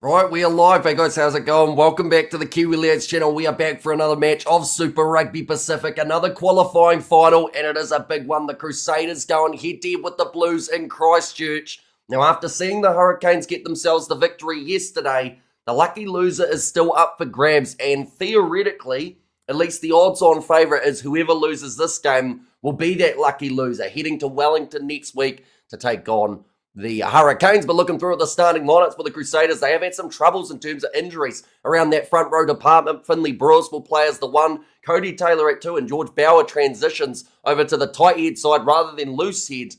Right, we are live. Hey guys, how's it going? Welcome back to the Kiwi Lads channel. We are back for another match of Super Rugby Pacific, another qualifying final, and it is a big one. The Crusaders going head-to-head with the Blues in Christchurch. Now, after seeing the Hurricanes get themselves the victory yesterday, the lucky loser is still up for grabs, and theoretically, at least the odds-on favourite is whoever loses this game will be that lucky loser, heading to Wellington next week to take on the Hurricanes. But looking through at the starting lineups for the Crusaders, they have had some troubles in terms of injuries around that front row department. Finley Brewis will play as the 1, Cody Taylor at 2, and George Bauer transitions over to the tight head side rather than loose head.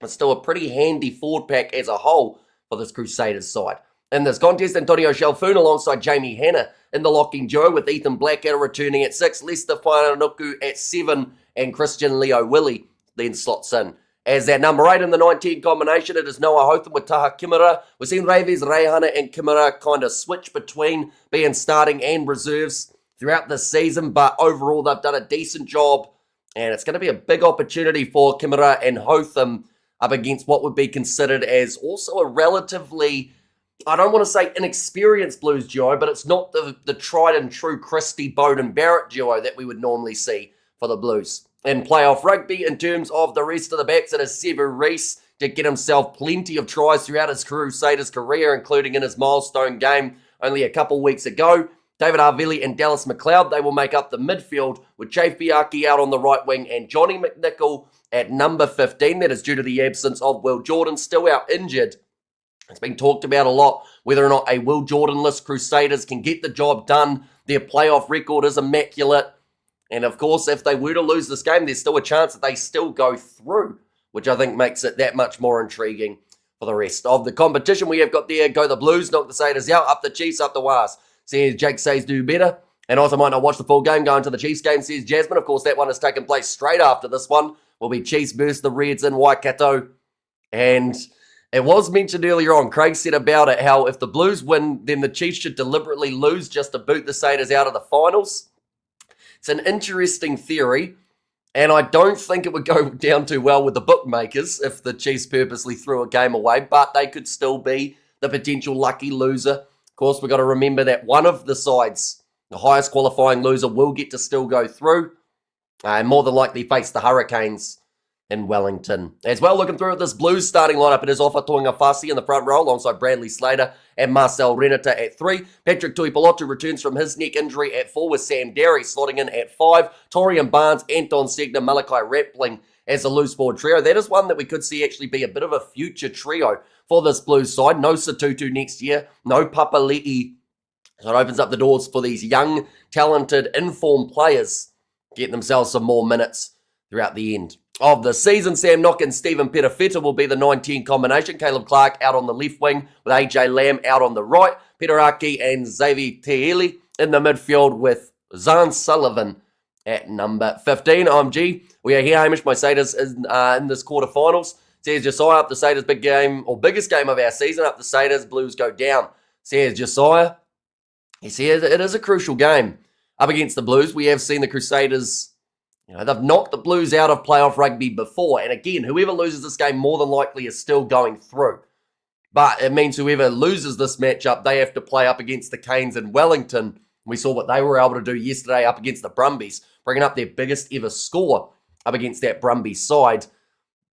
It's still a pretty handy forward pack as a whole for this Crusaders side. In this contest, Antonio Shalfoon alongside Jamie Hanna in the locking duo, with Ethan Blackadder returning at 6, Lester Whananuku at 7, and Christian Leo Willie then slots in as that number 8 in the 19 combination. It is Noah Hotham with Taha Kimura. We've seen Reves, Reihana and Kimura kind of switch between being starting and reserves throughout the season, but overall they've done a decent job, and it's going to be a big opportunity for Kimura and Hotham up against what would be considered as also a relatively, I don't want to say inexperienced Blues duo, but it's not the tried and true Christie, Bowden, Barrett duo that we would normally see for the Blues. In playoff rugby, in terms of the rest of the backs, it is Sevu Reece to get himself plenty of tries throughout his Crusaders career, including in his milestone game only a couple weeks ago. David Arveli and Dallas McLeod, they will make up the midfield, with Chafe Biaki out on the right wing and Johnny McNichol at number 15. That is due to the absence of Will Jordan, still out injured. It's been talked about a lot whether or not a Will Jordan-less Crusaders can get the job done. Their playoff record is immaculate. And of course, if they were to lose this game, there's still a chance that they still go through, which I think makes it that much more intriguing for the rest of the competition. We have got there, go the Blues, knock the Crusaders out, up the Chiefs, up the Wars. Says Jake says do better. And also might not watch the full game, going to the Chiefs game, says Jasmine. Of course, that one has taken place straight after this one. Will be Chiefs versus the Reds in Waikato. And it was mentioned earlier on, Craig said about it, how if the Blues win, then the Chiefs should deliberately lose just to boot the Crusaders out of the finals. It's an interesting theory, and I don't think it would go down too well with the bookmakers if the Chiefs purposely threw a game away, but they could still be the potential lucky loser. Of course, we've got to remember that one of the sides, the highest qualifying loser, will get to still go through, and more than likely face the Hurricanes in Wellington. As well, looking through at this Blues starting lineup, it is Ofa Tuingafasi in the front row alongside Bradley Slater and Marcel Renata at 3. Patrick Tuipulotu returns from his neck injury at 4, with Sam Derry slotting in at 5. Torian Barnes, Anton Segner, Malachi Rappling as a loose forward trio. That is one that we could see actually be a bit of a future trio for this Blues side. No Satutu next year, no Papali'i. So it opens up the doors for these young, talented, informed players getting themselves some more minutes throughout the end of the season. Sam Nock and Stephen Petafeta will be the 19 combination. Caleb Clark out on the left wing with AJ Lamb out on the right. Peter Aki and Xavier Te'eli in the midfield with Zan Sullivan at number 15. I'm G. We are here, Hamish. My Crusaders in this quarterfinals. Says Josiah, up the Crusaders big game, or biggest game of our season. Up the Crusaders, Blues go down. Says Josiah. He says it is a crucial game up against the Blues. We have seen the Crusaders, they've knocked the Blues out of playoff rugby before. And again, whoever loses this game more than likely is still going through. But it means whoever loses this matchup, they have to play up against the Canes in Wellington. We saw what they were able to do yesterday up against the Brumbies, bringing up their biggest ever score up against that Brumbies side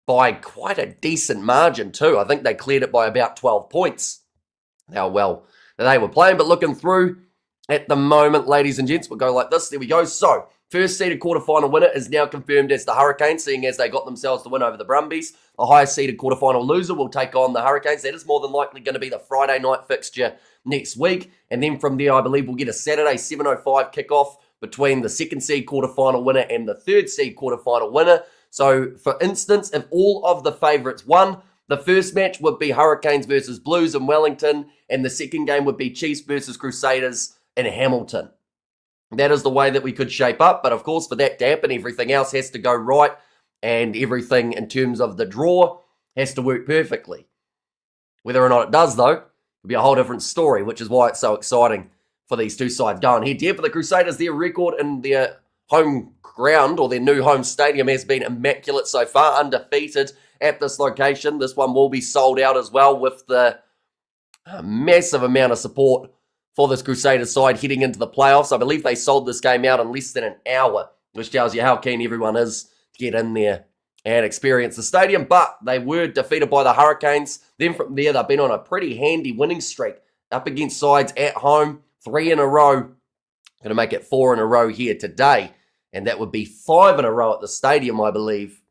by quite a decent margin too. I think they cleared it by about 12 points. How well they were playing. But looking through at the moment, ladies and gents, we'll go like this. There we go. So, first seeded quarterfinal winner is now confirmed as the Hurricanes, seeing as they got themselves the win over the Brumbies. The highest seeded quarterfinal loser will take on the Hurricanes. That is more than likely going to be the Friday night fixture next week. And then from there, I believe we'll get a Saturday 7:05 kickoff between the second seed quarterfinal winner and the third seed quarterfinal winner. So, for instance, if all of the favourites won, the first match would be Hurricanes versus Blues in Wellington, and the second game would be Chiefs versus Crusaders in Hamilton. That is the way that we could shape up. But of course, for that to happen, everything else has to go right. And everything in terms of the draw has to work perfectly. Whether or not it does, though, will be a whole different story, which is why it's so exciting for these two sides going head-to-head. For the Crusaders, their record in their home ground, or their new home stadium, has been immaculate so far, undefeated at this location. This one will be sold out as well with the a massive amount of support for this Crusaders side heading into the playoffs. I believe they sold this game out in less than an hour, which tells you how keen everyone is to get in there and experience the stadium. But they were defeated by the Hurricanes. Then from there, they've been on a pretty handy winning streak up against sides at home, 3 in a row. Going to make it 4 in a row here today. And that would be 5 in a row at the stadium, I believe,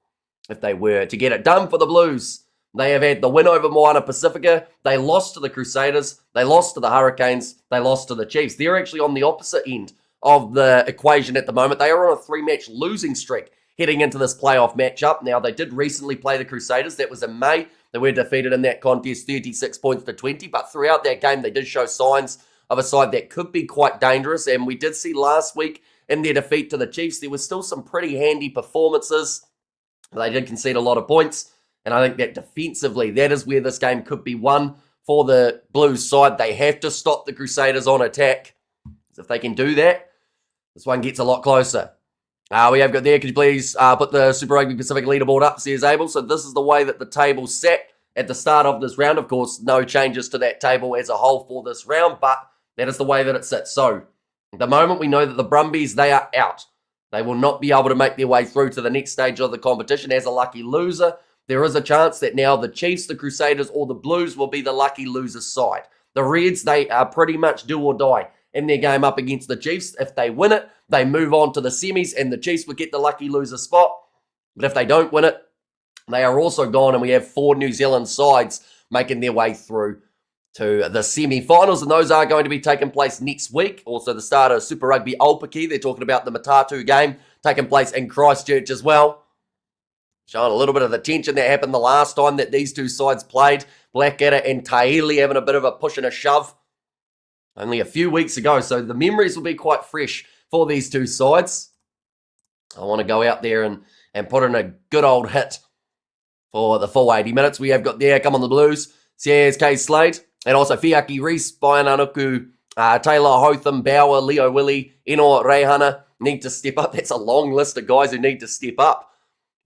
if they were to get it done for the Blues. They have had the win over Moana Pacifica. They lost to the Crusaders. They lost to the Hurricanes. They lost to the Chiefs. They're actually on the opposite end of the equation at the moment. They are on a 3-match losing streak heading into this playoff matchup. Now, they did recently play the Crusaders. That was in May. They were defeated in that contest 36 points to 20. But throughout that game, they did show signs of a side that could be quite dangerous. And we did see last week in their defeat to the Chiefs, there was still some pretty handy performances. They did concede a lot of points. And I think that defensively, that is where this game could be won for the Blues side. They have to stop the Crusaders on attack. If they can do that, this one gets a lot closer. We have got there, could you please put the Super Rugby Pacific leaderboard up, says Abel. So this is the way that the table sat at the start of this round. Of course, no changes to that table as a whole for this round, but that is the way that it sits. So at the moment, we know that the Brumbies, they are out. They will not be able to make their way through to the next stage of the competition as a lucky loser. There is a chance that now the Chiefs, the Crusaders, or the Blues will be the lucky loser side. The Reds, they are pretty much do or die in their game up against the Chiefs. If they win it, they move on to the semis, and the Chiefs will get the lucky loser spot. But if they don't win it, they are also gone, and we have 4 New Zealand sides making their way through to the semi-finals, and those are going to be taking place next week. Also, the start of Super Rugby Aupiki. They're talking about the Matatu game taking place in Christchurch as well. Showing a little bit of the tension that happened the last time that these two sides played. Blackadder and Taili having a bit of a push and a shove only a few weeks ago. So the memories will be quite fresh for these two sides. I want to go out there and put in a good old hit for the full 80 minutes. We have got there, come on the Blues, Sears K. Slade, and also Fiaki Reese, Brian Anuku, Taylor Hotham, Bauer, Leo Willie, Eno Rehana need to step up. That's a long list of guys who need to step up.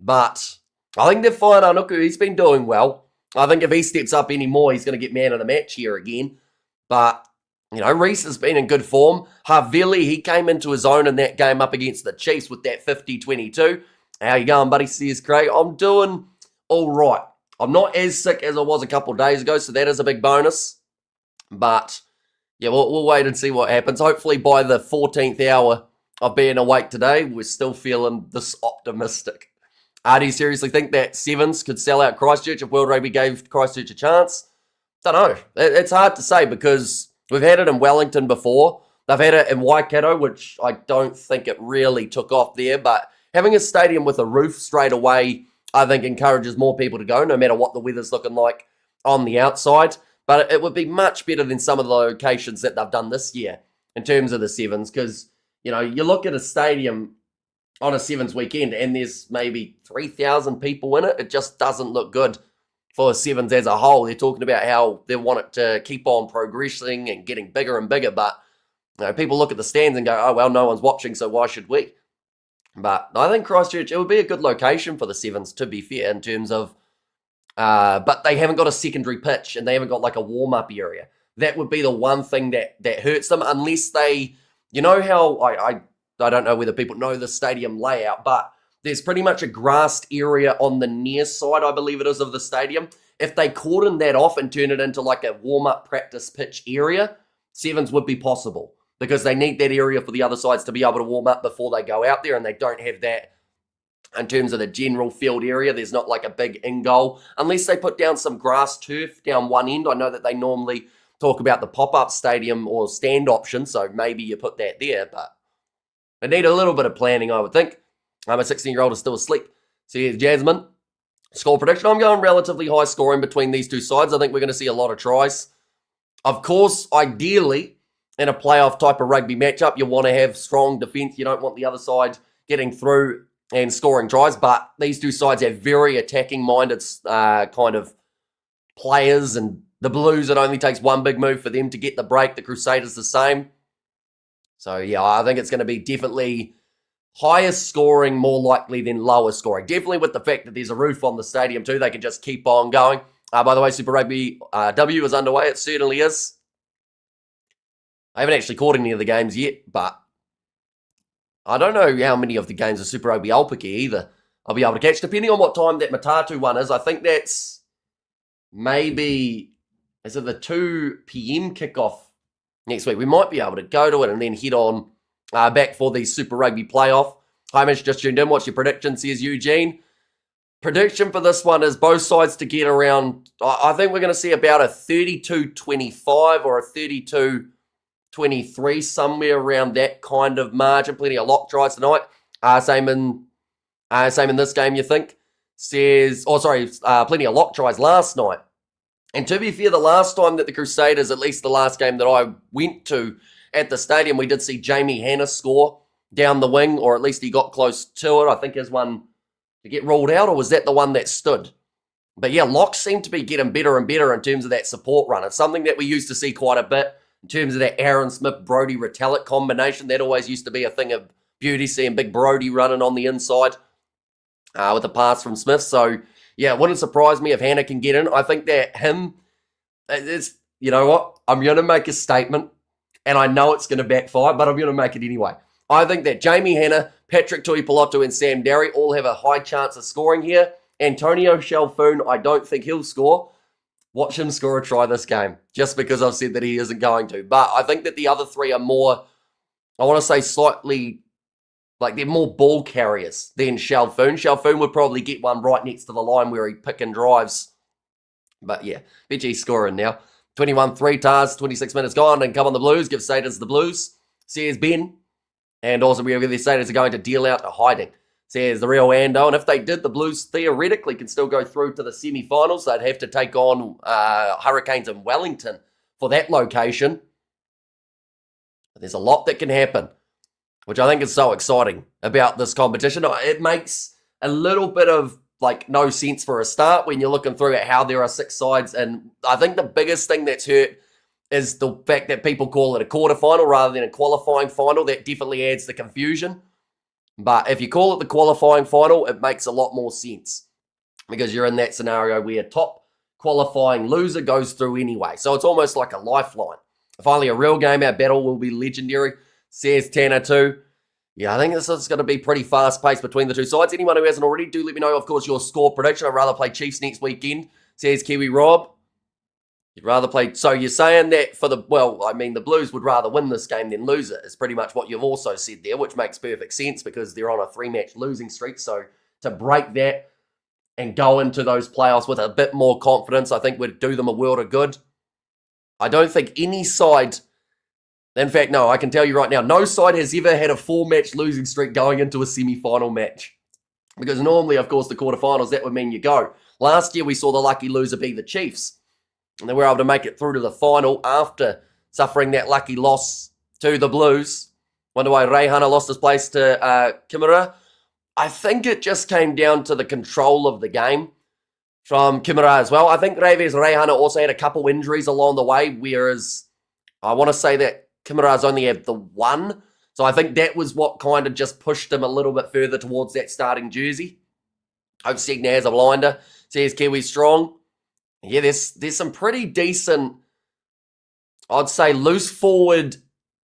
But I think that Fine Anuku, he's been doing well. I think if he steps up anymore, he's going to get man of the match here again. But, you know, Reese has been in good form. Havili, he came into his own in that game up against the Chiefs with that 50-22. How you going, buddy? Says Craig. I'm doing all right. I'm not as sick as I was a couple of days ago, so that is a big bonus. But, yeah, we'll wait and see what happens. Hopefully by the 14th hour of being awake today, we're still feeling this optimistic. Do you seriously think that Sevens could sell out Christchurch if World Rugby gave Christchurch a chance? Don't know. It's hard to say because we've had it in Wellington before. They've had it in Waikato, which I don't think it really took off there. But having a stadium with a roof straight away, I think encourages more people to go, no matter what the weather's looking like on the outside. But it would be much better than some of the locations that they've done this year in terms of the Sevens. Because, you know, you look at a stadium on a Sevens weekend and there's maybe 3,000 people in it. It just doesn't look good for Sevens as a whole. They're talking about how they want it to keep on progressing and getting bigger and bigger. But, you know, people look at the stands and go, oh, well, no one's watching, so why should we? But I think Christchurch, it would be a good location for the Sevens, to be fair, in terms of, but they haven't got a secondary pitch and they haven't got like a warm-up area. That would be the one thing that hurts them, unless they, you know how, I don't know whether people know the stadium layout, but there's pretty much a grassed area on the near side, I believe it is, of the stadium. If they cordon that off and turn it into like a warm-up practice pitch area, Sevens would be possible because they need that area for the other sides to be able to warm up before they go out there, and they don't have that in terms of the general field area. There's not like a big in-goal, unless they put down some grass turf down one end. I know that they normally talk about the pop-up stadium or stand option, so maybe you put that there, but they need a little bit of planning, I would think. My 16-year-old is still asleep. So here's Jasmine. Score prediction. I'm going relatively high scoring between these two sides. I think we're going to see a lot of tries. Of course, ideally, in a playoff type of rugby matchup, you want to have strong defence. You don't want the other side getting through and scoring tries. But these two sides have very attacking-minded kind of players. And the Blues, it only takes one big move for them to get the break. The Crusaders the same. So, yeah, I think it's going to be definitely higher scoring, more likely than lower scoring. Definitely with the fact that there's a roof on the stadium too. They can just keep on going. By the way, Super Rugby W is underway. It certainly is. I haven't actually caught any of the games yet, but I don't know how many of the games of Super Rugby Aupiki either I'll be able to catch, depending on what time that Matatu one is. I think that's maybe, is it the 2 p.m. kickoff next week? We might be able to go to it and then head on back for the Super Rugby playoff. Hamish just tuned in. What's your prediction, says Eugene? Prediction for this one is both sides to get around, I think we're going to see about a 32-25 or a 32-23, somewhere around that kind of margin. Plenty of lock tries tonight. Same in this game, you think? Says, plenty of lock tries last night. And to be fair, the last time that the Crusaders, at least the last game that I went to at the stadium, we did see Jamie Hanna score down the wing, or at least he got close to it. I think his one to get ruled out, or was that the one that stood? But yeah, locks seem to be getting better and better in terms of that support run. It's something that we used to see quite a bit in terms of that Aaron Smith, Brodie Retallick combination. That always used to be a thing of beauty, seeing big Brodie running on the inside with a pass from Smith. So yeah, it wouldn't surprise me if Hanna can get in. I think that it's, you know what? I'm going to make a statement, and I know it's going to backfire, but I'm going to make it anyway. I think that Jamie Hanna, Patrick Tuipulotu, and Sam Darry all have a high chance of scoring here. Antonio Shalfoon, I don't think he'll score. Watch him score a try this game, just because I've said that he isn't going to. But I think that the other three are more, I want to say slightly, like they're more ball carriers than Shalfoon. Shalfoon would probably get one right next to the line where he pick and drives. But yeah, BG's scoring now. 21-3 Tars, 26 minutes gone, and come on the Blues, give Crusaders the Blues, says Ben. And also we have the Crusaders are going to deal out to hiding, says the real Ando. And if they did, the Blues theoretically can still go through to the semi-finals. They'd have to take on Hurricanes in Wellington for that location. But there's a lot that can happen, which I think is so exciting about this competition. It makes a little bit of like no sense for a start when you're looking through at how there are 6 sides. And I think the biggest thing that's hurt is the fact that people call it a quarterfinal rather than a qualifying final. That definitely adds the confusion. But if you call it the qualifying final, it makes a lot more sense because you're in that scenario where top qualifying loser goes through anyway. So it's almost like a lifeline. Finally, a real game. Our battle will be legendary, says Tanner too. Yeah, I think this is going to be pretty fast-paced between the two sides. Anyone who hasn't already, do let me know, of course, your score prediction. I'd rather play Chiefs next weekend, says Kiwi Rob. You'd rather play... So you're saying that for the... Well, I mean, the Blues would rather win this game than lose it, is pretty much what you've also said there, which makes perfect sense because they're on a 3-match losing streak. So to break that and go into those playoffs with a bit more confidence, I think would do them a world of good. I don't think any side... In fact, no, I can tell you right now, no side has ever had a 4-match losing streak going into a semi-final match. Because normally, of course, the quarterfinals, that would mean you go. Last year, we saw the lucky loser be the Chiefs. And they were able to make it through to the final after suffering that lucky loss to the Blues. Wonder why Reihana lost his place to Kimura. I think it just came down to the control of the game from Kimura as well. I think Reves Reihana also had a couple injuries along the way, whereas I want to say that Kimura's only had the one. So I think that was what kind of just pushed him a little bit further towards that starting jersey. Hope Segna has a blinder. Says Kiwi strong. Yeah, there's some pretty decent, I'd say, loose forward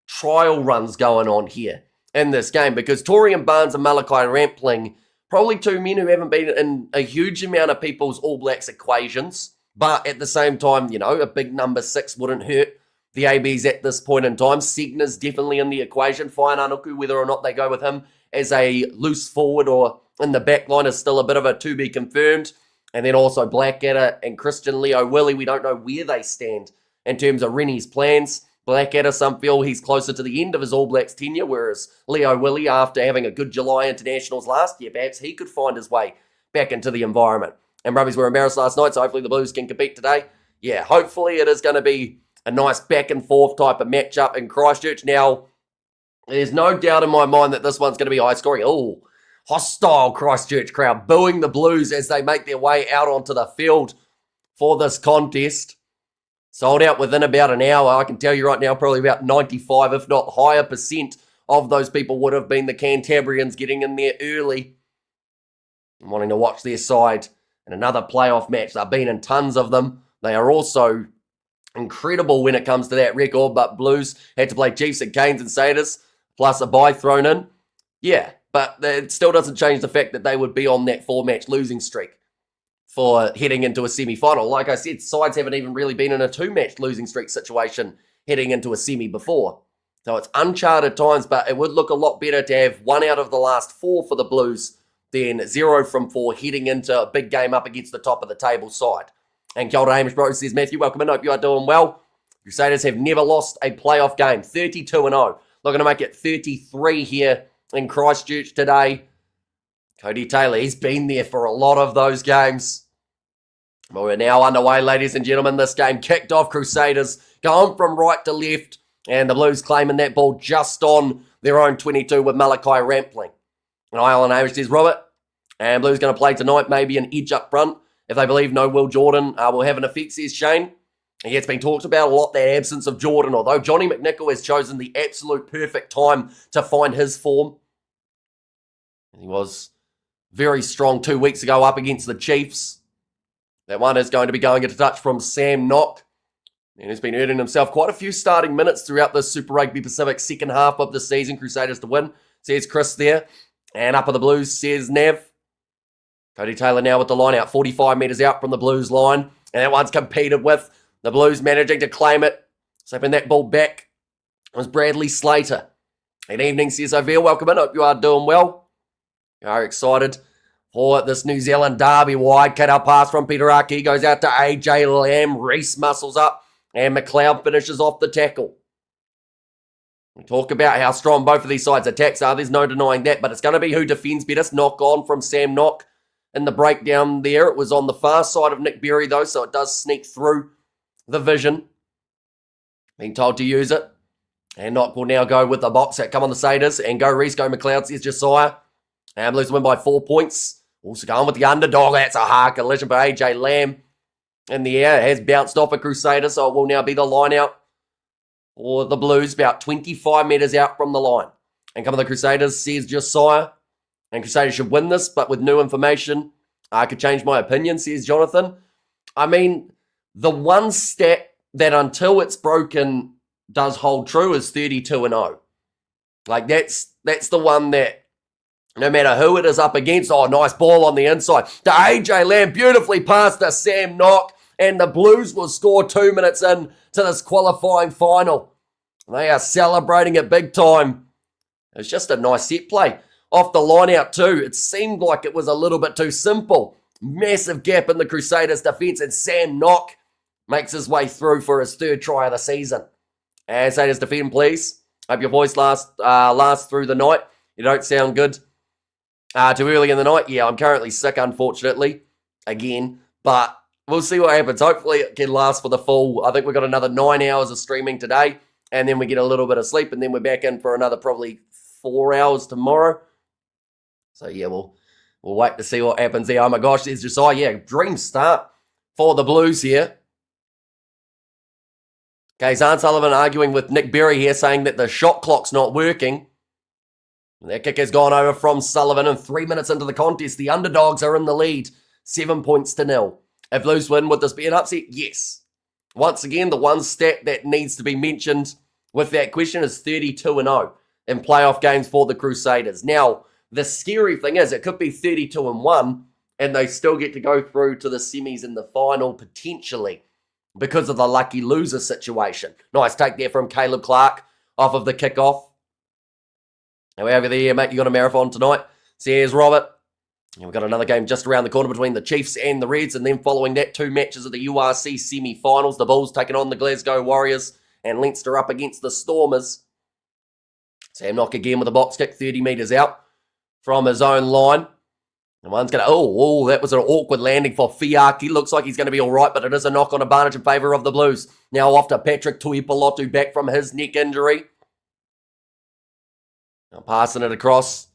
trial runs going on here in this game because Torian Barnes and Malachi Rampling, probably two men who haven't been in a huge amount of people's All Blacks equations, but at the same time, you know, a big number 6 wouldn't hurt the ABs at this point in time. Segna's definitely in the equation. Whainauku, whether or not they go with him as a loose forward or in the back line is still a bit of a to be confirmed. And then also Blackadder and Christian Leo Willie, we don't know where they stand in terms of Rennie's plans. Blackadder, some feel he's closer to the end of his All Blacks tenure, whereas Leo Willie, after having a good July internationals last year, perhaps he could find his way back into the environment. And Rubbies were embarrassed last night, so hopefully the Blues can compete today. Yeah, hopefully it is going to be a nice back and forth type of matchup in Christchurch. Now, there's no doubt in my mind that this one's going to be high scoring. Oh, hostile Christchurch crowd booing the Blues as they make their way out onto the field for this contest. Sold out within about an hour. I can tell you right now, probably about 95, if not higher percent of those people would have been the Cantabrians getting in there early and wanting to watch their side and another playoff match. They've been in tons of them. They are also incredible when it comes to that record, but Blues had to play Chiefs and Canes and Crusaders, plus a bye thrown in. Yeah, but it still doesn't change the fact that they would be on that 4-match losing streak for heading into a semi-final. Like I said, sides haven't even really been in a 2-match losing streak situation heading into a semi before. So it's uncharted times, but it would look a lot better to have 1 out of the last 4 for the Blues than 0 from 4 heading into a big game up against the top of the table side. And Kia ora, Hamish Bro says, Matthew, welcome in. Hope you are doing well. Crusaders have never lost a playoff game. 32-0. Looking to make it 33 here in Christchurch today. Cody Taylor, he's been there for a lot of those games. Well, we're now underway, ladies and gentlemen. This game kicked off. Crusaders going from right to left. And the Blues claiming that ball just on their own 22 with Malachi Rampling. And Island Hamish says, Robert, and Blues going to play tonight, maybe an edge up front. If they believe no Will Jordan will have an effect, says Shane. And it's been talked about a lot, the absence of Jordan, although Johnny McNichol has chosen the absolute perfect time to find his form. And he was very strong 2 weeks ago up against the Chiefs. That one is going to be going into touch from Sam Knock. And he's been earning himself quite a few starting minutes throughout the Super Rugby Pacific second half of the season. Crusaders to win, says Chris there. And up on the Blues, says Nav. Cody Taylor now with the line out, 45 metres out from the Blues line. And that one's competed with. The Blues managing to claim it. Slipping that ball back was Bradley Slater. Good evening, says Oville. Welcome in. Hope you are doing well. You are excited for this New Zealand derby. Wide cut-out pass from Peter Aki. Goes out to AJ Lamb. Reese muscles up. And McLeod finishes off the tackle. We talk about how strong both of these sides' attacks are. There's no denying that. But it's going to be who defends better. Knock on from Sam Knock. In the breakdown there, it was on the far side of Nick Berry, though, so it does sneak through the vision. Being told to use it. And Knock will now go with the box set. Come on the Crusaders. And go Reese, go McLeod, says Josiah. And Blues win by 4 points. Also going with the underdog. That's a hard collision for AJ Lamb. In the air, it has bounced off a Crusader, so it will now be the line out for the Blues, about 25 metres out from the line. And come on the Crusaders, says Josiah. And Crusaders should win this, but with new information, I could change my opinion, says Jonathan. I mean, the one stat that until it's broken does hold true is 32-0. Like, that's the one that no matter who it is up against, oh, nice ball on the inside. To AJ Lamb, beautifully passed to Sam Knock, and the Blues will score 2 minutes in to this qualifying final. They are celebrating it big time. It's just a nice set play. Off the line out too, it seemed like it was a little bit too simple. Massive gap in the Crusaders' defence, and Sam Knock makes his way through for his 3rd try of the season. And Crusaders defend, please. Hope your voice lasts through the night. You don't sound good. Too early in the night? Yeah, I'm currently sick, unfortunately, again. But we'll see what happens. Hopefully it can last for the full. I think we've got another 9 hours of streaming today. And then we get a little bit of sleep. And then we're back in for another probably 4 hours tomorrow. So, yeah, we'll wait to see what happens there. Oh, my gosh, there's Josiah. Yeah, dream start for the Blues here. Okay, Zahn Sullivan arguing with Nick Berry here, saying that the shot clock's not working. And that kick has gone over from Sullivan, and 3 minutes into the contest, the underdogs are in the lead, 7 points to 0. If Blues win, would this be an upset? Yes. Once again, the one stat that needs to be mentioned with that question is 32-0 in playoff games for the Crusaders. Now, the scary thing is it could be 32-1, and they still get to go through to the semis in the final potentially because of the lucky loser situation. Nice take there from Caleb Clark off of the kickoff. And we're over there, mate. You got a marathon tonight, says Robert. And we've got another game just around the corner between the Chiefs and the Reds. And then following that, 2 matches of the URC semi-finals. The Bulls taking on the Glasgow Warriors and Leinster up against the Stormers. Sam Knock again with a box kick 30 metres out from his own line. And one's going to, that was an awkward landing for Fiaki. Looks like he's going to be all right, but it is a knock-on advantage in favour of the Blues. Now off to Patrick Tuipulotu back from his neck injury. Now passing it across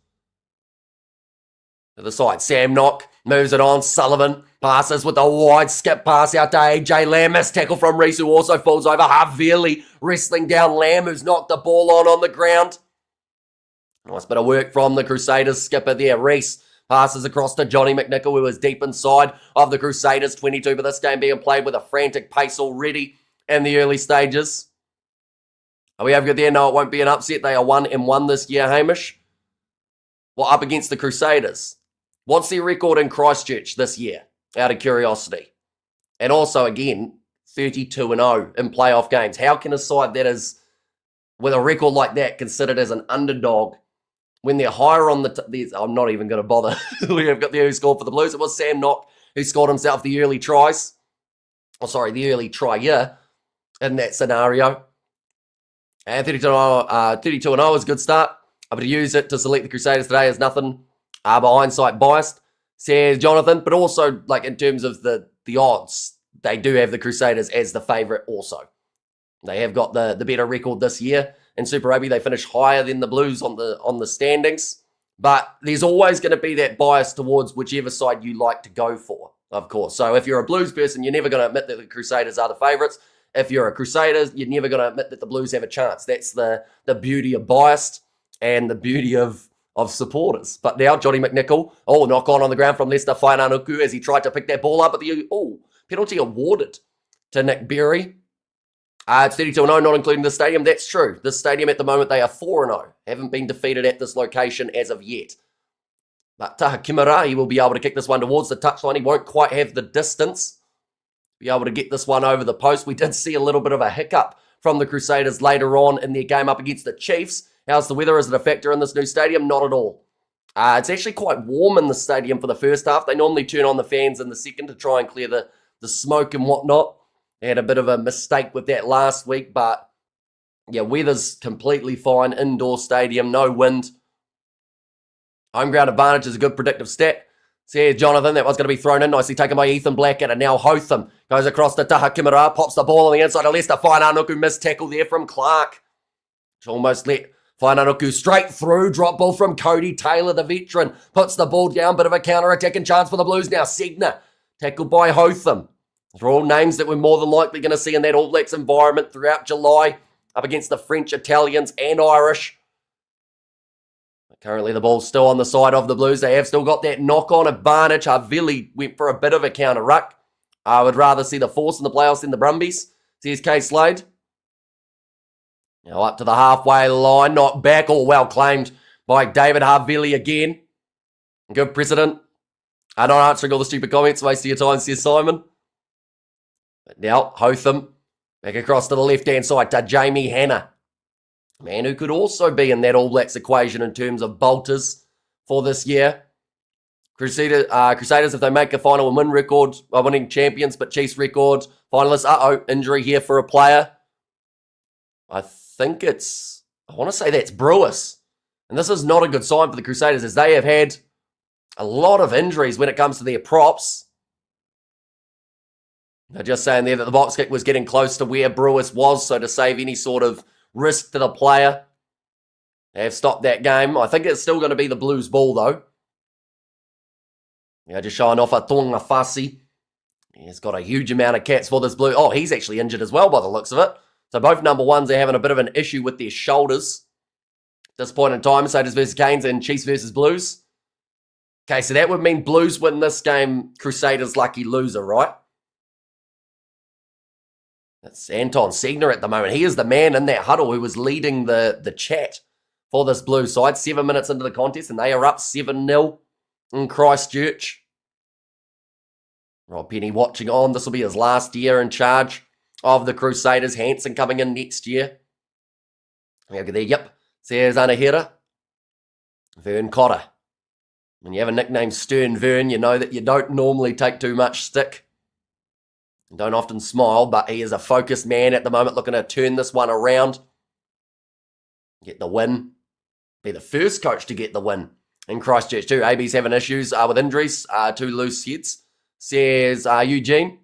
to the side. Sam Knock moves it on. Sullivan passes with a wide skip pass out to AJ Lamb. Miss tackle from Reese, who also falls over. Harvey wrestling down Lamb, who's knocked the ball on the ground. Nice bit of work from the Crusaders skipper there. Reese Passes across to Johnny McNichol, who is deep inside of the Crusaders. 22, but this game being played with a frantic pace already in the early stages. Are we have good there? No, it won't be an upset. They are 1-1 this year, Hamish. Well, up against the Crusaders. What's their record in Christchurch this year, out of curiosity? And also, again, 32-0 in playoff games. How can a side that is, with a record like that, considered as an underdog, when they're higher on I'm not even going to bother. We have got the who scored for the Blues. It was Sam Knock who scored himself the early tries. The early try, in that scenario. And 32-0 is a good start. But to use it to select the Crusaders today is nothing but hindsight biased, says Jonathan. But also, like, in terms of the odds, they do have the Crusaders as the favourite also. They have got the better record this year. In Super Rugby, they finish higher than the Blues on the standings. But there's always going to be that bias towards whichever side you like to go for, of course. So if you're a Blues person, you're never going to admit that the Crusaders are the favourites. If you're a Crusader, you're never going to admit that the Blues have a chance. That's the beauty of biased and the beauty of supporters. But now, Johnny McNichol, knock on the ground from Leicester Whainanukū as he tried to pick that ball up. But penalty awarded to Nick Berry. It's 32-0, not including the stadium. That's true. This stadium at the moment, they are 4-0. Haven't been defeated at this location as of yet. But Taha Kimura, he will be able to kick this one towards the touchline. He won't quite have the distance. Be able to get this one over the post. We did see a little bit of a hiccup from the Crusaders later on in their game up against the Chiefs. How's the weather? Is it a factor in this new stadium? Not at all. It's actually quite warm in the stadium for the first half. They normally turn on the fans in the second to try and clear the smoke and whatnot. They had a bit of a mistake with that last week, but yeah, weather's completely fine. Indoor stadium, no wind. Home ground advantage is a good predictive stat. Says Jonathan, that was going to be thrown in. Nicely taken by Ethan Blackett, and now Hotham goes across to Taha Kimura, pops the ball on the inside of Leicester. Whainanukū missed tackle there from Clark. Which almost let Whainanukū straight through. Drop ball from Cody Taylor, the veteran. Puts the ball down, bit of a counter-attacking chance for the Blues now. Segner, tackled by Hotham. These are all names that we're more than likely going to see in that All Blacks environment throughout July, up against the French, Italians, and Irish. But currently, the ball's still on the side of the Blues. They have still got that knock-on advantage. Havili went for a bit of a counter-ruck. I would rather see the Force in the playoffs than the Brumbies. CSK Slade. Now up to the halfway line, not back, all well claimed by David Havili again. Good precedent. I'm not answering all the stupid comments, wasting your time, says Simon. But now, Hotham, back across to the left-hand side to Jamie Hanna. Man who could also be in that All Blacks equation in terms of bolters for this year. Crusaders, if they make a final and win record, are winning champions, but Chiefs record, finalists, injury here for a player. I want to say that's Brewis. And this is not a good sign for the Crusaders, as they have had a lot of injuries when it comes to their props. They're just saying there that the box kick was getting close to where Brewis was, so to save any sort of risk to the player, they have stopped that game. I think it's still going to be the Blues ball, though. Just showing off a Tonga Fasi. He's got a huge amount of cats for this Blue. He's actually injured as well by the looks of it. So both number ones are having a bit of an issue with their shoulders at this point in time. Crusaders versus Canes and Chiefs versus Blues. Okay, so that would mean Blues win this game. Crusaders lucky loser, right? That's Anton Segner at the moment. He is the man in that huddle who was leading the chat for this Blues side. 7 minutes into the contest, and they are up 7-0 in Christchurch. Rob Penny watching on. This will be his last year in charge of the Crusaders. Hansen coming in next year. Look at there, yep. Says Anahira. Vern Cotter. When you have a nickname Stern Vern, you know that you don't normally take too much stick. Don't often smile, but he is a focused man at the moment, looking to turn this one around. Get the win. Be the first coach to get the win in Christchurch too. AB's having issues with injuries, 2 loose heads, says Eugene.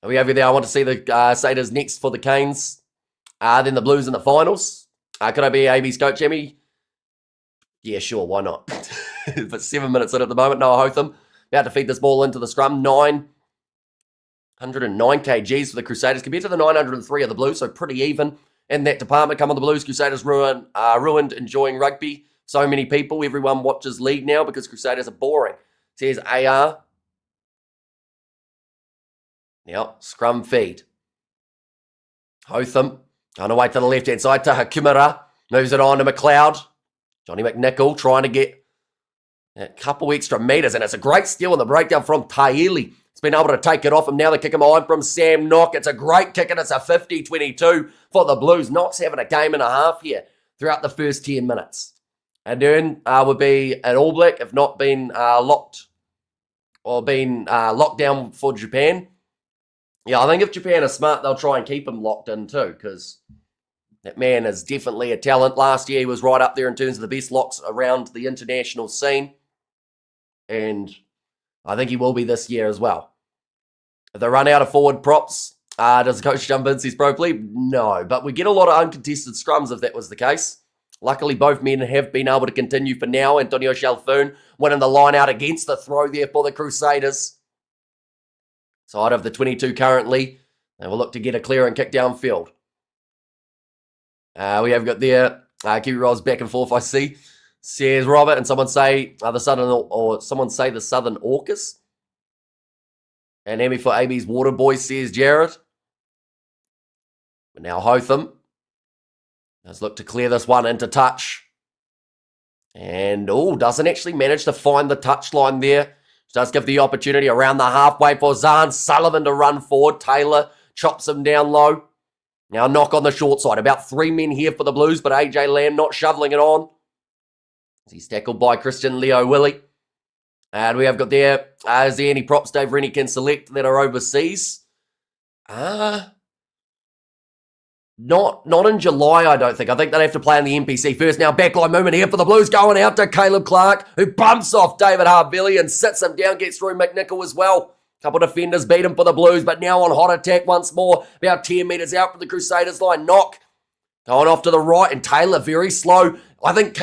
Are we over there? I want to see the Crusaders next for the Canes. Then the Blues in the finals. Could I be AB's coach, Emmy? Yeah, sure, why not? But 7 minutes in at the moment. Noah Hotham about to feed this ball into the scrum. 909 kgs for the Crusaders compared to the 903 of the Blues, so pretty even in that department. Come on, the Blues. Crusaders ruined enjoying rugby. so many people. Everyone watches league now because Crusaders are boring. Says AR. Now, scrum feed. Hotham, going away to the left-hand side. Taha Kimura moves it on to McLeod. Johnny McNichol trying to get a couple extra metres, and it's a great steal in the breakdown from Taeli. He's been able to take it off him. Now they kick him on from Sam Knock. It's a great kick, and it's a 50-22 for the Blues. Knock's having a game and a half here throughout the first 10 minutes. And then would be an All Black if not been locked down for Japan. Yeah, I think if Japan are smart, they'll try and keep him locked in too, because that man is definitely a talent. Last year, he was right up there in terms of the best locks around the international scene. And I think he will be this year as well. If they run out of forward props, does the coach jump in, says Pro Plebe? No, but we get a lot of uncontested scrums if that was the case. Luckily, both men have been able to continue for now. Antonio Chalfoun winning the line out against the throw there for the Crusaders. Side of the 22 currently. They will look to get a clear and kick downfield. We have got there, Kiwi rolls back and forth, I see. Says Robert, and someone say the Southern Orcas. And Emmy for AB's Water Boys, says Jared. But now Hotham. Let's look to clear this one into touch. And, doesn't actually manage to find the touchline there. Does give the opportunity around the halfway for Zahn Sullivan to run forward. Taylor chops him down low. Now Knock on the short side. About 3 men here for the Blues, but AJ Lamb not shoveling it on. He's tackled by Christian Leo Willie. And we have got there, is there any props Dave Rennie can select that are overseas? Not in July, I don't think. I think they'd have to play on the NPC first. Now, backline movement here for the Blues, going out to Caleb Clark, who bumps off David Harvilli and sits him down, gets through McNichol as well. Couple of defenders beat him for the Blues, but now on hot attack once more, about 10 metres out from the Crusaders line. Knock going off to the right, and Taylor very slow. I think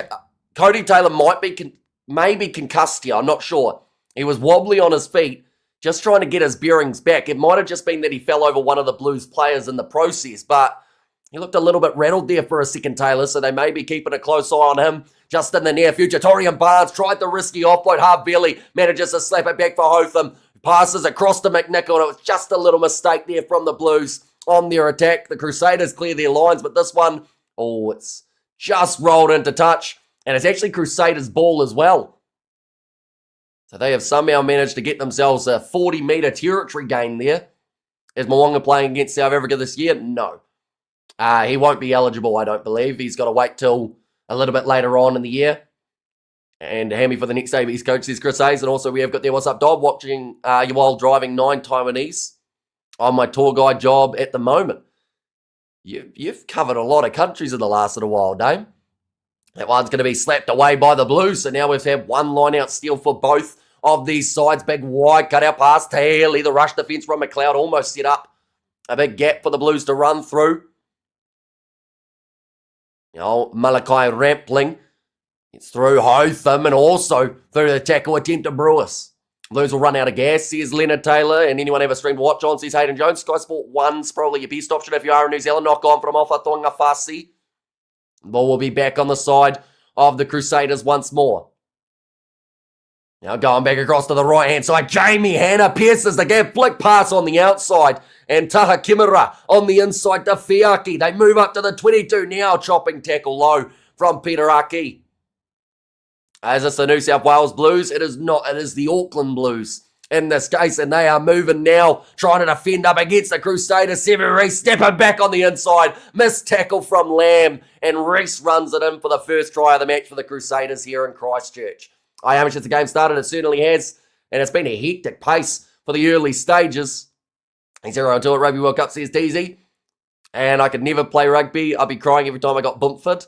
Cody Taylor might be maybe concussed here, I'm not sure. He was wobbly on his feet, just trying to get his bearings back. It might have just been that he fell over one of the Blues players in the process, but he looked a little bit rattled there for a second, Taylor, so they may be keeping a close eye on him just in the near future. Torian Barnes tried the risky offload. Harvilli manages to slap it back for Hotham. Passes across to McNichol. It was just a little mistake there from the Blues on their attack. The Crusaders clear their lines, but this one, it's just rolled into touch. And it's actually Crusaders' ball as well. So they have somehow managed to get themselves a 40-metre territory gain there. Is Mwanga playing against South Africa this year? No. He won't be eligible, I don't believe. He's got to wait till a little bit later on in the year. And Hammy for the next AB's coach, says Chris Hayes. And also we have got there, what's up, Dob, watching you while driving 9 Taiwanese on my tour guide job at the moment. You've covered a lot of countries in the last little while, Dame. That one's going to be slapped away by the Blues. So now we've had one line-out steal for both of these sides. Big wide cut-out pass to Haley. The rush defence from McLeod almost set up a big gap for the Blues to run through. Malachi Rampling. It's through Hotham and also through the tackle attempt to Brewis. Blues will run out of gas, says Leonard Taylor. And anyone have a stream to watch on, says Hayden Jones. Sky Sport 1's probably your best option if you are in New Zealand. Knock on from Alpha Tonga Fasi. The ball will be back on the side of the Crusaders once more. Now going back across to the right-hand side. Jamie Hanna pierces the gap. Flick pass on the outside. And Taha Kimura on the inside to Fiaki. They move up to the 22 now. Chopping tackle low from Peter Aki. Is this the New South Wales Blues? It is not. It is the Auckland Blues in this case. And they are moving now. Trying to defend up against the Crusaders. Seven Reese stepping back on the inside. Missed tackle from Lamb. And Reese runs it in for the first try of the match for the Crusaders here in Christchurch. How much has the game started? It certainly has. And it's been a hectic pace for the early stages. He's 0-2 at Rugby World Cup, says DZ. And I could never play rugby. I'd be crying every time I got bumped.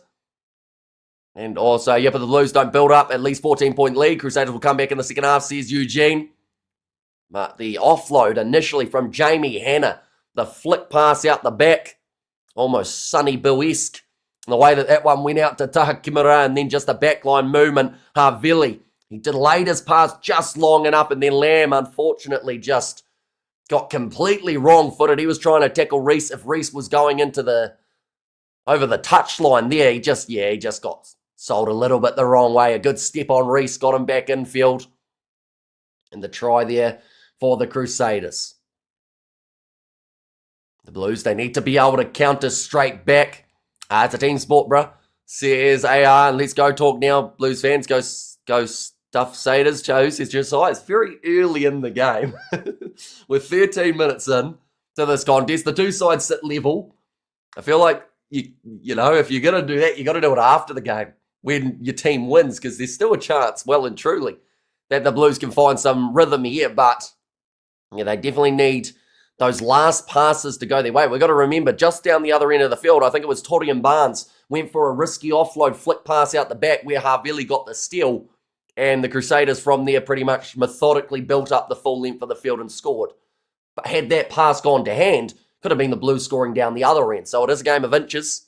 And also, if the Blues don't build up at least 14-point lead, Crusaders will come back in the second half, says Eugene. But the offload initially from Jamie Hanna, the flick pass out the back, almost Sonny Bill-esque. The way that one went out to Taha Kimura and then just a backline movement, Harvilli. He delayed his pass just long enough and then Lamb, unfortunately, just got completely wrong-footed. He was trying to tackle Reese if Reese was going into over the touchline there. He just got sold a little bit the wrong way. A good step on Reese, got him back infield. And the try there for the Crusaders. The Blues, they need to be able to counter straight back. It's a team sport, bruh. Says AR, and let's go talk now. Blues fans, go stuff Crusaders. Says Josiah. It's very early in the game. We're 13 minutes in to this contest. The two sides sit level. I feel like, you know, if you're going to do that, you got to do it after the game when your team wins, because there's still a chance, well and truly, that the Blues can find some rhythm here. But yeah, they definitely need those last passes to go their way. We've got to remember, just down the other end of the field, I think it was Toddy and Barnes went for a risky offload flick pass out the back where Harvelli got the steal, and the Crusaders from there pretty much methodically built up the full length of the field and scored. But had that pass gone to hand, could have been the Blues scoring down the other end. So it is a game of inches.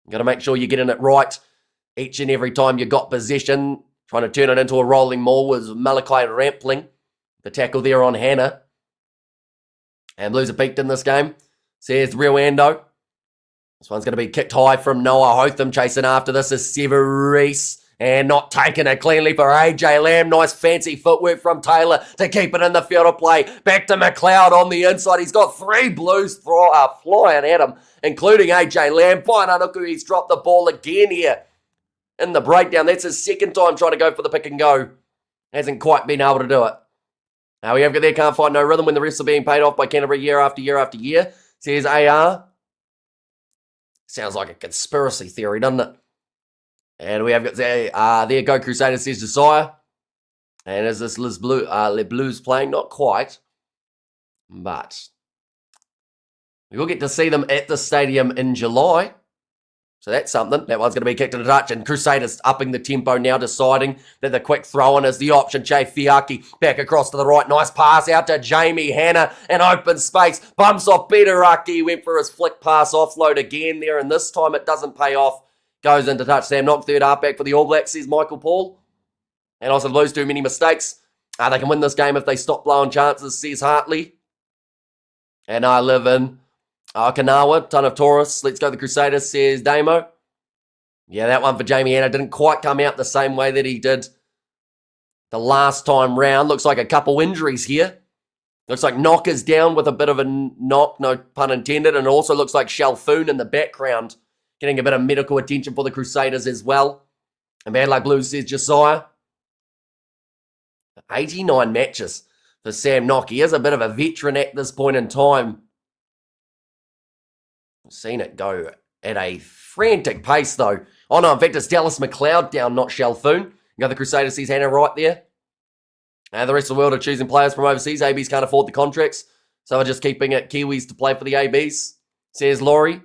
You've got to make sure you're getting it right each and every time you got possession. Trying to turn it into a rolling maul was Malachi Rampling. The tackle there on Hannah. And Blues are peaked in this game. Says Real Ando. This one's going to be kicked high from Noah Hotham. Chasing after this is Sever Reese. And not taking it cleanly for AJ Lamb. Nice fancy footwork from Taylor to keep it in the field of play. Back to McLeod on the inside. He's got three Blues flying at him, including AJ Lamb. Painanuku, he's dropped the ball again here in the breakdown. That's his second time trying to go for the pick and go. Hasn't quite been able to do it. Now we have got there, can't find no rhythm when the refs are being paid off by Canterbury year after year after year. Says AR. Sounds like a conspiracy theory, doesn't it? And we have got there go Crusaders, says Josiah. And is this Les Blues playing? Not quite. But we will get to see them at the stadium in July. So that's something. That one's going to be kicked in a touch. And Crusaders upping the tempo now, deciding that the quick throw-in is the option. Jay Fiaki back across to the right. Nice pass out to Jamie Hannah. An open space. Bumps off Peter Raki. Went for his flick pass offload again there. And this time it doesn't pay off. Goes into touch. Sam Knock, third halfback for the All Blacks, says Michael Paul. And also the Blues too many mistakes. They can win this game if they stop blowing chances, says Hartley. And I live in Okinawa, ton of tourists. Let's go the Crusaders, says Damo. Yeah, that one for Jamie Hanna didn't quite come out the same way that he did the last time round. Looks like a couple injuries here. Looks like Knock is down with a bit of a knock, no pun intended. And it also looks like Shalfoon in the background getting a bit of medical attention for the Crusaders as well. And Bad Luck Blues, says Josiah. 89 matches for Sam Knock. He is a bit of a veteran at this point in time. I've seen it go at a frantic pace, though. Oh, no, in fact, it's Dallas McLeod down, not Shalfoon. You got the Crusaders, sees Hannah right there. And the rest of the world are choosing players from overseas. ABs can't afford the contracts, so they're just keeping it Kiwis to play for the ABs, says Laurie.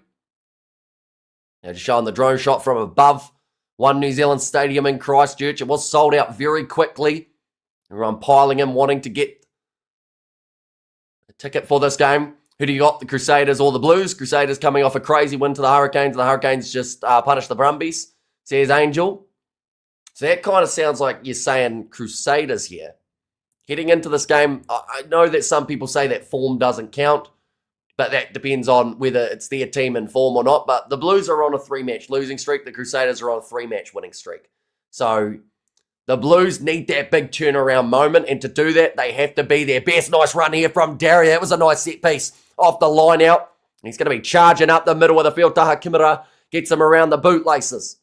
Now just showing the drone shot from above One New Zealand Stadium in Christchurch. It was sold out very quickly. Everyone piling in, wanting to get a ticket for this game. Who do you got, the Crusaders or the Blues? Crusaders coming off a crazy win to the Hurricanes. The Hurricanes just punished the Brumbies, says Angel. So that kind of sounds like you're saying Crusaders here. Heading into this game, I know that some people say that form doesn't count, but that depends on whether it's their team in form or not. But the Blues are on a 3-match losing streak. The Crusaders are on a 3-match winning streak. So the Blues need that big turnaround moment, and to do that, they have to be their best. Nice run here from Daria. That was a nice set piece off the line out. He's going to be charging up the middle of the field. Taha Kimura gets him around the bootlaces.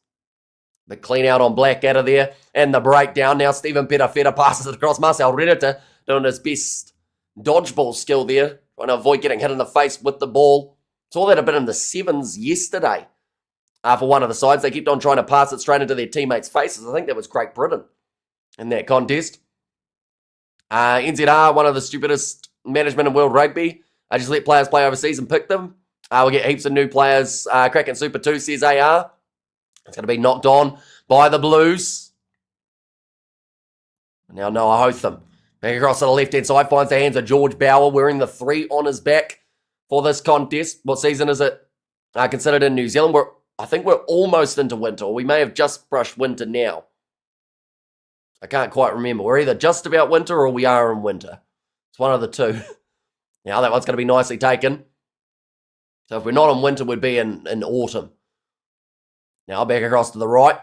The clean out on Black out of there, and the breakdown. Now Stephen Petafeta passes it across. Marcel Redita doing his best dodgeball skill there, trying to avoid getting hit in the face with the ball. Saw that a bit in the sevens yesterday. For one of the sides, they kept on trying to pass it straight into their teammates' faces. I think that was Great Britain in that contest. NZR, one of the stupidest management in world rugby. I just let players play overseas and pick them. We'll get heaps of new players. Cracking Super 2, says AR. It's going to be knocked on by the Blues. Now Noah Hotham. Back across to the left-hand side, finds the hands of George Bauer, wearing the 3 on his back for this contest. What season is it considered in New Zealand? I think we're almost into winter. We may have just brushed winter now. I can't quite remember. We're either just about winter or we are in winter. It's one of the two. Now that one's going to be nicely taken. So if we're not in winter, we'd be in autumn. Now back across to the right.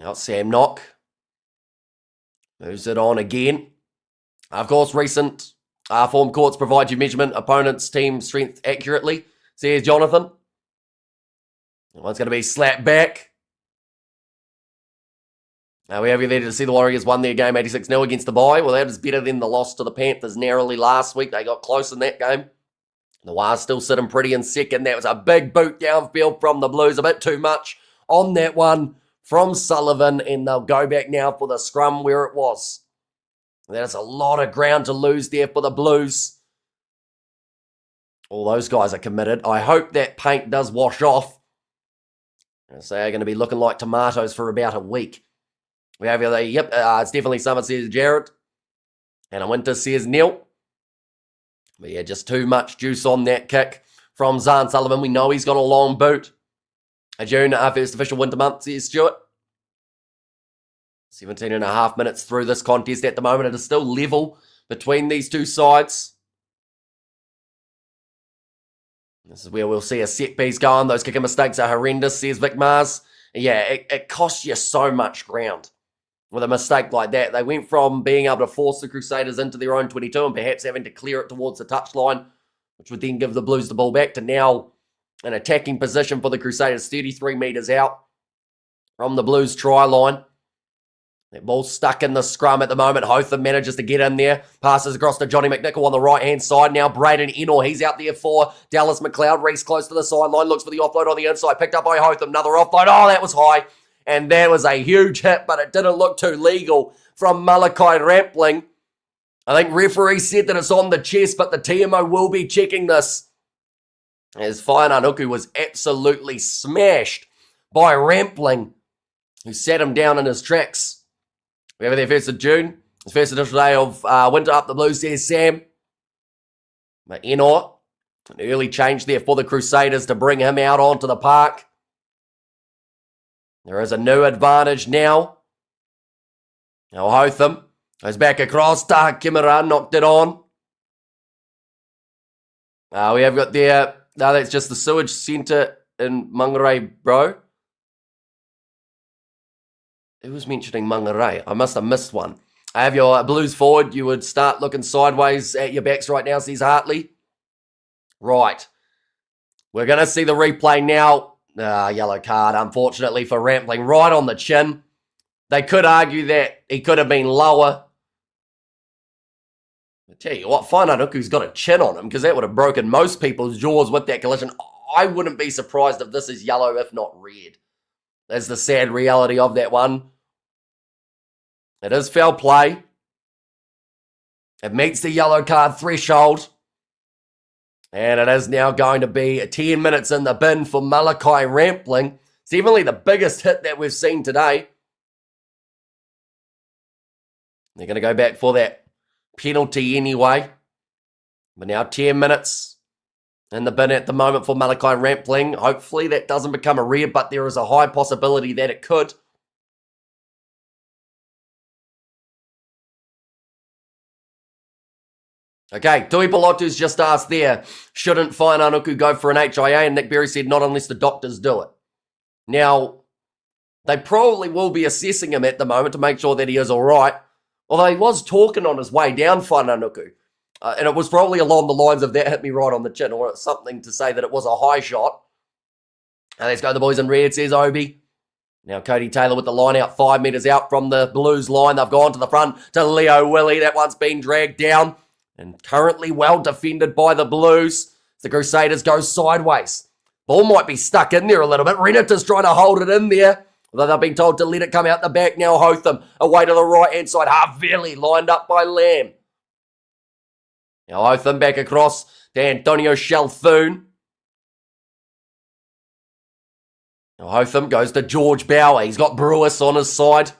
Now Sam Knock moves it on again. Of course, recent form courts provide you measurement opponent's team strength accurately. So here's Jonathan. One's going to be slapped back. Now we have you there to see the Warriors won their game 86-0 against the bye. Well, that was better than the loss to the Panthers narrowly last week. They got close in that game. The Wars still sitting pretty in second. That was a big boot downfield from the Blues. A bit too much on that one from Sullivan. And they'll go back now for the scrum where it was. That's a lot of ground to lose there for the Blues. All those guys are committed. I hope that paint does wash off. So they're going to be looking like tomatoes for about a week. We have here, it's definitely summer, says Jared. And a winter, says Neil. But yeah, just too much juice on that kick from Zahn Sullivan. We know he's got a long boot. A June, our first official winter month, says Stuart. 17 and a half minutes through this contest at the moment. It is still level between these two sides. This is where we'll see a set piece going. Those kicking mistakes are horrendous, says Vic Mars. Yeah, it costs you so much ground with a mistake like that. They went from being able to force the Crusaders into their own 22 and perhaps having to clear it towards the touchline, which would then give the Blues the ball back, to now an attacking position for the Crusaders 33 metres out from the Blues try line. That ball's stuck in the scrum at the moment. Hotham manages to get in there. Passes across to Johnny McNichol on the right-hand side. Now Braden Enor, he's out there for Dallas McLeod. Reese close to the sideline. Looks for the offload on the inside. Picked up by Hotham. Another offload. Oh, that was high. And that was a huge hit, but it didn't look too legal from Malachi Rampling. I think referee said that it's on the chest, but the TMO will be checking this. As Whainanukū was absolutely smashed by Rampling, who sat him down in his tracks. We have it there 1st of June. It's first official day of winter up the Blues, says Sam. But Enor, an early change there for the Crusaders to bring him out onto the park. There is a new advantage now. Now Hotham goes back across. Kimura knocked it on. We have got there. No, that's just the sewage centre in Mangere, bro. Who was mentioning Mangere? I must have missed one. I have your Blues forward. You would start looking sideways at your backs right now, says Hartley. Right. We're going to see the replay now. Yellow card, unfortunately, for Rampling. Right on the chin. They could argue that he could have been lower. I tell you what, Whainanukū's got a chin on him, because that would have broken most people's jaws with that collision. I wouldn't be surprised if this is yellow, if not red. That's the sad reality of that one. It is foul play. It meets the yellow card threshold. And it is now going to be 10 minutes in the bin for Malachi Rampling. It's definitely the biggest hit that we've seen today. They're going to go back for that penalty anyway. But now 10 minutes in the bin at the moment for Malachi Rampling. Hopefully that doesn't become a red, but there is a high possibility that it could. Okay, Tui Pilotu's just asked there, shouldn't Whainanukū go for an HIA? And Nick Berry said, not unless the doctors do it. Now, they probably will be assessing him at the moment to make sure that he is all right. Although he was talking on his way down, Whainanukū. And it was probably along the lines of that hit me right on the chin, or something to say that it was a high shot. And let's go the boys in red, says Obi. Now Cody Taylor with the line out 5 metres out from the Blues line. They've gone to the front to Leo Willie. That one's been dragged down. And currently well defended by the Blues. The Crusaders go sideways. Ball might be stuck in there a little bit. Renata's trying to hold it in there. Although they've been told to let it come out the back. Now Hotham away to the right-hand side. Havili lined up by Lamb. Now Hotham back across to Antonio Shalfoon. Now Hotham goes to George Bauer. He's got Brewis on his side.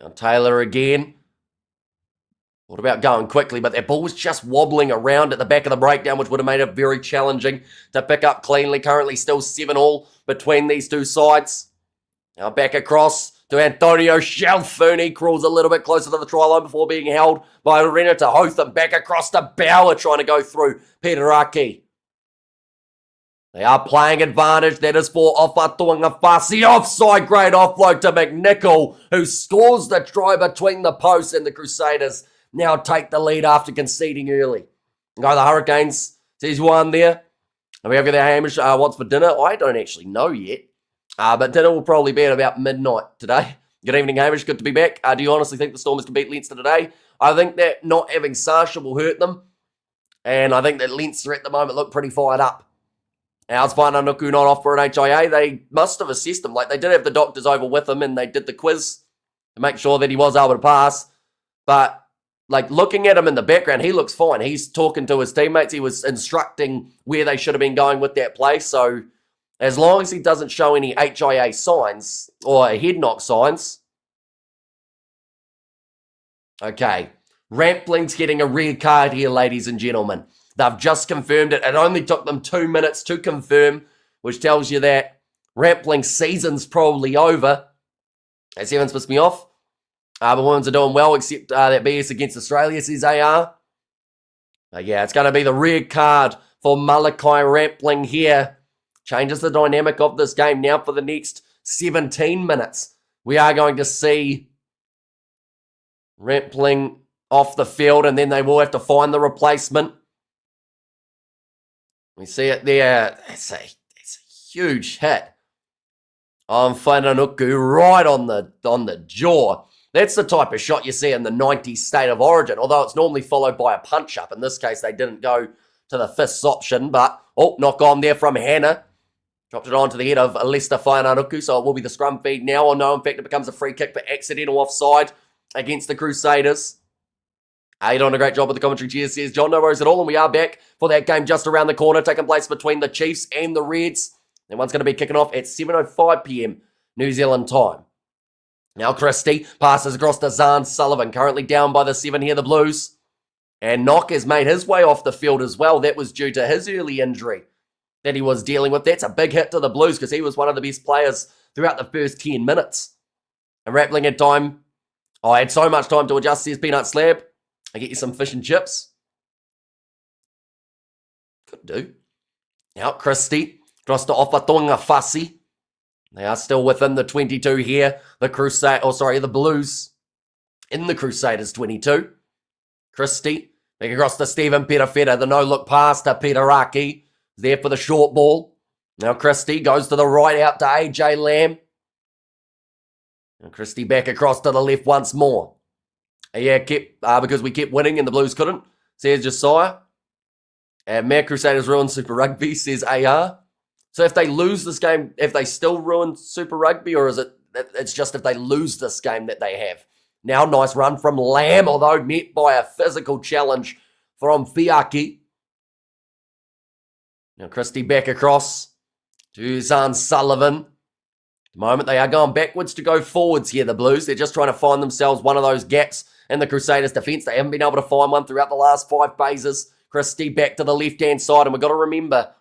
Now Taylor again. What about going quickly? But that ball was just wobbling around at the back of the breakdown, which would have made it very challenging to pick up cleanly. Currently still 7-all between these two sides. Now back across to Antonio Shalfoon. He crawls a little bit closer to the try line before being held by Renata. Hotham back across to Bauer trying to go through Peteraki. They are playing advantage. That is for Ofatuangafasi. Offside, great offload to McNichol, who scores the try between the posts, and the Crusaders now take the lead after conceding early. Go the Hurricanes. Sees one there. And we have got their Hamish. What's for dinner? I don't actually know yet. But dinner will probably be at about midnight today. Good evening, Hamish. Good to be back. Do you honestly think the Stormers can beat Leinster today? I think that not having Sasha will hurt them. And I think that Leinster at the moment look pretty fired up. How's Whananuku not off for an HIA? They must have assessed him. Like, they did have the doctors over with him and they did the quiz to make sure that he was able to pass. But, like, looking at him in the background, he looks fine. He's talking to his teammates. He was instructing where they should have been going with that play. So, as long as he doesn't show any HIA signs or head knock signs. Okay. Rampling's getting a red card here, ladies and gentlemen. They've just confirmed it. It only took them 2 minutes to confirm, which tells you that Rampling's season's probably over. Has Evans pissed me off? The women's are doing well, except that BS against Australia, says AR. Yeah, it's going to be the red card for Malachi Rampling here. Changes the dynamic of this game now for the next 17 minutes. We are going to see Rampling off the field, and then they will have to find the replacement. We see it there. It's a huge hit on Whananuku right on the jaw. That's the type of shot you see in the 90s State of Origin, although it's normally followed by a punch-up. In this case, they didn't go to the fists option, but, knock on there from Hannah. Dropped it onto the head of Lester Whananuku, so it will be the scrum feed now, or no, in fact, it becomes a free kick for accidental offside against the Crusaders. You're doing a great job with the commentary. Cheers, says John. No worries at all. And we are back for that game just around the corner, taking place between the Chiefs and the Reds. That one's going to be kicking off at 7:05 p.m. New Zealand time. Now Christie passes across to Zahn Sullivan, currently down by the 7 here, the Blues. And Knock has made his way off the field as well. That was due to his early injury that he was dealing with. That's a big hit to the Blues because he was one of the best players throughout the first 10 minutes. And Rampling had time. I had so much time to adjust, says Peanut Slab. I get you some fish and chips. Could do. Now Christie across to Ofatuangafasi. They are still within the 22 here. The Blues in the Crusaders 22. Christie back across to Stephen Perafeta. The no-look pass to Peteraki. There for the short ball. Now Christie goes to the right out to AJ Lamb. And Christie back across to the left once more. Yeah, because we kept winning and the Blues couldn't, says Josiah. And Mad Crusaders ruined Super Rugby, says AR. So if they lose this game, if they still ruin Super Rugby, or is it's just if they lose this game that they have? Now, nice run from Lamb, although met by a physical challenge from Fiaki. Now Christie back across to Zahn Sullivan. At the moment, they are going backwards to go forwards here, the Blues. They're just trying to find themselves one of those gaps in the Crusaders' defence. They haven't been able to find one throughout the last 5 phases. Christie back to the left-hand side, and we've got to remember,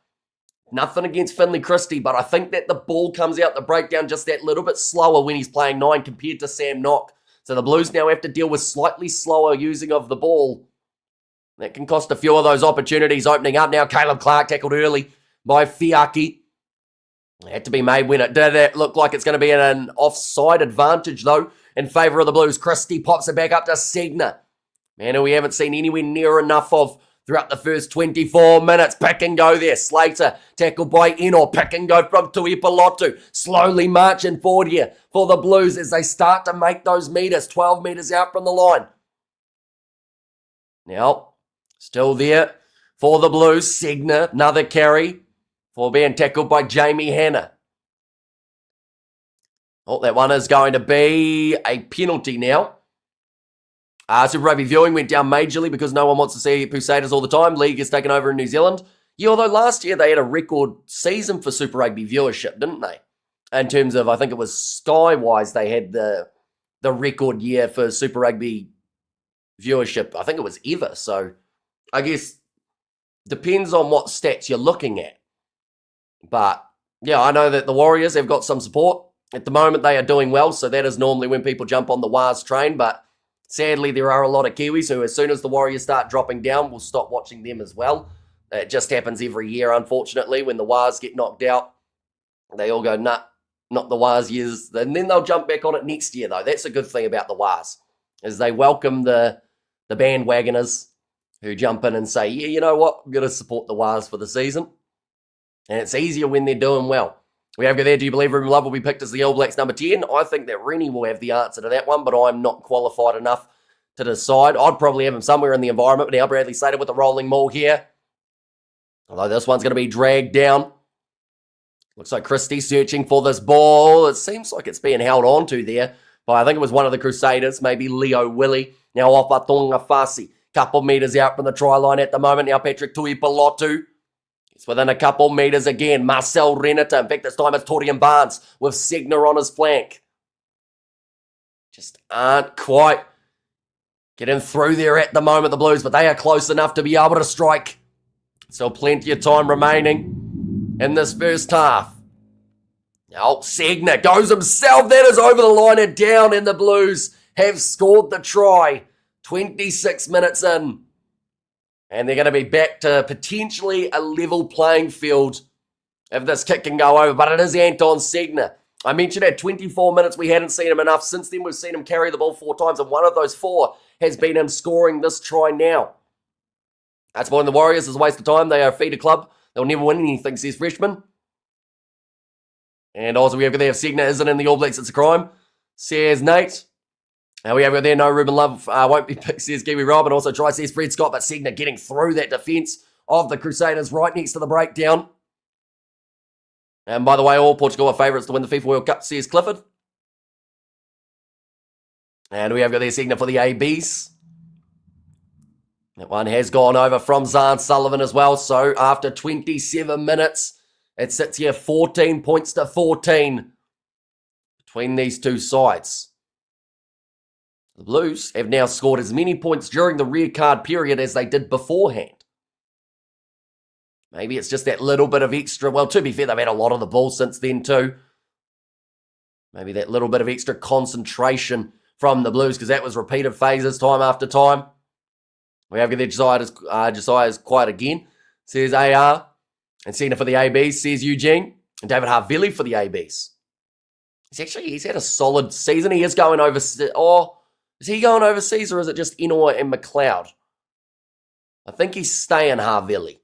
nothing against Finley Christie, but I think that the ball comes out the breakdown just that little bit slower when he's playing 9 compared to Sam Knock. So the Blues now have to deal with slightly slower using of the ball. That can cost a few of those opportunities opening up. Now Caleb Clark tackled early by Fiaki. It had to be made when it did. It looked like it's going to be an offside advantage, though, in favour of the Blues. Christie pops it back up to Segner. Man, who we haven't seen anywhere near enough of throughout the first 24 minutes. Pick and go there. Slater tackled by Enor. Pick and go from Tuipulotu. Slowly marching forward here for the Blues as they start to make those metres. 12 metres out from the line. Now, still there for the Blues. Segner, another carry for being tackled by Jamie Hanna. Oh, that one is going to be a penalty now. Super Rugby viewing went down majorly because no one wants to see Crusaders all the time. League is taken over in New Zealand. Yeah, although last year they had a record season for Super Rugby viewership, didn't they? In terms of, I think it was Sky-wise, they had the record year for Super Rugby viewership. I think it was ever. So I guess depends on what stats you're looking at. But yeah, I know that the Warriors have got some support. At the moment, they are doing well. So that is normally when people jump on the Wars train. But sadly, there are a lot of Kiwis who, as soon as the Warriors start dropping down, will stop watching them as well. It just happens every year, unfortunately, when the Wars get knocked out. They all go, nah, not the Wars years. And then they'll jump back on it next year, though. That's a good thing about the Wars, is they welcome the bandwagoners who jump in and say, yeah, you know what, I'm going to support the Wars for the season. And it's easier when they're doing well. We have go there, do you believe Ruben Love will be picked as the All Blacks number 10? I think that Rennie will have the answer to that one, but I'm not qualified enough to decide. I'd probably have him somewhere in the environment, but now Bradley Slater with the rolling maul here. Although this one's going to be dragged down. Looks like Christie searching for this ball. It seems like it's being held on to there. But I think it was one of the Crusaders, maybe Leo Willie. Now off Atonga Fasi. Couple metres out from the try line at the moment. Now Patrick Tuipulotu. It's within a couple metres again. Marcel Renata. In fact, this time it's Torian Barnes with Segner on his flank. Just aren't quite getting through there at the moment, the Blues, but they are close enough to be able to strike. Still plenty of time remaining in this first half. Now Segner goes himself. That is over the line and down, and the Blues have scored the try. 26 minutes in. And they're going to be back to potentially a level playing field if this kick can go over. But it is Anton Segner. I mentioned at 24 minutes we hadn't seen him enough. Since then we've seen him carry the ball 4 times, and one of those 4 has been him scoring this try now. That's why the Warriors is a waste of time. They are a feeder club. They'll never win anything, says Freshman. And also we have there, if Segner isn't in the All Blacks, it's a crime, says Nate. Now we have there, no, Ruben Love won't be picked, says Kiwi Rob, and also try, says Fred Scott, but Segner getting through that defence of the Crusaders right next to the breakdown. And by the way, all Portugal are favourites to win the FIFA World Cup, says Clifford. And we have got there Segner for the ABs. That one has gone over from Zahn Sullivan as well. So after 27 minutes, it sits here 14 points to 14 between these two sides. The Blues have now scored as many points during the red card period as they did beforehand. Maybe it's just that little bit of extra. Well, to be fair, they've had a lot of the ball since then too. Maybe that little bit of extra concentration from the Blues, because that was repeated phases time after time. We have there Josiah's quiet again, says AR. And Segner for the ABs, says Eugene. And David Harvili for the ABs. He's had a solid season. He is going overseas. Oh, is he going overseas, or is it just Inoy and McLeod? I think he's staying Harvili.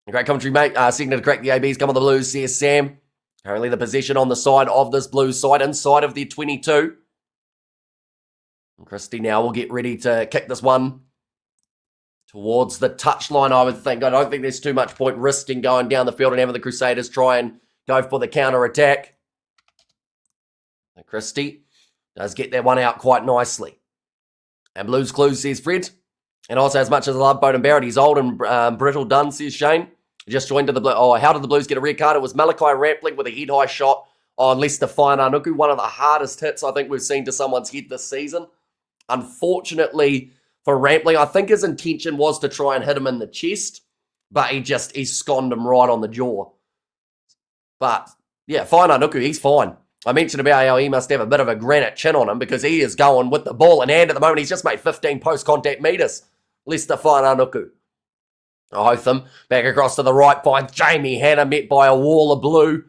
A great commentary, mate. Segner to crack the ABs. Come on the Blues, says Sam. Currently the possession on the side of this Blues side, inside of their 22. And Christie now will get ready to kick this one towards the touchline, I would think. I don't think there's too much point risking going down the field and having the Crusaders try and go for the counter-attack. Christie does get that one out quite nicely. And Blues Clues, says Fred. And also, as much as I love Bowden Barrett, he's old and brittle done, says Shane. Just joined to the Blues. Oh, how did the Blues get a red card? It was Malachi Rampling with a head-high shot on Lester Fainanuku. One of the hardest hits I think we've seen to someone's head this season. Unfortunately for Rampling, I think his intention was to try and hit him in the chest, but he sconned him right on the jaw. But, yeah, Fainanuku, he's fine. I mentioned about how he must have a bit of a granite chin on him because he is going with the ball in hand at the moment. He's just made 15 post-contact metres. Lester Fainanuku. Hotham back across to the right by Jamie Hanna, met by a wall of blue.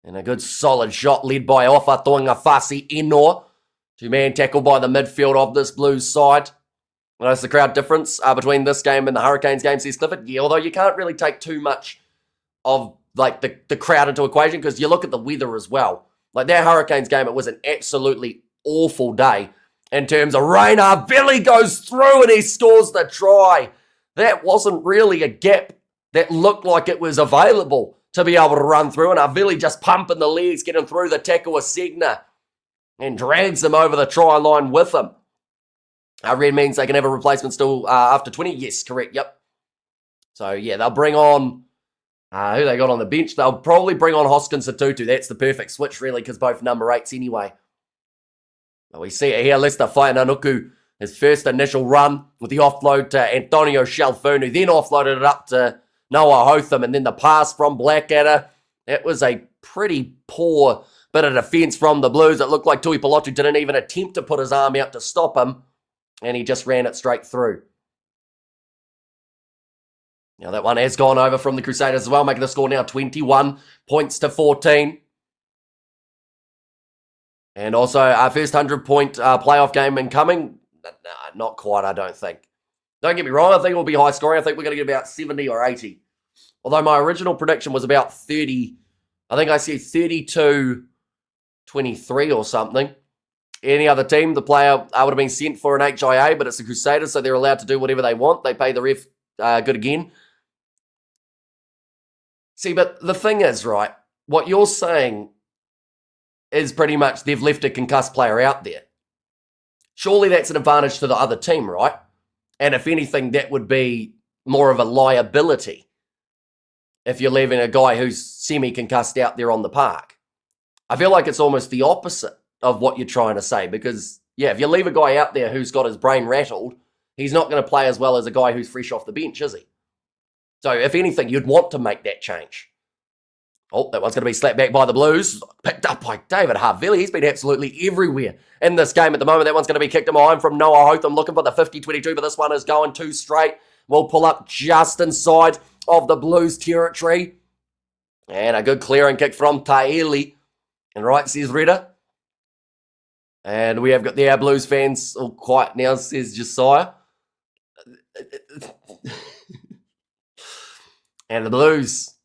And a good solid shot led by Ofa Toingafasi Enor. 2-man tackle by the midfield of this Blues side. Notice the crowd difference between this game and the Hurricanes game, says Clifford. Yeah, although you can't really take too much of like the crowd into equation because you look at the weather as well. Like that Hurricanes game, it was an absolutely awful day in terms of rain. Billy goes through and he scores the try. That wasn't really a gap that looked like it was available to be able to run through. And Arvili just pumping the legs, getting through the tackle with Segner and drags them over the try line with him. Red means they can have a replacement still after 20. Yes, correct. Yep. So, yeah, they'll bring on who they got on the bench. They'll probably bring on Hoskins Satutu. That's the perfect switch, really, because both number 8s anyway. But we see it here. Lester Fainanuku, his first initial run with the offload to Antonio Shalfoon, who then offloaded it up to Noah Hotham, and then the pass from Blackadder. It was a pretty poor bit of defence from the Blues. It looked like Tui Pilotu didn't even attempt to put his arm out to stop him, and he just ran it straight through. Now that one has gone over from the Crusaders as well, making the score now 21 points to 14. And also our first 100-point playoff game incoming. Nah, not quite, I don't think. Don't get me wrong, I think it will be high scoring. I think we're going to get about 70 or 80. Although my original prediction was about 30. I think I said 32-23 or something. Any other team, the player would have been sent for an HIA, but it's the Crusaders, so they're allowed to do whatever they want. They pay the ref good again. See, but the thing is, right, what you're saying is pretty much they've left a concussed player out there. Surely that's an advantage to the other team, right? And if anything, that would be more of a liability if you're leaving a guy who's semi-concussed out there on the park. I feel like it's almost the opposite of what you're trying to say because, yeah, if you leave a guy out there who's got his brain rattled, he's not going to play as well as a guy who's fresh off the bench, is he? So, if anything, you'd want to make that change. Oh, that one's going to be slapped back by the Blues. Picked up by David Harville. He's been absolutely everywhere in this game at the moment. That one's going to be kicked in behind from Noah Hotham, looking for the 50-22, but this one is going too straight. We'll pull up just inside of the Blues territory. And a good clearing kick from Taeli. And right, says Redder. And we have got the Blues fans all quiet now, says Josiah. And the Blues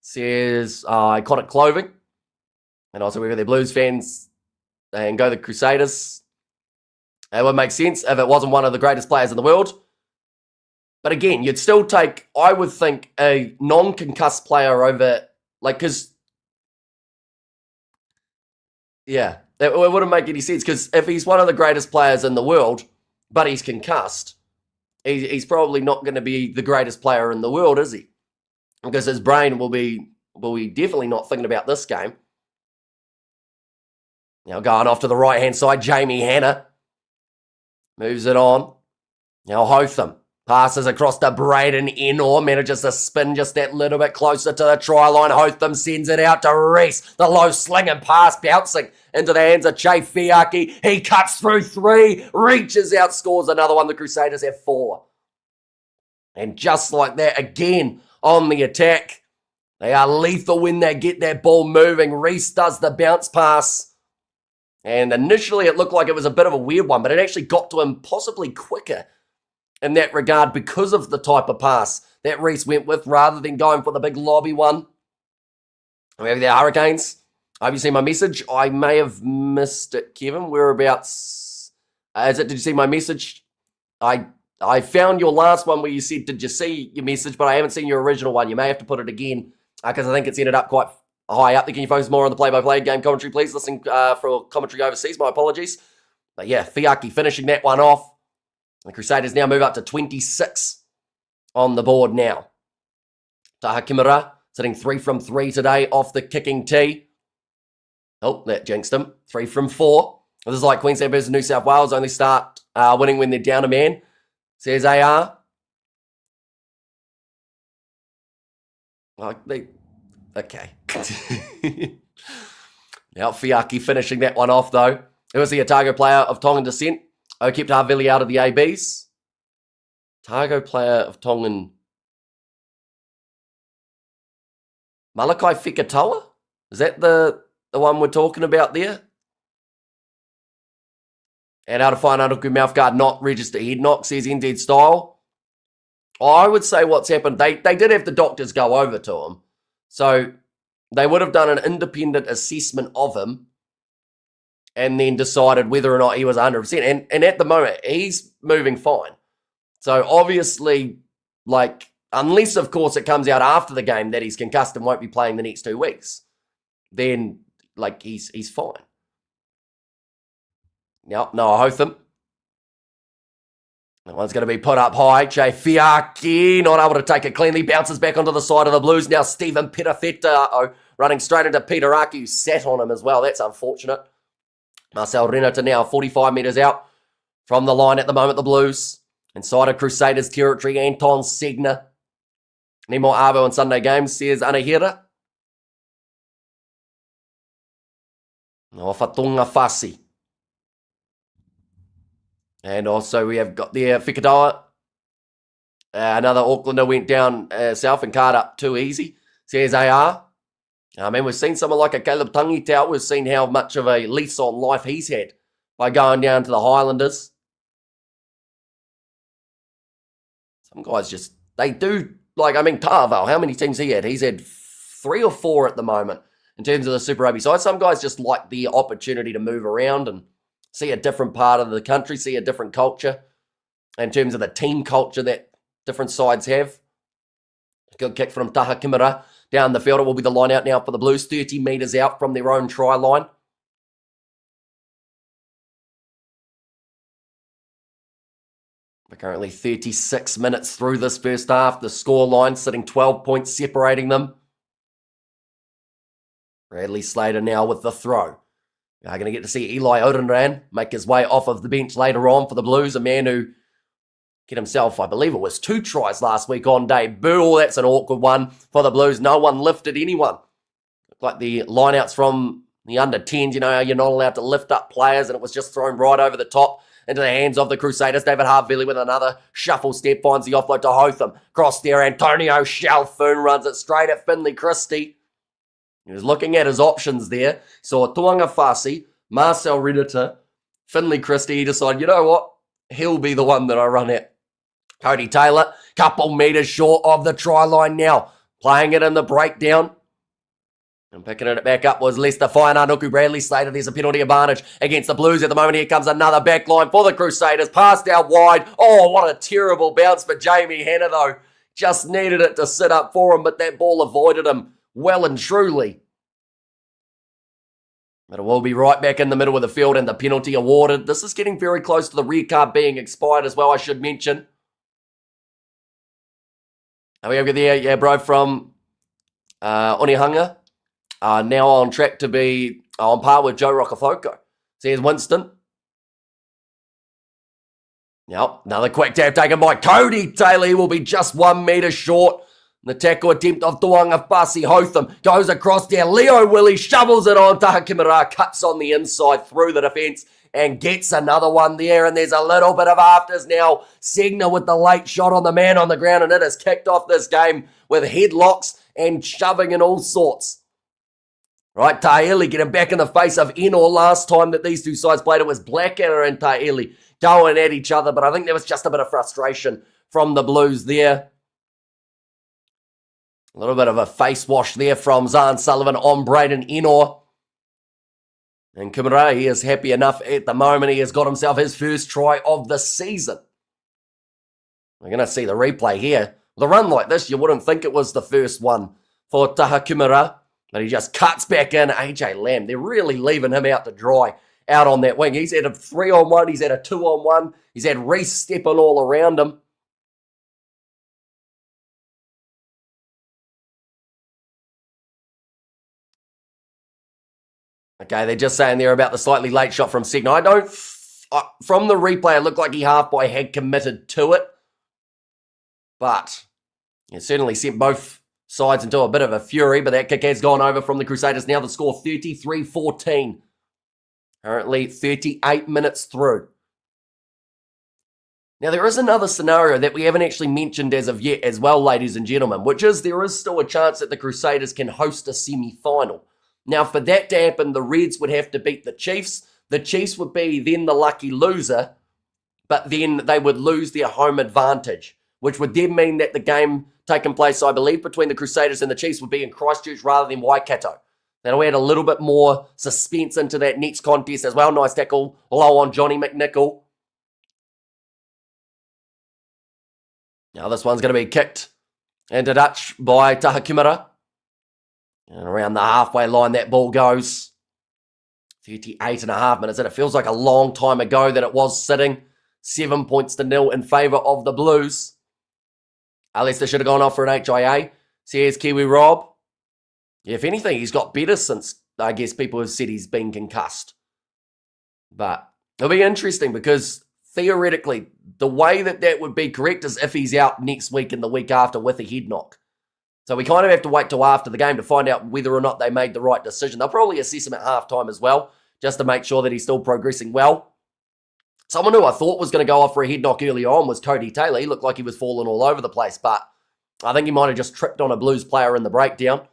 says iconic clothing. And also we've got the Blues fans and go the Crusaders. It would make sense if it wasn't one of the greatest players in the world. But again, you'd still take, I would think, a non-concussed player over, like, because, yeah, it wouldn't make any sense. Because if he's one of the greatest players in the world, but he's concussed, he's probably not going to be the greatest player in the world, is he? Because his brain will be definitely not thinking about this game. Now going off to the right-hand side, Jamie Hanna moves it on. Now Hotham passes across to Braden Enor, manages to spin just that little bit closer to the try line. Hotham sends it out to Reese. The low slinging pass bouncing into the hands of Che Fiaki. He cuts through 3, reaches out, scores another one. The Crusaders have 4. And just like that, again, on the attack. They are lethal when they get that ball moving. Reese does the bounce pass. And initially it looked like it was a bit of a weird one, but it actually got to him possibly quicker in that regard because of the type of pass that Reese went with rather than going for the big lobby one. We have the Hurricanes. I hope you see my message. I may have missed it, Kevin. Whereabouts? Did you see my message? I found your last one where you said, did you see your message? But I haven't seen your original one. You may have to put it again because I think it's ended up quite high up there. Can you focus more on the play-by-play game commentary, please? Listening for commentary overseas. My apologies. But yeah, Fiaki finishing that one off. The Crusaders now move up to 26 on the board now. Taha Kimura sitting 3 from 3 today off the kicking tee. Oh, that jinxed him. 3 from 4. This is like Queensland versus New South Wales. Only start winning when they're down a man. Says AR. Okay. Now Fiaki finishing that one off though. It was the Otago player of Tongan descent. Oh, kept Harville out of the ABs. Otago player of Tongan. Malakai Fekatoa? Is that the one we're talking about there? And out of fine undercooked mouthguard, not register head knock, says NZ style. I would say what's happened, they did have the doctors go over to him. So they would have done an independent assessment of him and then decided whether or not he was 100%. And at the moment, he's moving fine. So obviously, like, unless, of course, it comes out after the game that he's concussed and won't be playing the next 2 weeks, then, like, he's fine. No, Hotham. That one's going to be put up high. Che Fiaki not able to take it cleanly. Bounces back onto the side of the Blues. Now Stephen Pitafetta running straight into Peter Aki, who sat on him as well. That's unfortunate. Marcel Renata now 45 metres out from the line at the moment, the Blues. Inside of Crusaders territory, Anton Segner. Any more Arvo on Sunday games, says Anahira. No, Fatunga Fasi. And also we have got the Fekatoa. Another Aucklander went down south and card up too easy. Says AR. I mean, we've seen someone like a Caleb Tangitau. We've seen how much of a lease on life he's had by going down to the Highlanders. Some guys just, they do, like, I mean, Tarval, how many teams he had? He's had 3 or 4 at the moment in terms of the Super Rugby side. Some guys just like the opportunity to move around and see a different part of the country, see a different culture in terms of the team culture that different sides have. Good kick from Taha Kimura down the field. It will be the line out now for the Blues, 30 metres out from their own try line. We're currently 36 minutes through this first half. The score line sitting 12 points separating them. Bradley Slater now with the throw. We're going to get to see Eli Odenran make his way off of the bench later on for the Blues, a man who get himself, I believe it was 2 tries last week on debut. Oh, that's an awkward one for the Blues. No one lifted anyone. Looked like the lineouts from the under-10s, you know how you're not allowed to lift up players, and it was just thrown right over the top into the hands of the Crusaders. David Harvilli with another shuffle step finds the offload to Hotham. Cross there, Antonio Shalfoon runs it straight at Finley Christie. He was looking at his options there. Saw Tuanga Fasi, Marcel Redditor, Finley Christie. He decided, you know what? He'll be the one that I run at. Cody Taylor, couple metres short of the try line now. Playing it in the breakdown. And picking it back up was Lester Whainanukū. Bradley Slater. There's a penalty advantage against the Blues at the moment. Here comes another back line for the Crusaders. Passed out wide. Oh, what a terrible bounce for Jamie Hanna, though. Just needed it to sit up for him, but that ball avoided him well and truly. But it will be right back in the middle of the field and the penalty awarded. This is getting very close to the red card being expired as well, I should mention. Are we over there? Yeah, bro, from Onehunga. Now on track to be on par with Joe Rocafoko. So here's Winston. Now, another quick tap taken by Cody Taylor. He will be just 1 metre short. The tackle attempt of Tuanga Fasi. Hotham goes across there. Leo Willie shovels it on. Taha Kimura cuts on the inside through the defence and gets another one there. And there's a little bit of afters now. Segner with the late shot on the man on the ground, and it has kicked off this game with headlocks and shoving and all sorts. Right, Taeli getting back in the face of Enor. Last time that these two sides played, it was Blackadder and Taeli going at each other, but I think there was just a bit of frustration from the Blues there. A little bit of a face wash there from Zahn Sullivan on Braden Enor. And Kimura, he is happy enough at the moment. He has got himself his first try of the season. We're going to see the replay here. With a run like this, you wouldn't think it was the first one for Taha Kimura. But he just cuts back in. AJ Lamb, they're really leaving him out to dry out on that wing. He's had a 3-on-1. He's had a 2-on-1. He's had Reece stepping all around him. Okay, they're just saying there about the slightly late shot from Segner. From the replay, it looked like he half-by had committed to it. But it certainly sent both sides into a bit of a fury, but that kick has gone over from the Crusaders. Now the score 33-14. Currently 38 minutes through. Now there is another scenario that we haven't actually mentioned as of yet as well, ladies and gentlemen, which is there is still a chance that the Crusaders can host a semi-final. Now for that to happen, the Reds would have to beat the Chiefs. The Chiefs would be then the lucky loser, but then they would lose their home advantage, which would then mean that the game taking place, I believe, between the Crusaders and the Chiefs would be in Christchurch rather than Waikato. That'll add a little bit more suspense into that next contest as well. Nice tackle low on Johnny McNichol. Now this one's going to be kicked into Dutch by Taha Kimura. And around the halfway line that ball goes. 38.5 minutes, and it feels like a long time ago that it was sitting. 7 points to 0 in favour of the Blues. Lester should have gone off for an HIA. So here's Kiwi Rob. If anything, he's got better since, I guess, people have said he's been concussed. But it'll be interesting because, theoretically, the way that would be correct is if he's out next week and the week after with a head knock. So we kind of have to wait till after the game to find out whether or not they made the right decision. They'll probably assess him at halftime as well, just to make sure that he's still progressing well. Someone who I thought was going to go off for a head knock early on was Cody Taylor. He looked like he was falling all over the place, but I think he might have just tripped on a Blues player in the breakdown.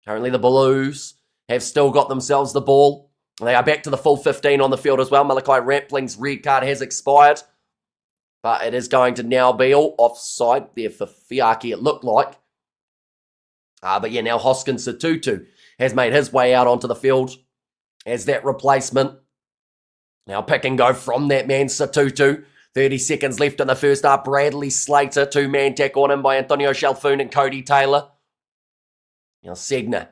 Currently, the Blues have still got themselves the ball. They are back to the full 15 on the field as well. Malachi Rampling's red card has expired, but it is going to now be all offside there for Fiaki, it looked like. But yeah, now Hoskins Satutu has made his way out onto the field as that replacement. Now pick and go from that man, Satutu. 30 seconds left in the first half. Bradley Slater, two-man tackle on him by Antonio Chalfoun and Cody Taylor. Now Segner.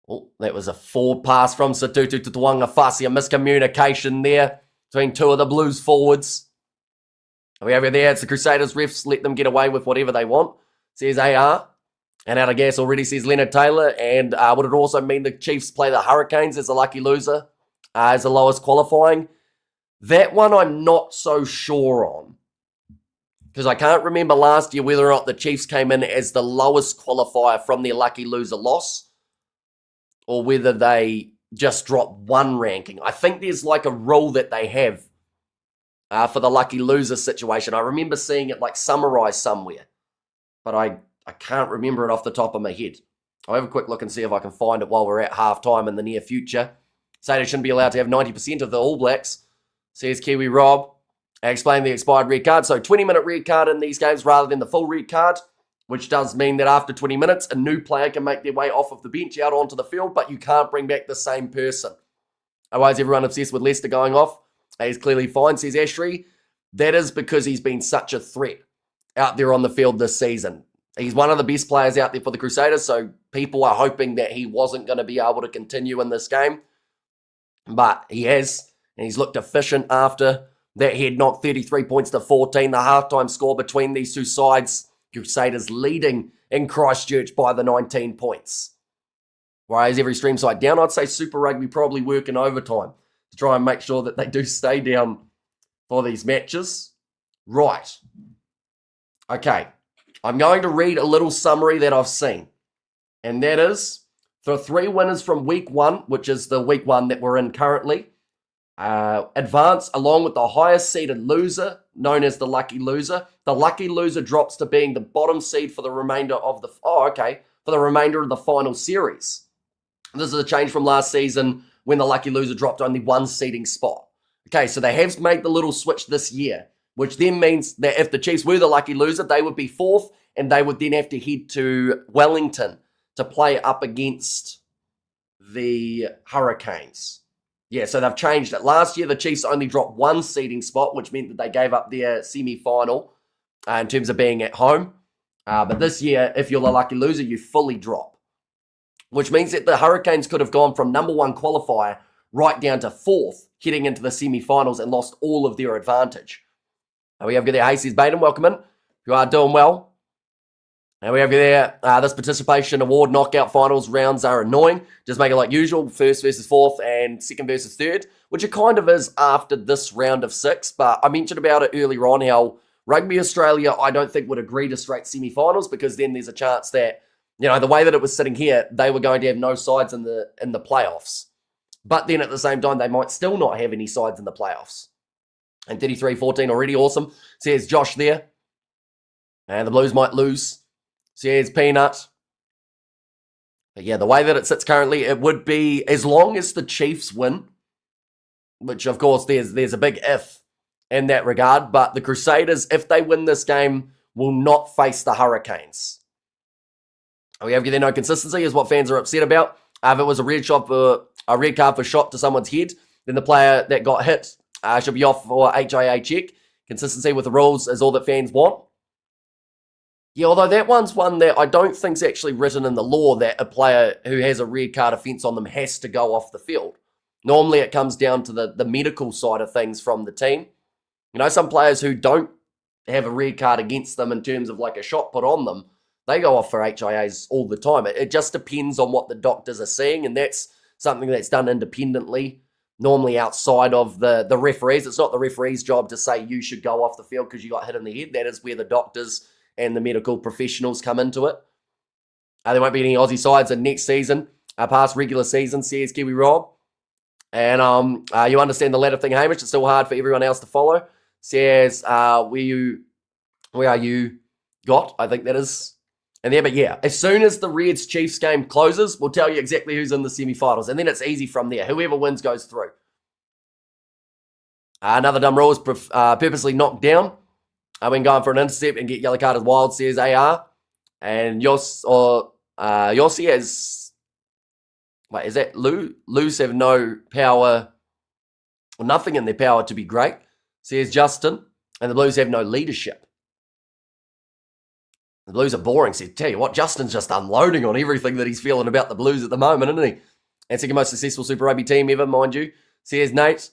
Oh, that was a forward pass from Satutu to Tuanga Fasi. A miscommunication there between two of the Blues forwards. Are we over there? It's the Crusaders. Refs let them get away with whatever they want, says AR. And out of gas already, says Leonard Taylor. And would it also mean the Chiefs play the Hurricanes as a lucky loser, as the lowest qualifying? That one I'm not so sure on, because I can't remember last year whether or not the Chiefs came in as the lowest qualifier from their lucky loser loss, or whether they just dropped one ranking. I think there's like a rule that they have for the lucky loser situation. I remember seeing it like summarized somewhere, but I can't remember it off the top of my head. I'll have a quick look and see if I can find it while we're at halftime in the near future. Say they shouldn't be allowed to have 90% of the All Blacks, says Kiwi Rob. Explain the expired red card. So 20-minute red card in these games rather than the full red card, which does mean that after 20 minutes, a new player can make their way off of the bench out onto the field, but you can't bring back the same person. Otherwise, everyone obsessed with Leicester going off is clearly fine, says Ashry. That is because he's been such a threat out there on the field this season. He's one of the best players out there for the Crusaders, so people are hoping that he wasn't going to be able to continue in this game. But he has, and he's looked efficient after that head knock. 33 points to 14, the halftime score between these two sides. Crusaders leading in Christchurch by the 19 points. Whereas every stream side down, I'd say Super Rugby probably working overtime to try and make sure that they do stay down for these matches. Right. Okay. I'm going to read a little summary that I've seen. And that is the three winners from week one, which is the week one that we're in currently, advance along with the highest seeded loser, known as the lucky loser. The lucky loser drops to being the bottom seed for the remainder of the, for the remainder of the final series. This is a change from last season when the lucky loser dropped only one seeding spot. Okay, so they have made the little switch this year, which then means that if the Chiefs were the lucky loser, they would be fourth, and they would then have to head to Wellington to play up against the Hurricanes. Yeah, so they've changed it. Last year, the Chiefs only dropped one seeding spot, which meant that they gave up their semi-final in terms of being at home. But this year, if you're the lucky loser, you fully drop, which means that the Hurricanes could have gone from number one qualifier right down to fourth, heading into the semi-finals and lost all of their advantage. And we have you there, Hayes Baden, welcome in. You are doing well. And we have you there, this participation award knockout finals rounds are annoying. Just make it like usual, first versus fourth and second versus third, which it kind of is after this round of six. But I mentioned about it earlier on how Rugby Australia, I don't think would agree to straight semi-finals, because then there's a chance that, you know, the way that it was sitting here, they were going to have no sides in the playoffs. But then at the same time, they might still not have any sides in the playoffs. And 33-14 already, awesome. Says Josh there. And the Blues might lose. Says Peanut. But yeah, the way that it sits currently, it would be, as long as the Chiefs win, which of course there's a big if in that regard, but the Crusaders, if they win this game, will not face the Hurricanes. We have there no consistency is what fans are upset about. If it was a red card for shot to someone's head, then the player that got hit should be off for HIA check. Consistency with the rules is all that fans want. Yeah, although that one's one that I don't think's actually written in the law, that a player who has a red card offence on them has to go off the field. Normally it comes down to the medical side of things from the team. You know, some players who don't have a red card against them in terms of like a shot put on them, they go off for HIAs all the time. It just depends on what the doctors are seeing, and that's something that's done independently, normally outside of the referees. It's not the referee's job to say you should go off the field because you got hit in the head. That is where the doctors and the medical professionals come into it. There won't be any Aussie sides in next season, past regular season, says Kiwi Rob. And you understand the latter thing, Hamish. It's still hard for everyone else to follow. Says, where are you got? I think that is. And there, but yeah, as soon as the Reds Chiefs game closes, we'll tell you exactly who's in the semi-finals. And then it's easy from there. Whoever wins goes through. Another dumb rule is purposely knocked down. When going for an intercept and get yellow carded wild, says AR. And Yossi has... Wait, is that Blues have no power, or nothing in their power to be great, says Justin. And the Blues have no leadership. The Blues are boring, says, tell you what, Justin's just unloading on everything that he's feeling about the Blues at the moment, isn't he? And second most successful Super Rugby team ever, mind you, says Nate.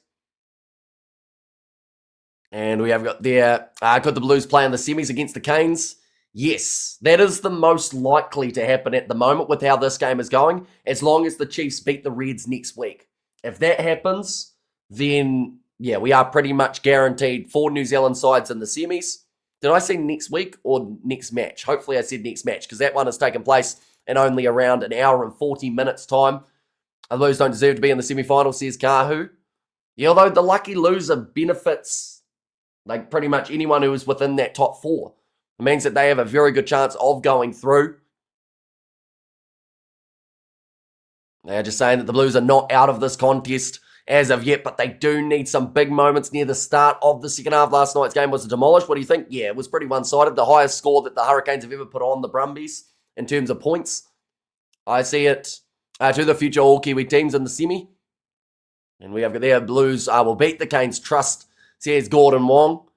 And we have got there, could the Blues play in the semis against the Canes? Yes, that is the most likely to happen at the moment with how this game is going, as long as the Chiefs beat the Reds next week. If that happens, then, yeah, we are pretty much guaranteed 4 New Zealand sides in the semis. Did I say next week or next match? Hopefully I said next match, because that one has taken place in only around an hour and 40 minutes' time. The Blues don't deserve to be in the semi-final, says Kahu. Yeah, although the lucky loser benefits, like, pretty much anyone who is within that top 4. It means that they have a very good chance of going through. They're just saying that the Blues are not out of this contest as of yet, but they do need some big moments near the start of the second half. Last night's game was demolished. What do you think? Yeah, it was pretty one-sided. The highest score that the Hurricanes have ever put on the Brumbies in terms of points. I see it to the future all Kiwi teams in the semi. And we have there Blues will beat the Canes. Trust, says Gordon Wong.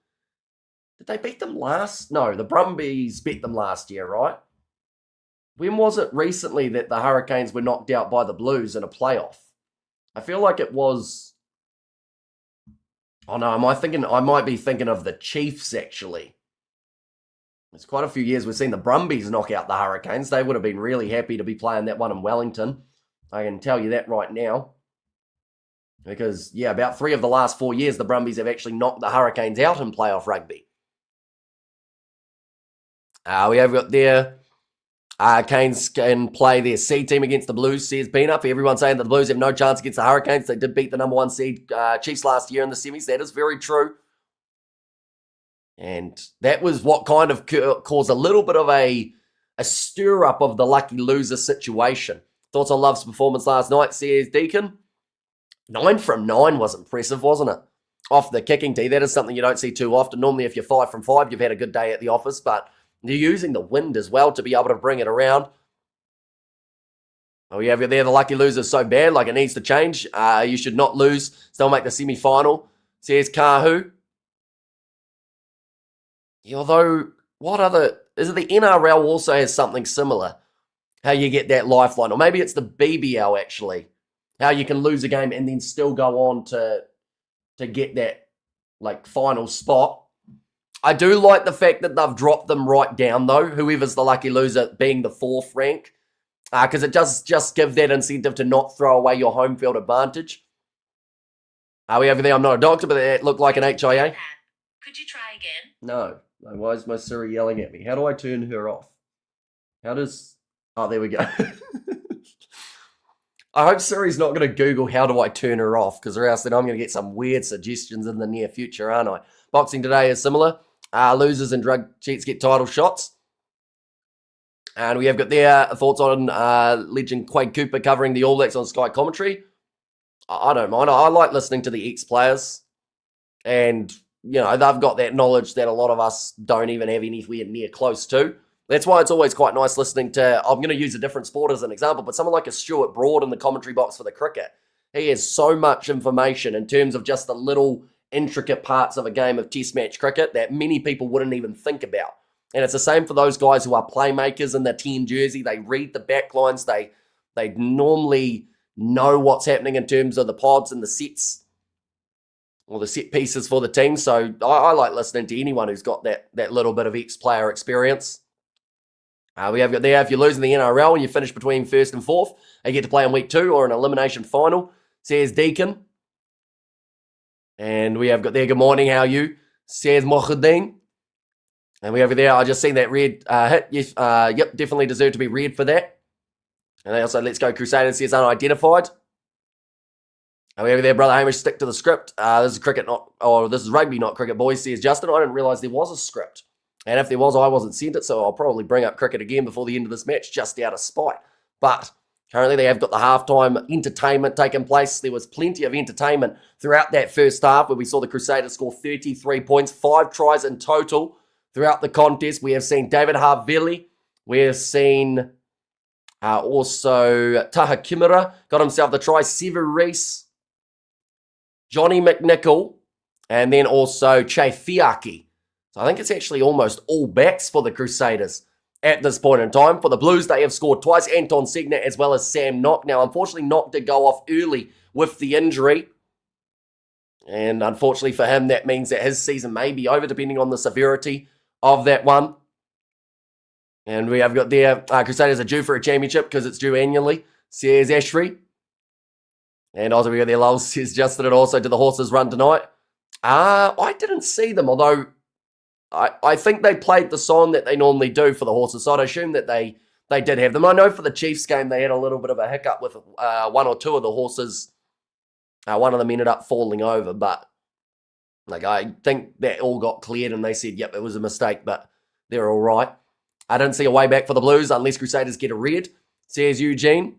Did they beat them last? No, the Brumbies beat them last year, right? When was it recently that the Hurricanes were knocked out by the Blues in a playoff? I feel like it was... Oh no, I might be thinking of the Chiefs, actually. It's quite a few years we've seen the Brumbies knock out the Hurricanes. They would have been really happy to be playing that one in Wellington. I can tell you that right now. Because, yeah, about 3 of the last 4 years, the Brumbies have actually knocked the Hurricanes out in playoff rugby. We have got there, Canes can play their seed team against the Blues, says Peanut. For everyone saying that the Blues have no chance against the Hurricanes, they did beat the number 1 seed Chiefs last year in the semis. That is very true. And that was what kind of caused a little bit of a stir-up of the lucky loser situation. Thoughts on Love's performance last night, says Deacon. 9 from 9 was impressive, wasn't it? Off the kicking tee, that is something you don't see too often. Normally, if you're 5 from 5, you've had a good day at the office, but they're using the wind as well to be able to bring it around. Oh, yeah, there, the lucky loser is so bad, like it needs to change. You should not lose, still make the semi-final, says Kahu. Yeah, although, is it the NRL also has something similar? How you get that lifeline, or maybe it's the BBL actually. How you can lose a game and then still go on to get that, like, final spot. I do like the fact that they've dropped them right down, though, whoever's the lucky loser being the 4th rank, because it does just give that incentive to not throw away your home field advantage. We over there, I'm not a doctor, but it looked like an HIA. Could you try again? No. Why is my Siri yelling at me? How do I turn her off? Oh, there we go. I hope Siri's not going to Google how do I turn her off, because or else then I'm going to get some weird suggestions in the near future, aren't I? Boxing today is similar. Losers and drug cheats get title shots. And we have got their thoughts on legend Quade Cooper covering the All Blacks on Sky commentary. I don't mind. I like listening to the ex-players. And, you know, they've got that knowledge that a lot of us don't even have anywhere near close to. That's why it's always quite nice listening to, I'm going to use a different sport as an example, but someone like a Stuart Broad in the commentary box for the cricket. He has so much information in terms of just the little intricate parts of a game of test match cricket that many people wouldn't even think about. And it's the same for those guys who are playmakers in their 10 jersey. They read the backlines. They normally know what's happening in terms of the pods and the sets or the set pieces for the team. So I like listening to anyone who's got that little bit of ex-player experience. We have got there, if you're losing the NRL and you finish between 1st and 4th, you get to play in week 2 or an elimination final, says Deacon. And we have got there, good morning, how are you? Says Mohaddin. And we over there, I just seen that red hit. Yes, yep, definitely deserve to be red for that. And they also, let's go Crusaders, says unidentified. And we have there, brother Hamish, stick to the script. This is cricket, this is rugby, not cricket, boys, says Justin. I didn't realise there was a script. And if there was, I wasn't sent it, so I'll probably bring up cricket again before the end of this match, just out of spite. But currently they have got the halftime entertainment taking place. There was plenty of entertainment throughout that first half where we saw the Crusaders score 33 points, 5 tries in total throughout the contest. We have seen David Havili. We have seen also Taha Kimura got himself the try. Sever Reese, Johnny McNichol, and then also Che Fiaki. So I think it's actually almost all backs for the Crusaders at this point in time. For the Blues, they have scored twice, Anton Segner as well as Sam Knock. Now, unfortunately, Knock did go off early with the injury. And unfortunately for him, that means that his season may be over, depending on the severity of that one. And we have got there, Crusaders are due for a championship because it's due annually, says Ashry. And also we got there, Lowell says Justin, and also did the horses run tonight? I didn't see them, although I think they played the song that they normally do for the horses, so I'd assume that they did have them. I know for the Chiefs game, they had a little bit of a hiccup with one or two of the horses. One of them ended up falling over, but I think that all got cleared and they said, yep, it was a mistake, but they're all right. I didn't see a way back for the Blues unless Crusaders get a red, says Eugene.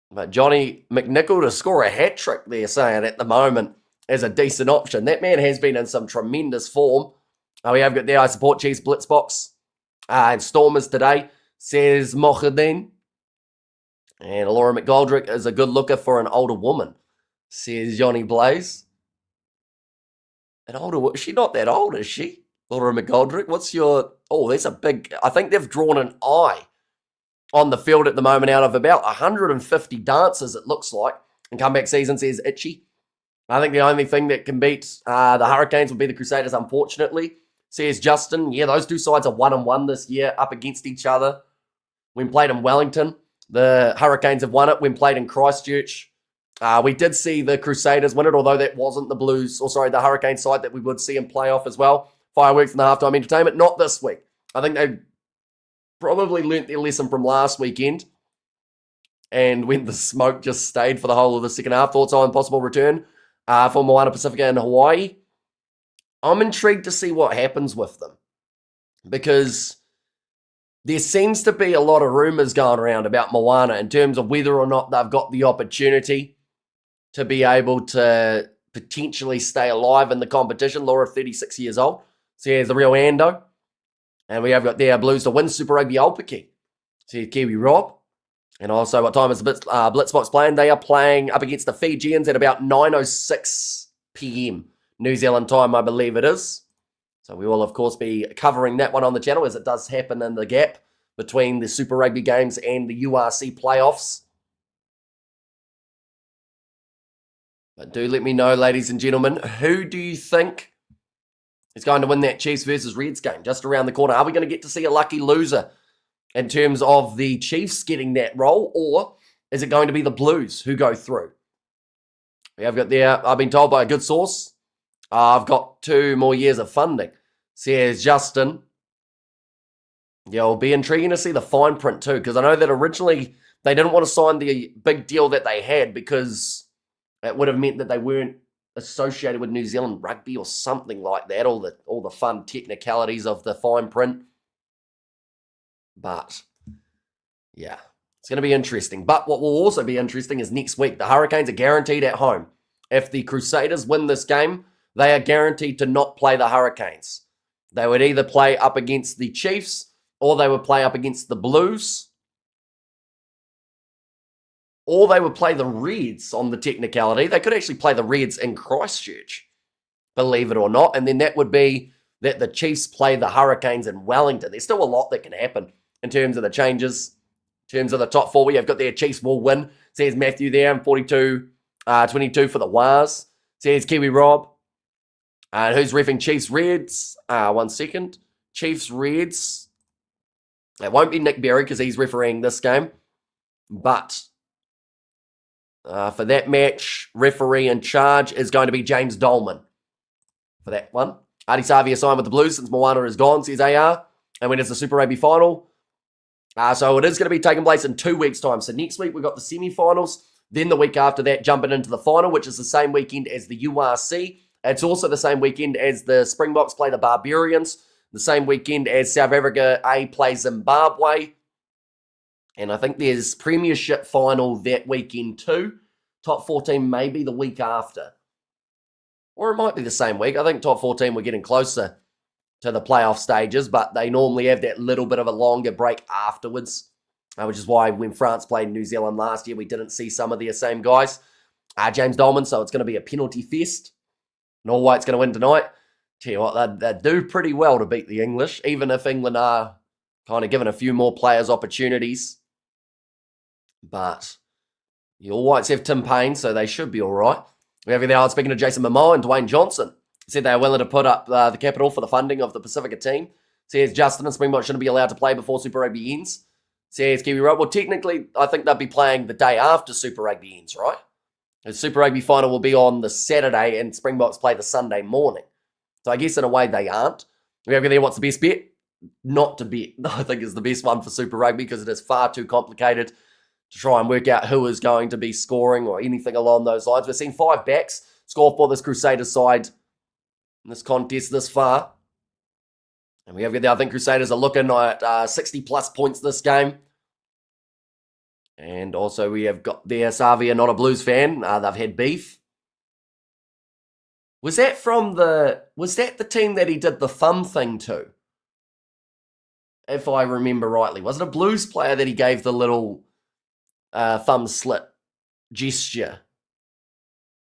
But Johnny McNichol to score a hat-trick, they're saying, at the moment is a decent option. That man has been in some tremendous form. We have got there, I support Chiefs Blitzbox. And Stormers today, says Mohadin. And Laura McGoldrick is a good looker for an older woman, says Johnny Blaze. An older woman? She's not that old, is she? Laura McGoldrick, what's your... Oh, that's a big... I think they've drawn an eye on the field at the moment out of about 150 dancers, it looks like. And comeback season, says Itchy. I think the only thing that can beat the Hurricanes would be the Crusaders, unfortunately, says Justin. Yeah, those two sides are 1-1 this year, up against each other. When played in Wellington, the Hurricanes have won it. When played in Christchurch, we did see the Crusaders win it, although that wasn't the Hurricane side that we would see in playoff as well. Fireworks and the halftime entertainment, not this week. I think they probably learnt their lesson from last weekend. And when the smoke just stayed for the whole of the second half, thoughts on possible return for Moana Pacifica in Hawaii. I'm intrigued to see what happens with them. Because there seems to be a lot of rumours going around about Moana in terms of whether or not they've got the opportunity to be able to potentially stay alive in the competition. Laura, 36 years old. So here's the real Ando. And we have got there Blues to win Super Rugby Aupiki. So here's Kiwi Rob. And also, what time is the Blitzbox playing? They are playing up against the Fijians at about 9:06 p.m. New Zealand time, I believe it is. So we will, of course, be covering that one on the channel as it does happen in the gap between the Super Rugby games and the URC playoffs. But do let me know, ladies and gentlemen, who do you think is going to win that Chiefs versus Reds game just around the corner? Are we going to get to see a lucky loser in terms of the Chiefs getting that role, or is it going to be the Blues who go through? We have got there, I've been told by a good source, I've got 2 more years of funding, says Justin. Yeah, it'll be intriguing to see the fine print too, because I know that originally they didn't want to sign the big deal that they had because it would have meant that they weren't associated with New Zealand rugby or something like that, all the fun technicalities of the fine print. But, yeah, it's going to be interesting. But what will also be interesting is next week. The Hurricanes are guaranteed at home. If the Crusaders win this game, they are guaranteed to not play the Hurricanes. They would either play up against the Chiefs or they would play up against the Blues. Or they would play the Reds on the technicality. They could actually play the Reds in Christchurch, believe it or not. And then that would be that the Chiefs play the Hurricanes in Wellington. There's still a lot that can happen in terms of the changes, in terms of the top 4. We have got their Chiefs will win, says Matthew there, and 42-22 for the Wars, says Kiwi Rob. Who's reffing Chiefs Reds? 1 second. Chiefs Reds. It won't be Nick Berry because he's refereeing this game. But for that match, referee in charge is going to be James Dolman for that one. Adi Savia signed with the Blues since Moana is gone, says AR. And when it's the Super Rugby final. So it is going to be taking place in 2 weeks' time. So next week we've got the semi-finals. Then the week after that, jumping into the final, which is the same weekend as the URC. It's also the same weekend as the Springboks play the Barbarians, the same weekend as South Africa A plays Zimbabwe. And I think there's Premiership final that weekend too. Top 14 maybe the week after. Or it might be the same week. I think top 14 we're getting closer to the playoff stages, but they normally have that little bit of a longer break afterwards, which is why when France played New Zealand last year, we didn't see some of their same guys. James Dolman, so it's going to be a penalty fest. Norway's going to win tonight. Tell you what, they do pretty well to beat the English, even if England are kind of given a few more players opportunities. But the All Whites have Tim Payne, so they should be all right. We have there, speaking to Jason Momoa and Dwayne Johnson, said they are willing to put up the capital for the funding of the Pacifica team. Says Justin and Springbok shouldn't be allowed to play before Super Rugby ends. Says Kiwi Rob, well, technically, I think they'll be playing the day after Super Rugby ends, right? The Super Rugby final will be on the Saturday and Springboks play the Sunday morning. So I guess in a way they aren't. We have there, what's the best bet? Not to bet, I think is the best one for Super Rugby because it is far too complicated to try and work out who is going to be scoring or anything along those lines. We're seeing 5 backs score for this Crusaders side in this contest this far. And we have there, I think Crusaders are looking at 60 plus points this game. And also we have got there Savia, not a Blues fan. They've had beef. Was that the team that he did the thumb thing to? If I remember rightly. Was it a Blues player that he gave the little thumb slit gesture?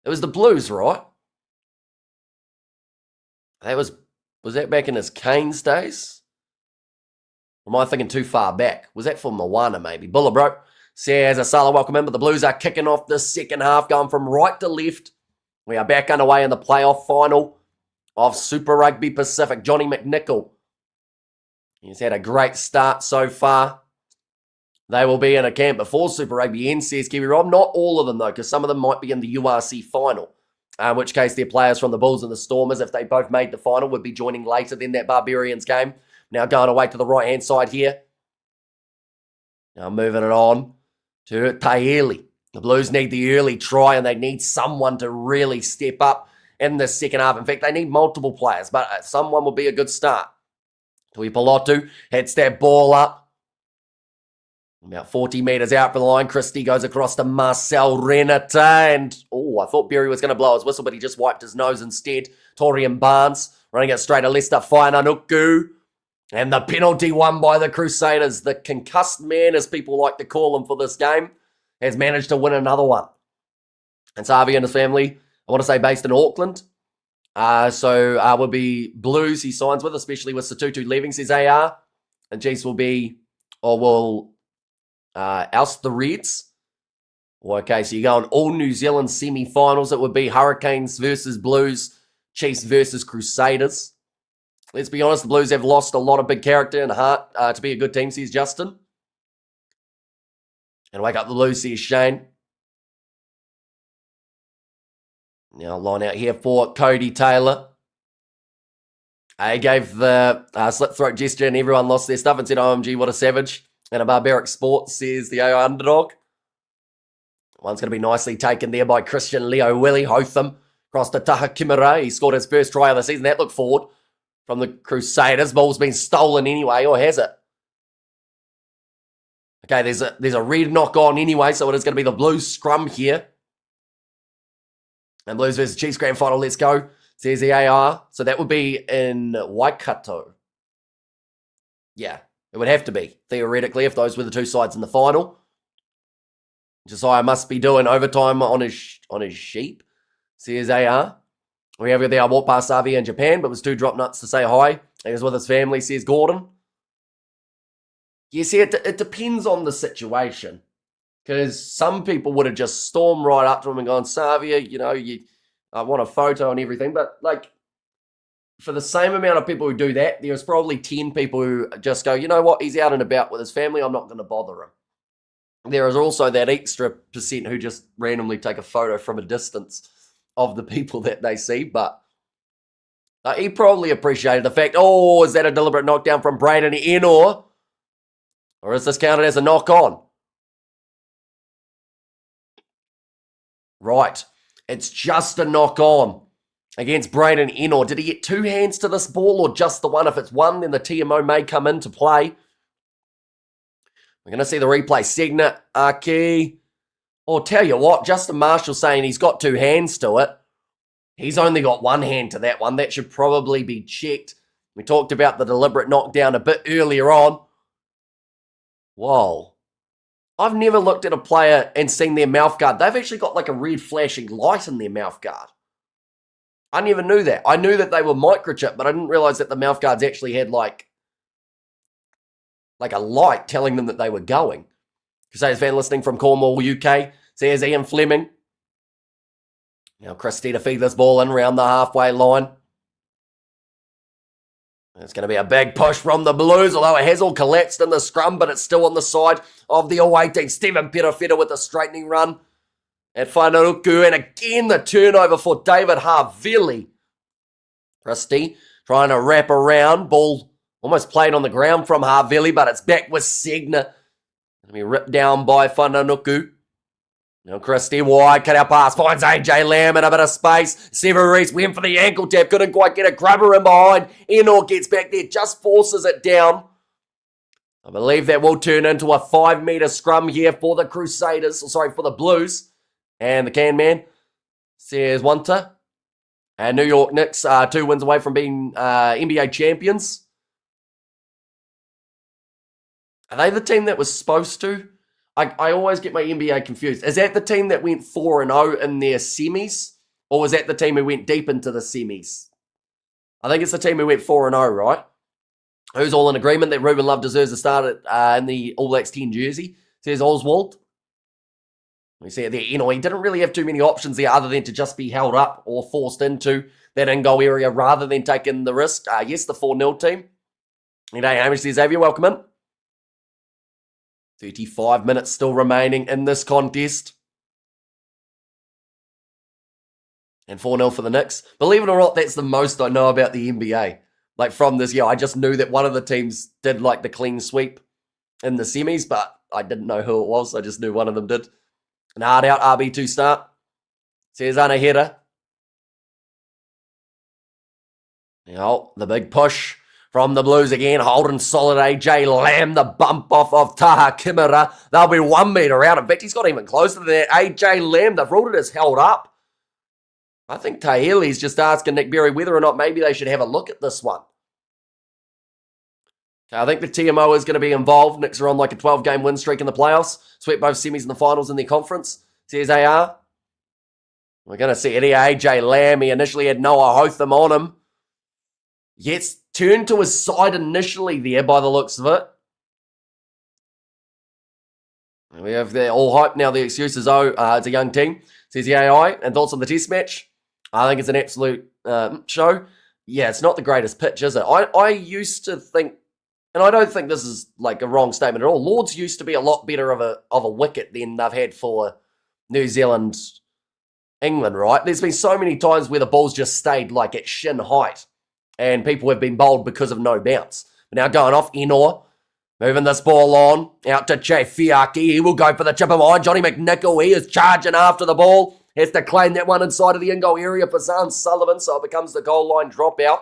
It was the Blues, right? Was that back in his Canes days? Or am I thinking too far back? Was that for Moana maybe? Bullabro says Asala, welcome in, but the Blues are kicking off the second half, going from right to left. We are back underway in the playoff final of Super Rugby Pacific. Johnny McNichol, he's had a great start so far. They will be in a camp before Super Rugby ends, says Kiwi Rob. Not all of them, though, because some of them might be in the URC final. In which case, their players from the Bulls and the Stormers, if they both made the final, would be joining later than that Barbarians game. Now going away to the right-hand side here. Now moving it on to Taeli. The Blues need the early try, and they need someone to really step up in the second half. In fact, they need multiple players, but someone will be a good start. Tui Pelotu hits that ball up. About 40 metres out from the line, Christie goes across to Marcel Renate, and I thought Berry was going to blow his whistle, but he just wiped his nose instead. Torian Barnes running it straight to Leicester, Whainanuku, and the penalty won by the Crusaders. The concussed man, as people like to call him for this game, has managed to win another one. And Savi and his family, I want to say based in Auckland, so will be Blues he signs with, especially with Satutu leaving, says AR, and Jace will oust the Reds. Okay, so you're going all New Zealand semi-finals. It would be Hurricanes versus Blues, Chiefs versus Crusaders. Let's be honest, the Blues have lost a lot of big character and heart to be a good team, says Justin. And wake up the Blues, says Shane. Now line out here for Cody Taylor. He gave the slit throat gesture and everyone lost their stuff and said, OMG, what a savage. And a barbaric sport, says the AO underdog. One's going to be nicely taken there by Christian Leo Willie Hotham. Across to Taha Kimura. He scored his first try of the season. That looked forward from the Crusaders. Ball's been stolen anyway, or has it? Okay, there's a red knock on anyway, so it is going to be the Blues scrum here. And Blues versus Chiefs grand final, let's go, says the AR. So that would be in Waikato. Yeah, it would have to be, theoretically, if those were the two sides in the final. Josiah must be doing overtime on his sheep, says AR. We have there, I walked past Savi in Japan, but was too drop nuts to say hi. He was with his family, says Gordon. You see, it depends on the situation. Because some people would have just stormed right up to him and gone, Savia, I want a photo and everything. But, for the same amount of people who do that, there's probably 10 people who just go, you know what, he's out and about with his family, I'm not going to bother him. There is also that extra percent who just randomly take a photo from a distance of the people that they see. But he probably appreciated the fact, is that a deliberate knockdown from Braden Enor? Or is this counted as a knock-on? Right. It's just a knock on against Braden Ennor. Did he get 2 hands to this ball or just the one? If it's one, then the TMO may come into play. We're going to see the replay. Segna, Aki. Or tell you what, Justin Marshall saying he's got 2 hands to it. He's only got 1 hand to that one. That should probably be checked. We talked about the deliberate knockdown a bit earlier on. Whoa. I've never looked at a player and seen their mouth guard. They've actually got like a red flashing light in their mouth guard. I never knew that. I knew that they were microchip, but I didn't realize that the mouth guards actually had like a light telling them that they were going. Crusaders fan listening from Cornwall, UK, says Ian Fleming. Now Christie to feed this ball in around the halfway line. It's going to be a big push from the Blues, although it has all collapsed in the scrum, but it's still on the side of the all-18. Stephen Perofeta with the straightening run at Whanaruku, and again the turnover for David Havili. Christie trying to wrap around, ball almost played on the ground from Havili, but it's back with Segna. Going to be ripped down by Whanaruku. Now Christie wide, cut out pass, finds AJ Lamb in a bit of space. Severis went for the ankle tap, couldn't quite get a grubber in behind. Ennor gets back there, just forces it down. I believe that will turn into a 5-metre scrum here for the Crusaders, for the Blues. And the can man says Wanta. And New York Knicks are 2 wins away from being NBA champions. Are they the team that was supposed to? I always get my NBA confused. Is that the team that went 4-0 in their semis? Or was that the team who went deep into the semis? I think it's the team who went 4-0, right? Who's all in agreement that Ruben Love deserves to start in the All Blacks 10 jersey? Says Oswald. We see it there. He didn't really have too many options there other than to just be held up or forced into that in-goal area rather than taking the risk. Yes, the 4-0 team. And hey, Hamish says, Xavier, welcome in. 35 minutes still remaining in this contest. And 4-0 for the Knicks. Believe it or not, that's the most I know about the NBA. Like from this year, I just knew that one of the teams did like the clean sweep in the semis, but I didn't know who it was. I just knew one of them did. An hard out RB2 start. Says Anahera. Now, the big push from the Blues again, holding solid AJ Lamb, the bump off of Taha Kimura. They'll be 1 metre out. In fact, he's got even closer to that. AJ Lamb, they've ruled it as held up. I think Tahili's just asking Nick Berry whether or not maybe they should have a look at this one. Okay, I think the TMO is going to be involved. Knicks are on like a 12-game win streak in the playoffs. Swept both semis and the finals in their conference. Says AR. We're going to see Eddie AJ Lamb. He initially had Noah Hotham on him. Gets turned to his side initially there by the looks of it. We have the all hype now. The excuse is, it's a young team. Says the AI. And thoughts on the test match? I think it's an absolute show. Yeah, it's not the greatest pitch, is it? I used to think, and I don't think this is like a wrong statement at all, Lords used to be a lot better of a wicket than they've had for New Zealand, England, right? There's been so many times where the ball's just stayed like at shin height. And people have been bowled because of no bounce. But now going off, Ennor, moving this ball on, out to Chefiaki. He will go for the chip behind. Johnny McNichol, he is charging after the ball. Has to claim that one inside of the in-goal area for Zahn Sullivan, so it becomes the goal line dropout.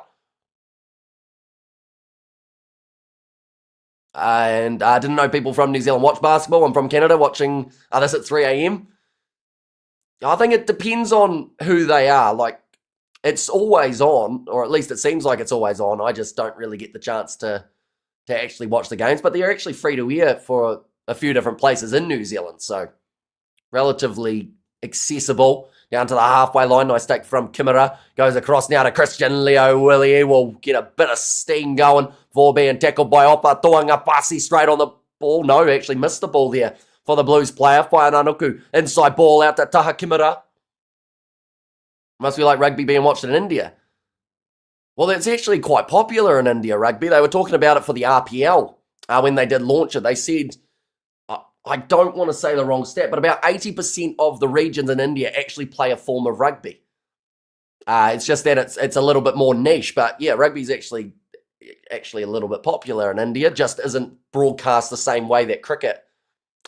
And I didn't know people from New Zealand watch basketball. I'm from Canada watching this at 3 a.m. I think it depends on who they are. Like, it's always on, or at least it seems like it's always on. I just don't really get the chance to actually watch the games. But they're actually free to air for a few different places in New Zealand. So relatively accessible. Down to the halfway line. Nice take from Kimura. Goes across now to Christian Leo Willie. He will get a bit of steam going before being tackled by Opa Toanga Pasi straight on the ball. No, actually missed the ball there for the Blues player. Whanaruku. Inside ball out to Taha Kimura. Must be like rugby being watched in India. Well, it's actually quite popular in India, rugby. They were talking about it for the RPL when they did launch it. They said, I don't want to say the wrong stat, but about 80% of the regions in India actually play a form of rugby. It's just that it's a little bit more niche. But yeah, rugby's actually a little bit popular in India. Just isn't broadcast the same way that cricket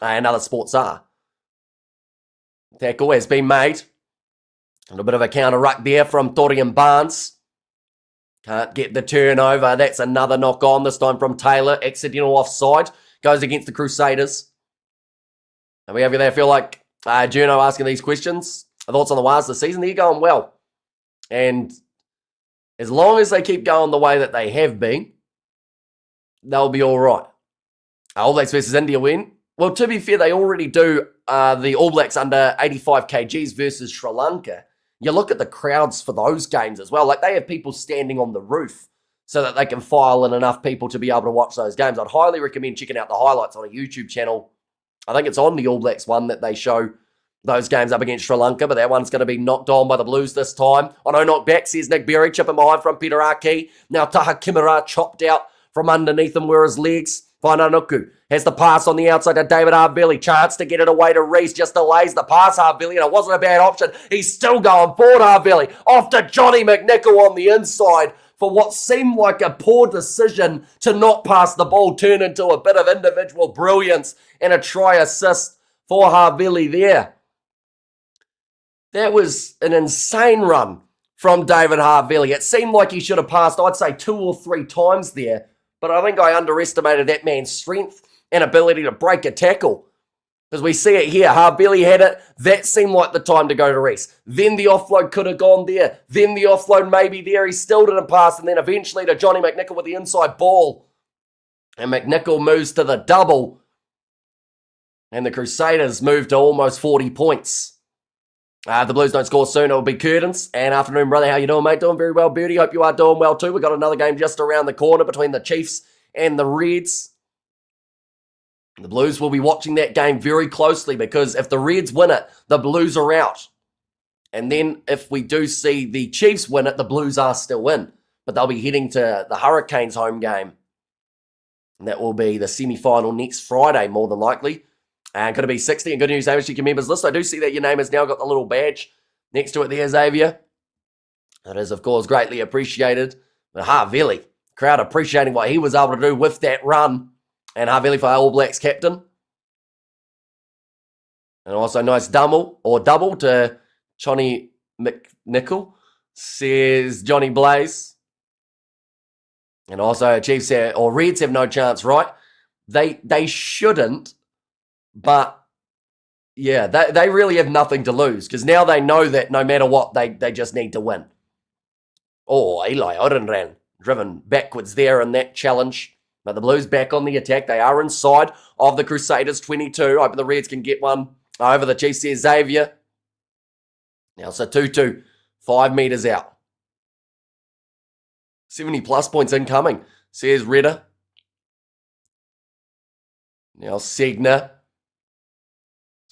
and other sports are. Tackle has been made. A little bit of a counter ruck there from Dorian Barnes. Can't get the turnover. That's another knock on, this time from Taylor. Accidental offside. Goes against the Crusaders. And we have you there. I feel like Juno asking these questions. Thoughts on the Wars this season? They're going well. And as long as they keep going the way that they have been, they'll be all right. All Blacks versus India win. Well, to be fair, they already do the All Blacks under 85 kgs versus Sri Lanka. You look at the crowds for those games as well. Like, they have people standing on the roof so that they can file in enough people to be able to watch those games. I'd highly recommend checking out the highlights on a YouTube channel. I think it's on the All Blacks one that they show those games up against Sri Lanka, but that one's going to be knocked on by the Blues this time. Oh no, knocked back, says Nick Berry, chipping behind from Peter Aki. Now Taha Kimura chopped out from underneath him where his legs. Whananuku has the pass on the outside to David Harville. Chance to get it away to Reese. Just delays the pass, Harville, and it wasn't a bad option. He's still going forward, Harville. Off to Johnny McNichol on the inside for what seemed like a poor decision to not pass the ball, turn into a bit of individual brilliance and a try assist for Harville there. That was an insane run from David Harville. It seemed like he should have passed, I'd say, 2 or 3 times there. But I think I underestimated that man's strength and ability to break a tackle. Because we see it here. Harville had it. That seemed like the time to go to Reese. Then the offload could have gone there. Then the offload maybe there. He still didn't pass. And then eventually to Johnny McNichol with the inside ball. And McNichol moves to the double. And the Crusaders move to almost 40 points. If the Blues don't score soon, it'll be curtains. And afternoon, brother. How you doing, mate? Doing very well, Birdie. Hope you are doing well too. We've got another game just around the corner between the Chiefs and the Reds. The Blues will be watching that game very closely because if the Reds win it, the Blues are out. And then if we do see the Chiefs win it, the Blues are still in. But they'll be heading to the Hurricanes home game. And that will be the semi-final next Friday, more than likely. And could it be 60? And good news, Xavier, members list. I do see that your name has now got the little badge next to it there, Xavier. That is, of course, greatly appreciated. But Harville, crowd appreciating what he was able to do with that run. And Harville for All Blacks captain. And also nice double to Johnny McNichol, says Johnny Blaze. And also Chiefs or Reds have no chance, right? They shouldn't. But, yeah, they really have nothing to lose because now they know that no matter what, they just need to win. Oh, Eli Orenran driven backwards there in that challenge. But the Blues back on the attack. They are inside of the Crusaders 22. Hoping the Reds can get one over the Chiefs here. Xavier. Now, so 2-2, 5 metres out. 70-plus points incoming, says Redder. Now, Segner.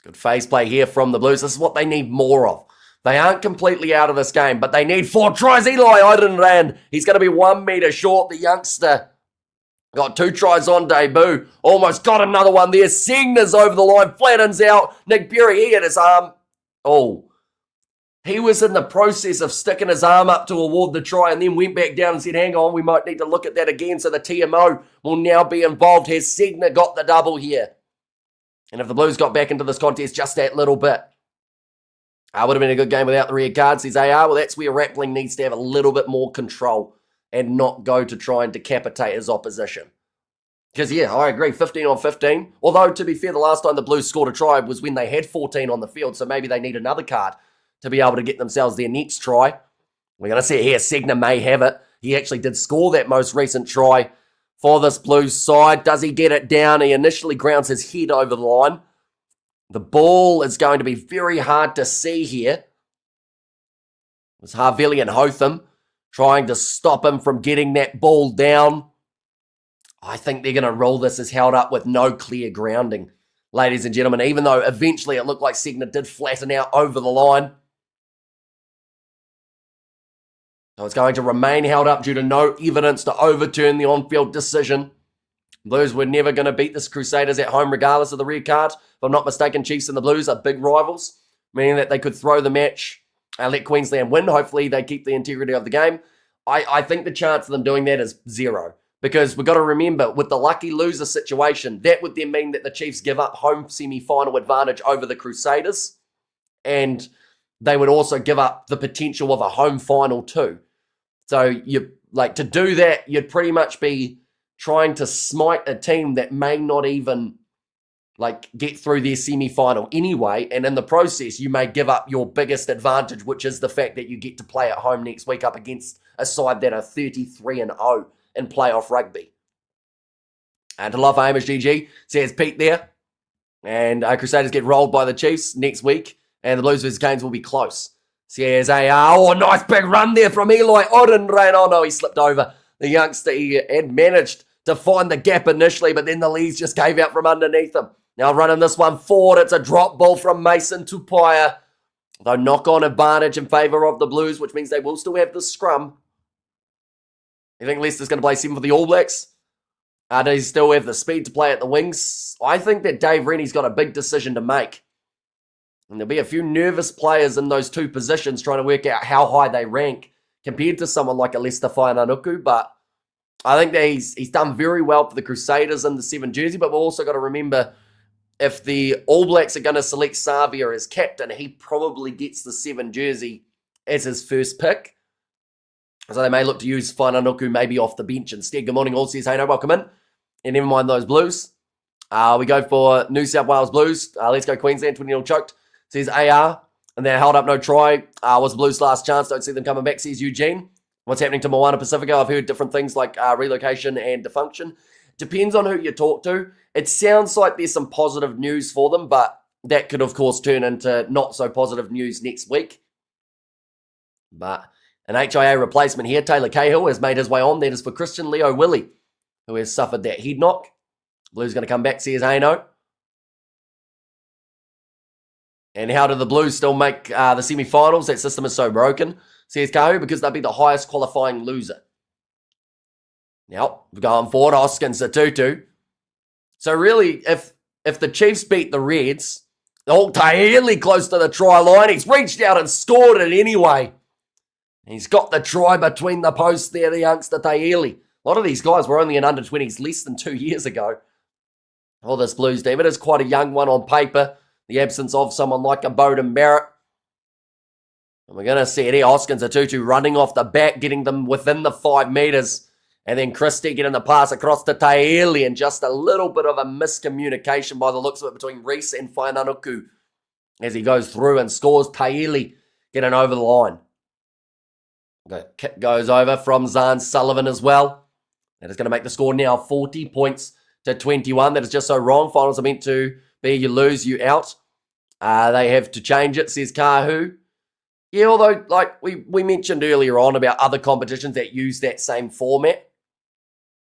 Good face play here from the Blues. This is what they need more of. They aren't completely out of this game, but they need 4 tries. Eli Odenrand, he's going to be 1 metre short, the youngster. Got 2 tries on debut. Almost got another one there. Segner's over the line, flattens out. Nick Berry, he had his arm. Oh, he was in the process of sticking his arm up to award the try and then went back down and said, hang on, we might need to look at that again. So the TMO will now be involved. Has Segner got the double here? And if the Blues got back into this contest just that little bit, would have been a good game without the red card, says AR. Well, that's where Rappling needs to have a little bit more control and not go to try and decapitate his opposition. Because, yeah, I agree, 15 on 15. Although, to be fair, the last time the Blues scored a try was when they had 14 on the field, so maybe they need another card to be able to get themselves their next try. We're going to see it here. Segner may have it. He actually did score that most recent try for this Blues side. Does he get it down? He initially grounds his head over the line. The ball is going to be very hard to see here. It's Harville and Hotham trying to stop him from getting that ball down. I think they're going to roll this as held up with no clear grounding, ladies and gentlemen, even though eventually it looked like Segner did flatten out over the line. So it's going to remain held up due to no evidence to overturn the on-field decision. Blues were never going to beat this Crusaders at home regardless of the red card. If I'm not mistaken, Chiefs and the Blues are big rivals, meaning that they could throw the match and let Queensland win. Hopefully they keep the integrity of the game. I think the chance of them doing that is 0. Because we've got to remember, with the lucky loser situation, that would then mean that the Chiefs give up home semi-final advantage over the Crusaders. And they would also give up the potential of a home final too. So to do that, you'd pretty much be trying to smite a team that may not even get through their semi-final anyway, and in the process, you may give up your biggest advantage, which is the fact that you get to play at home next week up against a side that are 33-0 in playoff rugby. And to love for Hamish GG, says Pete there, and Crusaders get rolled by the Chiefs next week, and the Blues vs Canes will be close. Says nice big run there from Eli Odenrain. Oh no, he slipped over the youngster. He had managed to find the gap initially, but then the leads just gave out from underneath him. Now running this one forward, it's a drop ball from Mason Tupaia. Though knock-on advantage in favour of the Blues, which means they will still have the scrum. You think Leicester's going to play 7 for the All Blacks? Does he still have the speed to play at the wings? I think that Dave Rennie's got a big decision to make. And there'll be a few nervous players in those two positions trying to work out how high they rank compared to someone like a Leicester Whananuku, but I think that he's done very well for the Crusaders in the 7 jersey, but we've also got to remember if the All Blacks are going to select Savia as captain, he probably gets the 7 jersey as his first pick. So they may look to use Whananuku maybe off the bench instead. Good morning all, says hey no, welcome in. And never mind those Blues. We go for New South Wales Blues. Let's go Queensland, 20-0 choked. Says AR, and they held up no try. Was the Blues' last chance. Don't see them coming back, says Eugene. What's happening to Moana Pacifica? I've heard different things like relocation and defunction. Depends on who you talk to. It sounds like there's some positive news for them, but that could, of course, turn into not so positive news next week. But an HIA replacement here, Taylor Cahill, has made his way on. That is for Christian Leo Willie, who has suffered that head knock. Blues going to come back, says Aino. And how do the Blues still make the semi-finals? That system is so broken, says Kahu, because they'll be the highest qualifying loser. Now, we're going forward, Hoskins Satutu. So really, if the Chiefs beat the Reds, Taeli close to the try line. He's reached out and scored it anyway. He's got the try between the posts there, the youngster Taeli. A lot of these guys were only in under-20s less than 2 years ago. Oh, this Blues team, it is quite a young one on paper. The absence of someone like a Bowden Barrett. And we're going to see Eddie Hoskins Atutu running off the back, getting them within the 5 metres. And then Christie getting the pass across to Taeli, and just a little bit of a miscommunication by the looks of it between Reese and Whananuku as he goes through and scores. Taeli getting over the line. The kick goes over from Zahn Sullivan as well. That is going to make the score now 40 points to 21. That is just so wrong. Finals are meant to be you lose, you out. They have to change it, says Kahu. Yeah, although we mentioned earlier on about other competitions that use that same format,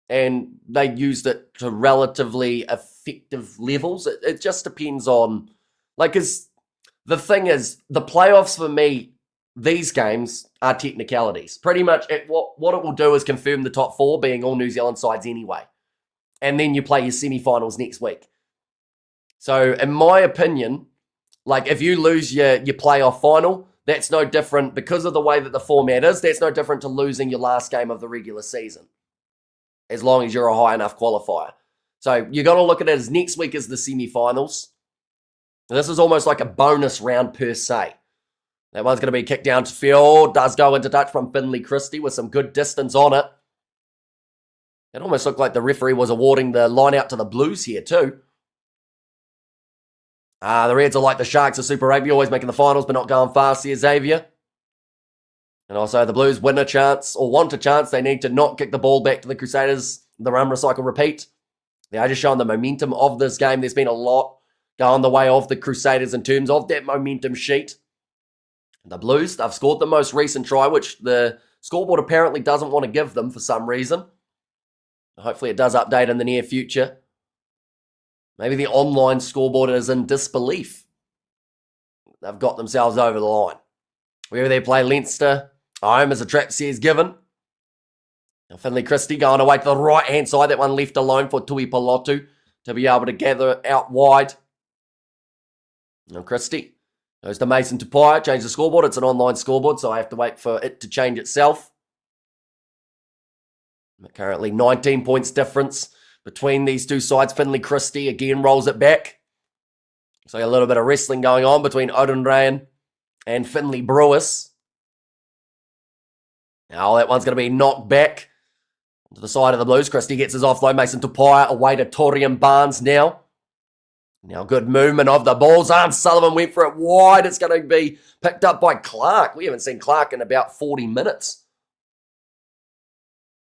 and they used it to relatively effective levels. It just depends on, because the thing is, the playoffs for me, these games are technicalities. Pretty much what it will do is confirm the top 4 being all New Zealand sides anyway. And then you play your semi-finals next week. So in my opinion, if you lose your playoff final, that's no different, because of the way that the format is, that's no different to losing your last game of the regular season, as long as you're a high enough qualifier. So you're going to look at it as next week is the semi-finals. This is almost like a bonus round per se. That one's going to be kicked down to field. Does go into touch from Finley Christie with some good distance on it. It almost looked like the referee was awarding the line out to the Blues here too. The Reds are like the Sharks of Super Rugby, always making the finals but not going fast here, Xavier. And also the Blues win a chance, or want a chance. They need to not kick the ball back to the Crusaders. The run, recycle, repeat. They are just showing the momentum of this game. There's been a lot going the way of the Crusaders in terms of that momentum sheet. The Blues, they've scored the most recent try, which the scoreboard apparently doesn't want to give them for some reason. Hopefully it does update in the near future. Maybe the online scoreboard is in disbelief. They've got themselves over the line. Wherever they play Leinster, home as a trap says given. Now Finley Christie going away to the right-hand side. That one left alone for Tui Palotu to be able to gather out wide. Now Christie goes to Mason Tupaia. Change the scoreboard. It's an online scoreboard, so I have to wait for it to change itself. Currently 19 points difference between these two sides. Finley Christie again rolls it back. So a little bit of wrestling going on between Odenrayan and Finley Brewis. Now that one's going to be knocked back to the side of the Blues. Christie gets his offload. Mason Tupaia away to Torian Barnes now. Now good movement of the balls. Arn Sullivan went for it wide. It's going to be picked up by Clark. We haven't seen Clark in about 40 minutes.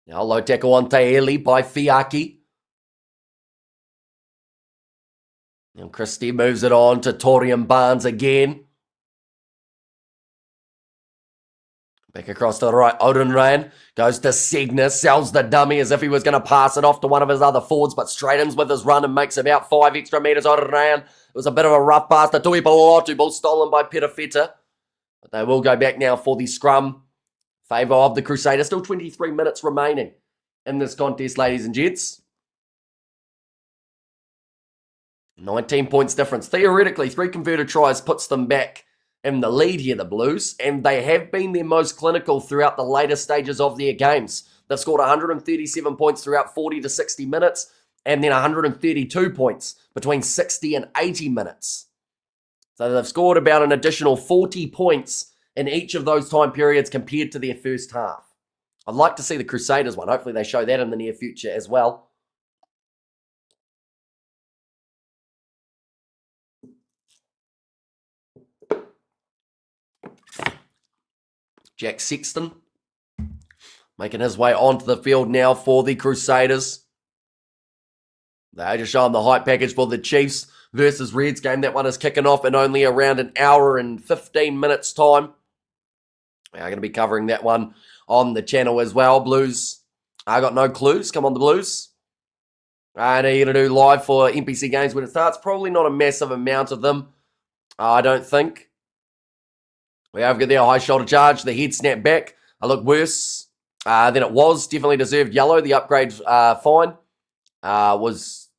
Now low tackle on Taeli by Fiaki. And Christie moves it on to Torian Barnes again. Back across to the right, Odenrayan goes to Segner, sells the dummy as if he was going to pass it off to one of his other forwards, but straightens with his run and makes about 5 extra metres. Odenrayan, it was a bit of a rough pass to Tui Palotu, ball stolen by Perafeta. But they will go back now for the scrum. Favour of the Crusaders, still 23 minutes remaining in this contest, ladies and gents. 19 points difference. Theoretically, 3 converted tries puts them back in the lead here, the Blues, and they have been their most clinical throughout the later stages of their games. They've scored 137 points throughout 40 to 60 minutes, and then 132 points between 60 and 80 minutes. So they've scored about an additional 40 points in each of those time periods compared to their first half. I'd like to see the Crusaders one. Hopefully they show that in the near future as well. Jack Sexton making his way onto the field now for the Crusaders. They're just showing the height package for the Chiefs versus Reds game. That one is kicking off in only around an hour and 15 minutes time. We are going to be covering that one on the channel as well. Blues, I got no clues. Come on, the Blues. And are you going to do live for NPC games when it starts? Probably not a massive amount of them, I don't think. We have got their high shoulder charge. The head snapped back. I look worse than it was. Definitely deserved yellow. The upgrade fine was...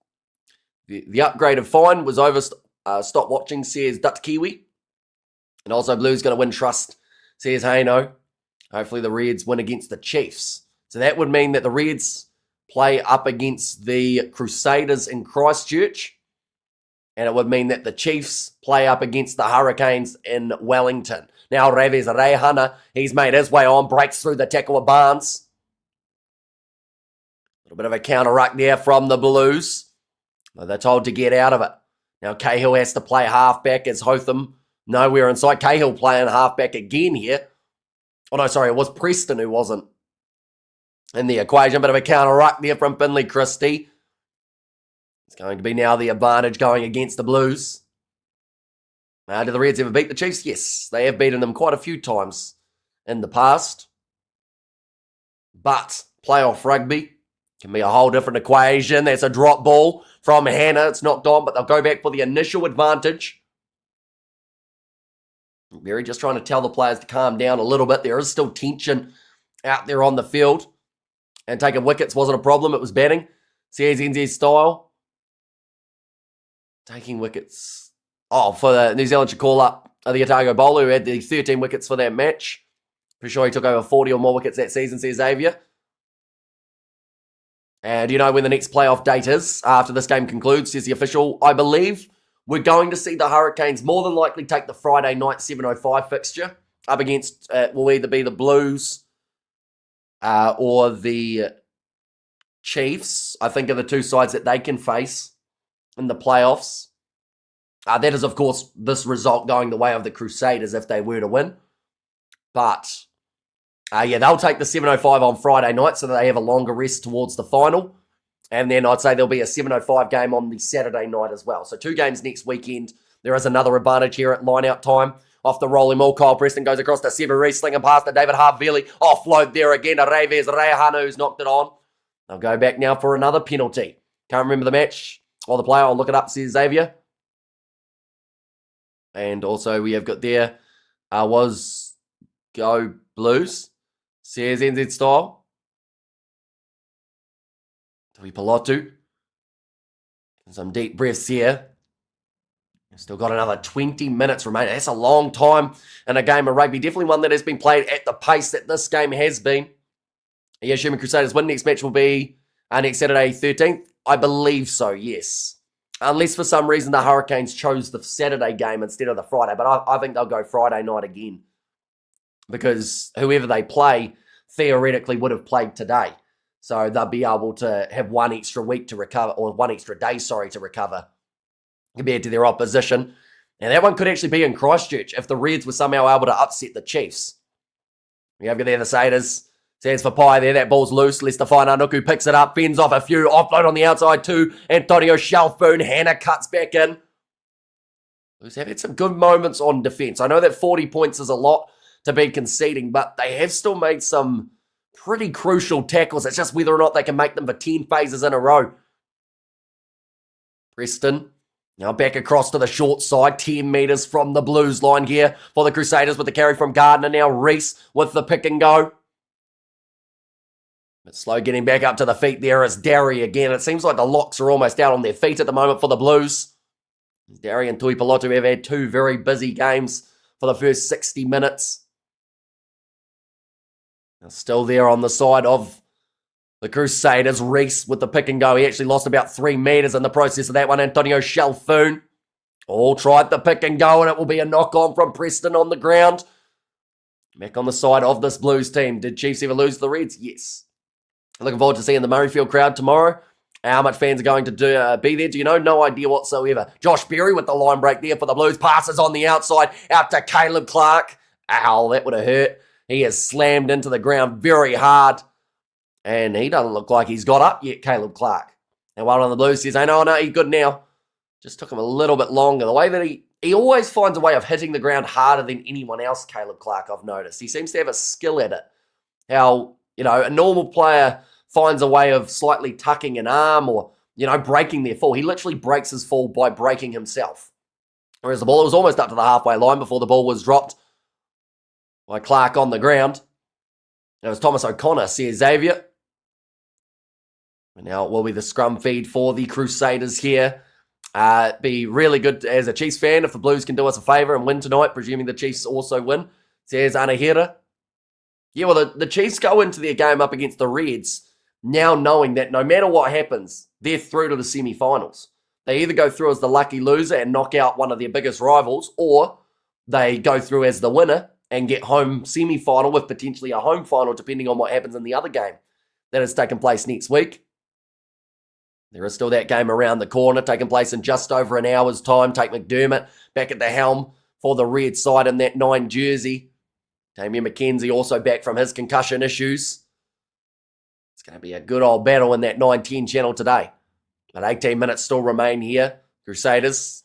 The upgraded fine was over stop watching, says Dut Kiwi. And also Blues going to win trust, says Haino. Hopefully the Reds win against the Chiefs. So that would mean that the Reds play up against the Crusaders in Christchurch. And it would mean that the Chiefs play up against the Hurricanes in Wellington. Now Reves Rehana, he's made his way on, breaks through the tackle of Barnes. A little bit of a counter ruck there from the Blues. They're told to get out of it. Now Cahill has to play halfback as Hotham nowhere inside. Cahill playing halfback again here. Oh no, sorry, it was Preston who wasn't in the equation. Bit of a counter ruck there from Finley Christie. It's going to be now the advantage going against the Blues. Do the Reds ever beat the Chiefs? Yes, they have beaten them quite a few times in the past. But playoff rugby can be a whole different equation. That's a drop ball from Hannah. It's knocked on, but they'll go back for the initial advantage. Mary just trying to tell the players to calm down a little bit. There is still tension out there on the field. And taking wickets wasn't a problem. It was batting. CAZNZ style. Taking wickets. Oh, for the New Zealand should call up the Otago bowler who had the 13 wickets for that match. Pretty sure he took over 40 or more wickets that season, says Xavier. And do you know when the next playoff date is? After this game concludes, says the official. I believe we're going to see the Hurricanes more than likely take the Friday night 7:05 fixture up against, will either be the Blues or the Chiefs. I think are the two sides that they can face in the playoffs. That is, of course, this result going the way of the Crusaders if they were to win. But, yeah, they'll take the 7:05 on Friday night so that they have a longer rest towards the final. And then I'd say there'll be a 7:05 game on the Saturday night as well. So 2 games next weekend. There is another advantage here at line-out time. Off the rolling ball, Kyle Preston goes across to Sever Reese, slinging past to David Harvili. Offload there again to Reves Rehana, who's knocked it on. They'll go back now for another penalty. Can't remember the match or the player. I'll look it up, says Xavier. And also we have got there was Go Blues, says NZ style. Tui Palotu. Some deep breaths here. Still got another 20 minutes remaining. That's a long time in a game of rugby. Definitely one that has been played at the pace that this game has been. Yeah, assuming Crusaders win, next match will be next Saturday, 13th. I believe so, yes. Unless for some reason the Hurricanes chose the Saturday game instead of the Friday. But I think they'll go Friday night again. Because whoever they play theoretically would have played today. So they'll be able to have one extra week to recover, or one extra day, to recover compared to their opposition. And that one could actually be in Christchurch if the Reds were somehow able to upset the Chiefs. We have there the Crusaders. Stands for Pai there. That ball's loose. Leicester Whainanuku picks it up. Fends off a few. Offload on the outside too. Antonio Shalfoon. Hannah cuts back in. Blues have had some good moments on defence. I know that 40 points is a lot to be conceding, but they have still made some pretty crucial tackles. It's just whether or not they can make them for 10 phases in a row. Preston now back across to the short side, 10 metres from the Blues line here for the Crusaders with the carry from Gardner. Now Reese with the pick and go. But slow getting back up to the feet there is Derry again. It seems like the locks are almost out on their feet at the moment for the Blues. Derry and Tuipulotu have had two very busy games for the first 60 minutes. Now still there on the side of the Crusaders, Reese with the pick and go. He actually lost about 3 metres in the process of that one. Antonio Shalfoon all tried the pick and go, and it will be a knock on from Preston on the ground. Back on the side of this Blues team. Did Chiefs ever lose to the Reds? Yes. Looking forward to seeing the Murrayfield crowd tomorrow. How much fans are going to be there? Do you know? No idea whatsoever. Josh Berry with the line break there for the Blues. Passes on the outside out to Caleb Clark. Ow, that would have hurt. He is slammed into the ground very hard. And he doesn't look like he's got up yet, Caleb Clark. And one of the Blues says, no, he's good now. Just took him a little bit longer. The way that he always finds a way of hitting the ground harder than anyone else, Caleb Clark, I've noticed. He seems to have a skill at it. How, a normal player finds a way of slightly tucking an arm or, breaking their fall. He literally breaks his fall by breaking himself. Whereas the ball was almost up to the halfway line before the ball was dropped by Clark on the ground. It was Thomas O'Connor, says Xavier. And now it will be the scrum feed for the Crusaders here. Be really good as a Chiefs fan if the Blues can do us a favour and win tonight, presuming the Chiefs also win, says Anahira. Yeah, well, the Chiefs go into their game up against the Reds now knowing that no matter what happens, they're through to the semi-finals. They either go through as the lucky loser and knock out one of their biggest rivals, or they go through as the winner and get home semi-final with potentially a home final, depending on what happens in the other game that is taking place next week. There is still that game around the corner, taking place in just over an hour's time. Tate McDermott back at the helm for the Red side in that 9 jersey. Damien McKenzie also back from his concussion issues. It's going to be a good old battle in that 9-10 channel today. But 18 minutes still remain here. Crusaders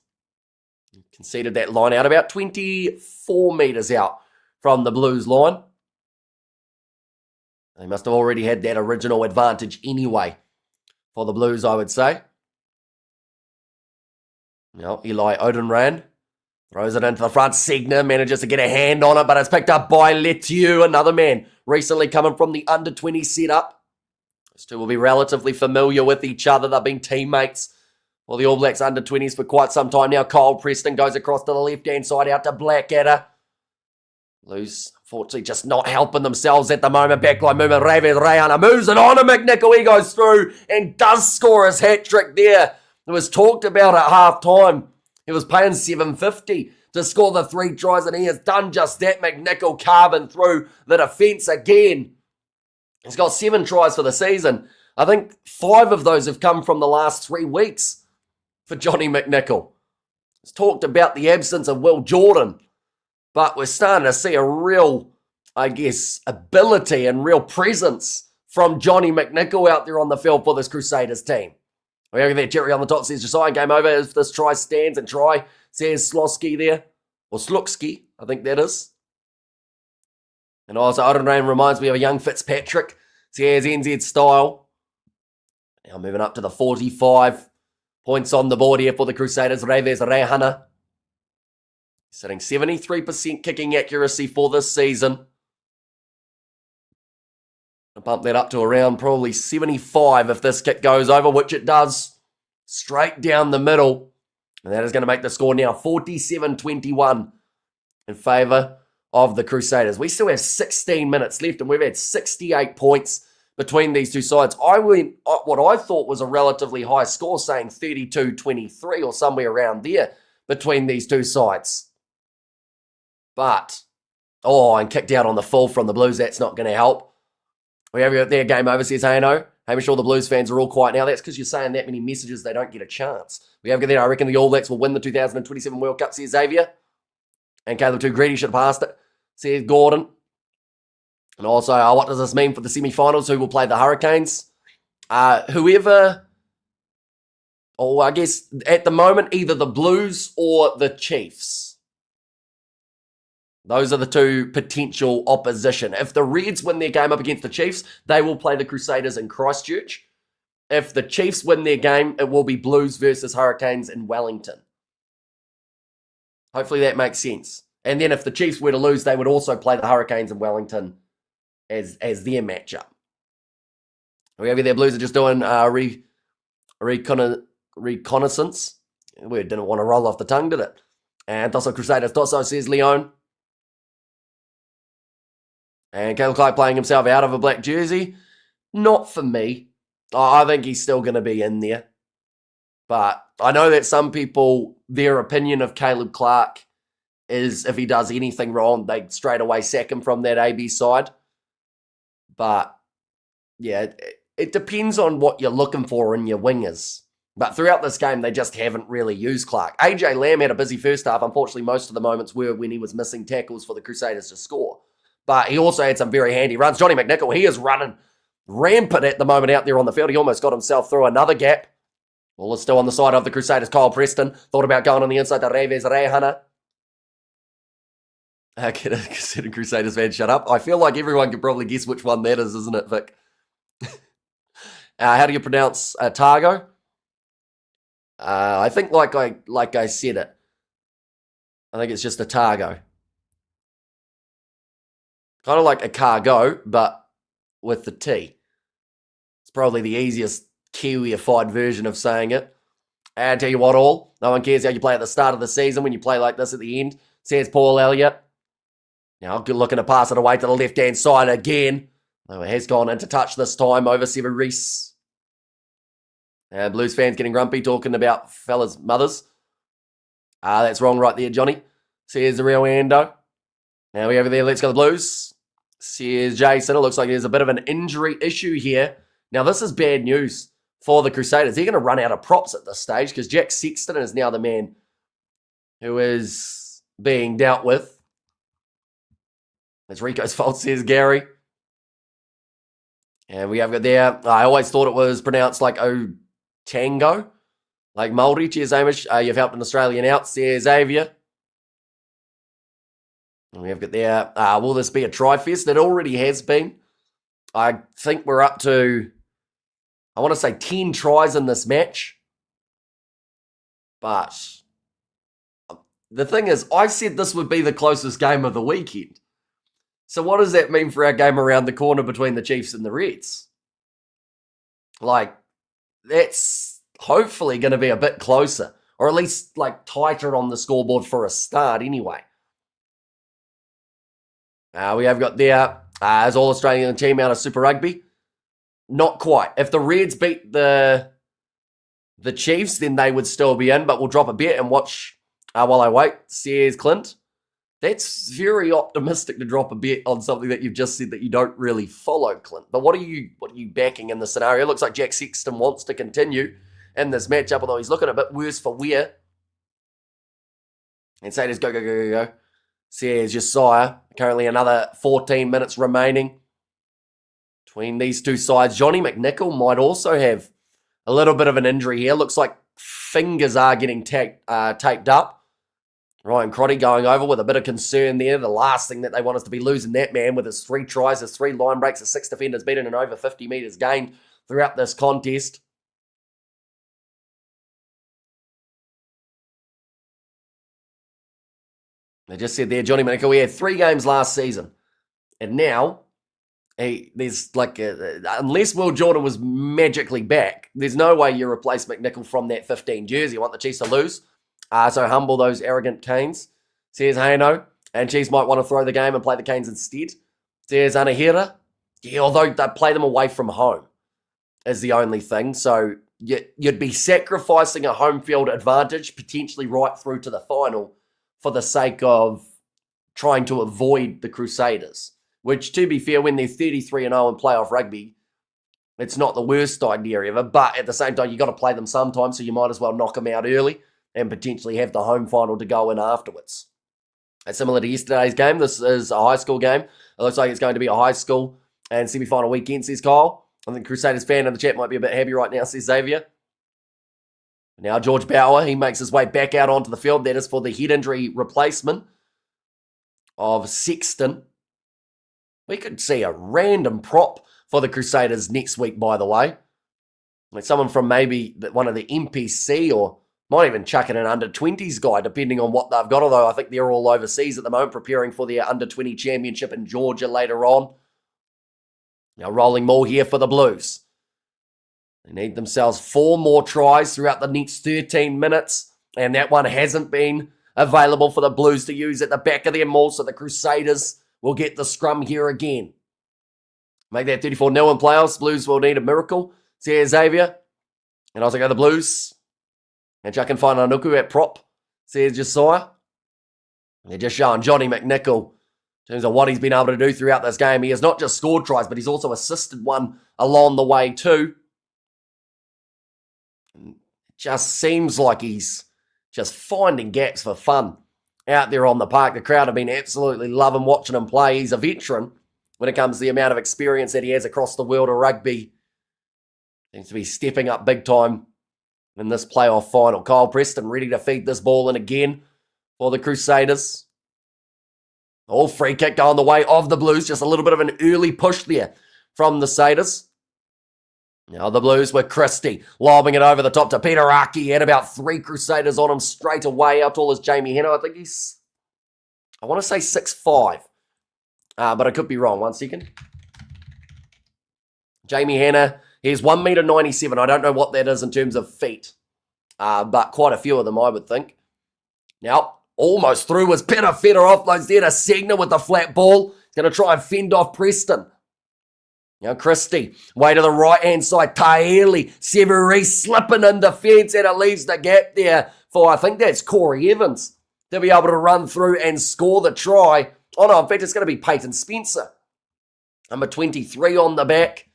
conceded that line out about 24 metres out from the Blues line. They must have already had that original advantage anyway for the Blues, I would say. Now, Eli Odenran throws it into the front. Segner manages to get a hand on it, but it's picked up by Letiu, another man recently coming from the under-20 setup. Those two will be relatively familiar with each other. They've been teammates for the All Blacks under-20s for quite some time now. Kyle Preston goes across to the left-hand side out to Blackadder. Blues, unfortunately, just not helping themselves at the moment. Backline movement, Ravid Rayana moves it on to McNichol. He goes through and does score his hat-trick there. It was talked about at half-time. He was paying $7.50 to score the 3 tries, and he has done just that. McNichol carving through the defence again. He's got 7 tries for the season. I think 5 of those have come from the last 3 weeks for Johnny McNichol. It's talked about the absence of Will Jordan, but we're starting to see a real, ability and real presence from Johnny McNichol out there on the field for this Crusaders team. We have that Jerry on the top says Josiah, game over if this try stands, and try says Slosky there, or Slutsky, I think that is. And also Odenrain reminds me of a young Fitzpatrick, says NZ style. Now moving up to the 45 points on the board here for the Crusaders. Reves Rehana sitting 73% kicking accuracy for this season. I'll bump that up to around probably 75 if this kick goes over, which it does. Straight down the middle. And that is going to make the score now 47-21 in favour of the Crusaders. We still have 16 minutes left and we've had 68 points between these two sides. I went what I thought was a relatively high score, saying 32-23 or somewhere around there between these two sides. But, and kicked out on the full from the Blues. That's not going to help. We have their game over, says Hano. I'm sure the Blues fans are all quiet now. That's because you're saying that many messages, they don't get a chance. We have there, I reckon the All Blacks will win the 2027 World Cup, says Xavier. And Caleb too greedy, should have passed it, says Gordon. And also, what does this mean for the semi-finals? Who will play the Hurricanes? I guess at the moment, either the Blues or the Chiefs. Those are the two potential opposition. If the Reds win their game up against the Chiefs, they will play the Crusaders in Christchurch. If the Chiefs win their game, it will be Blues versus Hurricanes in Wellington. Hopefully that makes sense. And then if the Chiefs were to lose, they would also play the Hurricanes in Wellington as their matchup. We have there, Blues are just doing reconnaissance. We didn't want to roll off the tongue, did it? And Tosso Crusaders, Tosso, says Leon. And Caleb Clark playing himself out of a black jersey. Not for me. I think he's still going to be in there. But I know that some people, their opinion of Caleb Clark is if he does anything wrong, they straight away sack him from that AB side. But, yeah, it depends on what you're looking for in your wingers. But throughout this game, they just haven't really used Clark. AJ Lamb had a busy first half. Unfortunately, most of the moments were when he was missing tackles for the Crusaders to score. But he also had some very handy runs. Johnny McNichol, he is running rampant at the moment out there on the field. He almost got himself through another gap. Well, it's still on the side of the Crusaders. Kyle Preston thought about going on the inside to Reves Rehana. Consider Crusaders fan, shut up. I feel like everyone can probably guess which one that is, isn't it, Vic? How do you pronounce Targo? I think like I said it. I think it's just a Targo. Kind of like a cargo, but with the T. It's probably the easiest Kiwiified version of saying it. And I tell you what all, no one cares how you play at the start of the season when you play like this at the end, says Paul Elliott. Now, good looking to pass it away to the left-hand side again. Though it has gone into touch this time over Sever Reese. Blues fans getting grumpy, talking about fellas' mothers. That's wrong right there, Johnny. Says the real Ando. Now we over there, let's go the Blues. Says Jason, it looks like there's a bit of an injury issue here. Now this is bad news for the Crusaders. They're going to run out of props at this stage because Jack Sexton is now the man who is being dealt with. It's Rico's fault, says Gary. And we have got there, I always thought it was pronounced like Otango, like Māori. Cheers, Amish. You've helped an Australian out, says Xavier. And we have got there, will this be a try fest? It already has been. I think we're up to, I want to say 10 tries in this match. But the thing is, I said this would be the closest game of the weekend. So what does that mean for our game around the corner between the Chiefs and the Reds? Like, that's hopefully going to be a bit closer. Or at least, like, tighter on the scoreboard for a start anyway. We have got there, as All-Australian team out of Super Rugby. Not quite. If the Reds beat the Chiefs, then they would still be in, but we'll drop a bet and watch while I wait, says Clint. That's very optimistic to drop a bet on something that you've just said that you don't really follow, Clint. But what are you backing in the scenario? It looks like Jack Sexton wants to continue in this matchup, although he's looking a bit worse for wear. And Saders go. Says Josiah. Currently another 14 minutes remaining between these two sides. Johnny McNichol might also have a little bit of an injury here. Looks like fingers are getting taped up. Ryan Crotty going over with a bit of concern there. The last thing that they want us to be losing that man with his 3 tries, his 3 line breaks, his 6 defenders beaten, and over 50 metres gained throughout this contest. They just said there, Johnny McNichol, we had 3 games last season. And now, there's like, unless Will Jordan was magically back, there's no way you replace McNichol from that 15 jersey. I want the Chiefs to lose. So humble those arrogant Canes, says Hano. And Chiefs might want to throw the game and play the Canes instead, says Anahira. Yeah, although they play them away from home is the only thing. So you'd be sacrificing a home field advantage potentially right through to the final for the sake of trying to avoid the Crusaders, which, to be fair, when they're 33-0 in playoff rugby, it's not the worst idea ever. But at the same time, you've got to play them sometime, so you might as well knock them out early and potentially have the home final to go in afterwards. Similar to yesterday's game, this is a high school game. It looks like it's going to be a high school and semi-final weekend, says Kyle. I think Crusaders fan in the chat might be a bit happy right now, says Xavier. Now George Bauer, he makes his way back out onto the field. That is for the head injury replacement of Sexton. We could see a random prop for the Crusaders next week, by the way. Like someone from maybe one of the MPC, or might even chuck in an under-20s guy, depending on what they've got, although I think they're all overseas at the moment, preparing for their under-20 championship in Georgia later on. Now rolling more here for the Blues. They need themselves 4 more tries throughout the next 13 minutes, and that one hasn't been available for the Blues to use at the back of their maul, so the Crusaders will get the scrum here again. Make that 34-0 in playoffs. Blues will need a miracle, says Xavier. And also go the Blues. And chuck and find Anuku at prop, says Josiah. And they're just showing Johnny McNichol in terms of what he's been able to do throughout this game. He has not just scored tries, but he's also assisted one along the way too. It just seems like he's just finding gaps for fun out there on the park. The crowd have been absolutely loving watching him play. He's a veteran when it comes to the amount of experience that he has across the world of rugby. Seems to be stepping up big time in this playoff final. Kyle Preston ready to feed this ball in again for the Crusaders. All free kick going the way of the Blues. Just a little bit of an early push there from the Satyrs. Now the Blues with Christie lobbing it over the top to Peter Aki. He had about 3 Crusaders on him straight away. How tall is Jamie Hanna? I think he's, I want to say 6'5". But I could be wrong. 1 second. Jamie Hanna, he's 1.97 meter. I don't know what that is in terms of feet. But quite a few of them, I would think. Now, almost through was Peter Feder offloads there to Segner with the flat ball. He's going to try and fend off Preston. Now Christie, way to the right-hand side. Taeli, Severi slipping in defence, and it leaves the gap there for, I think that's Corey Evans, to be able to run through and score the try. Oh no, in fact, it's going to be Peyton Spencer. Number 23 on the back.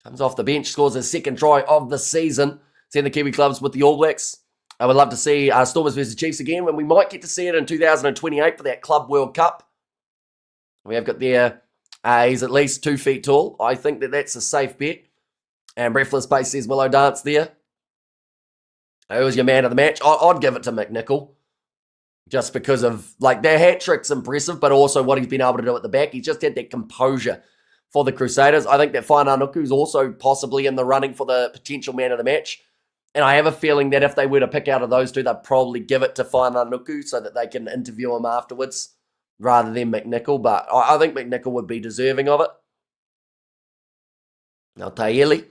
Comes off the bench, scores his second try of the season. Send the Kiwi clubs with the All Blacks. I would love to see Stormers versus Chiefs again, and we might get to see it in 2028 for that Club World Cup. We have got there, he's at least 2 feet tall. I think that that's a safe bet. And Breathless Pace says Willow Dance there. Who was your man of the match? I'd give it to McNichol. Just because of, like, their hat trick's impressive, but also what he's been able to do at the back. He's just had that composure for the Crusaders. I think that Whainaunuku's also possibly in the running for the potential man of the match. And I have a feeling that if they were to pick out of those two, they'd probably give it to Whainaunuku so that they can interview him afterwards rather than McNichol. But I think McNichol would be deserving of it. Now Taeli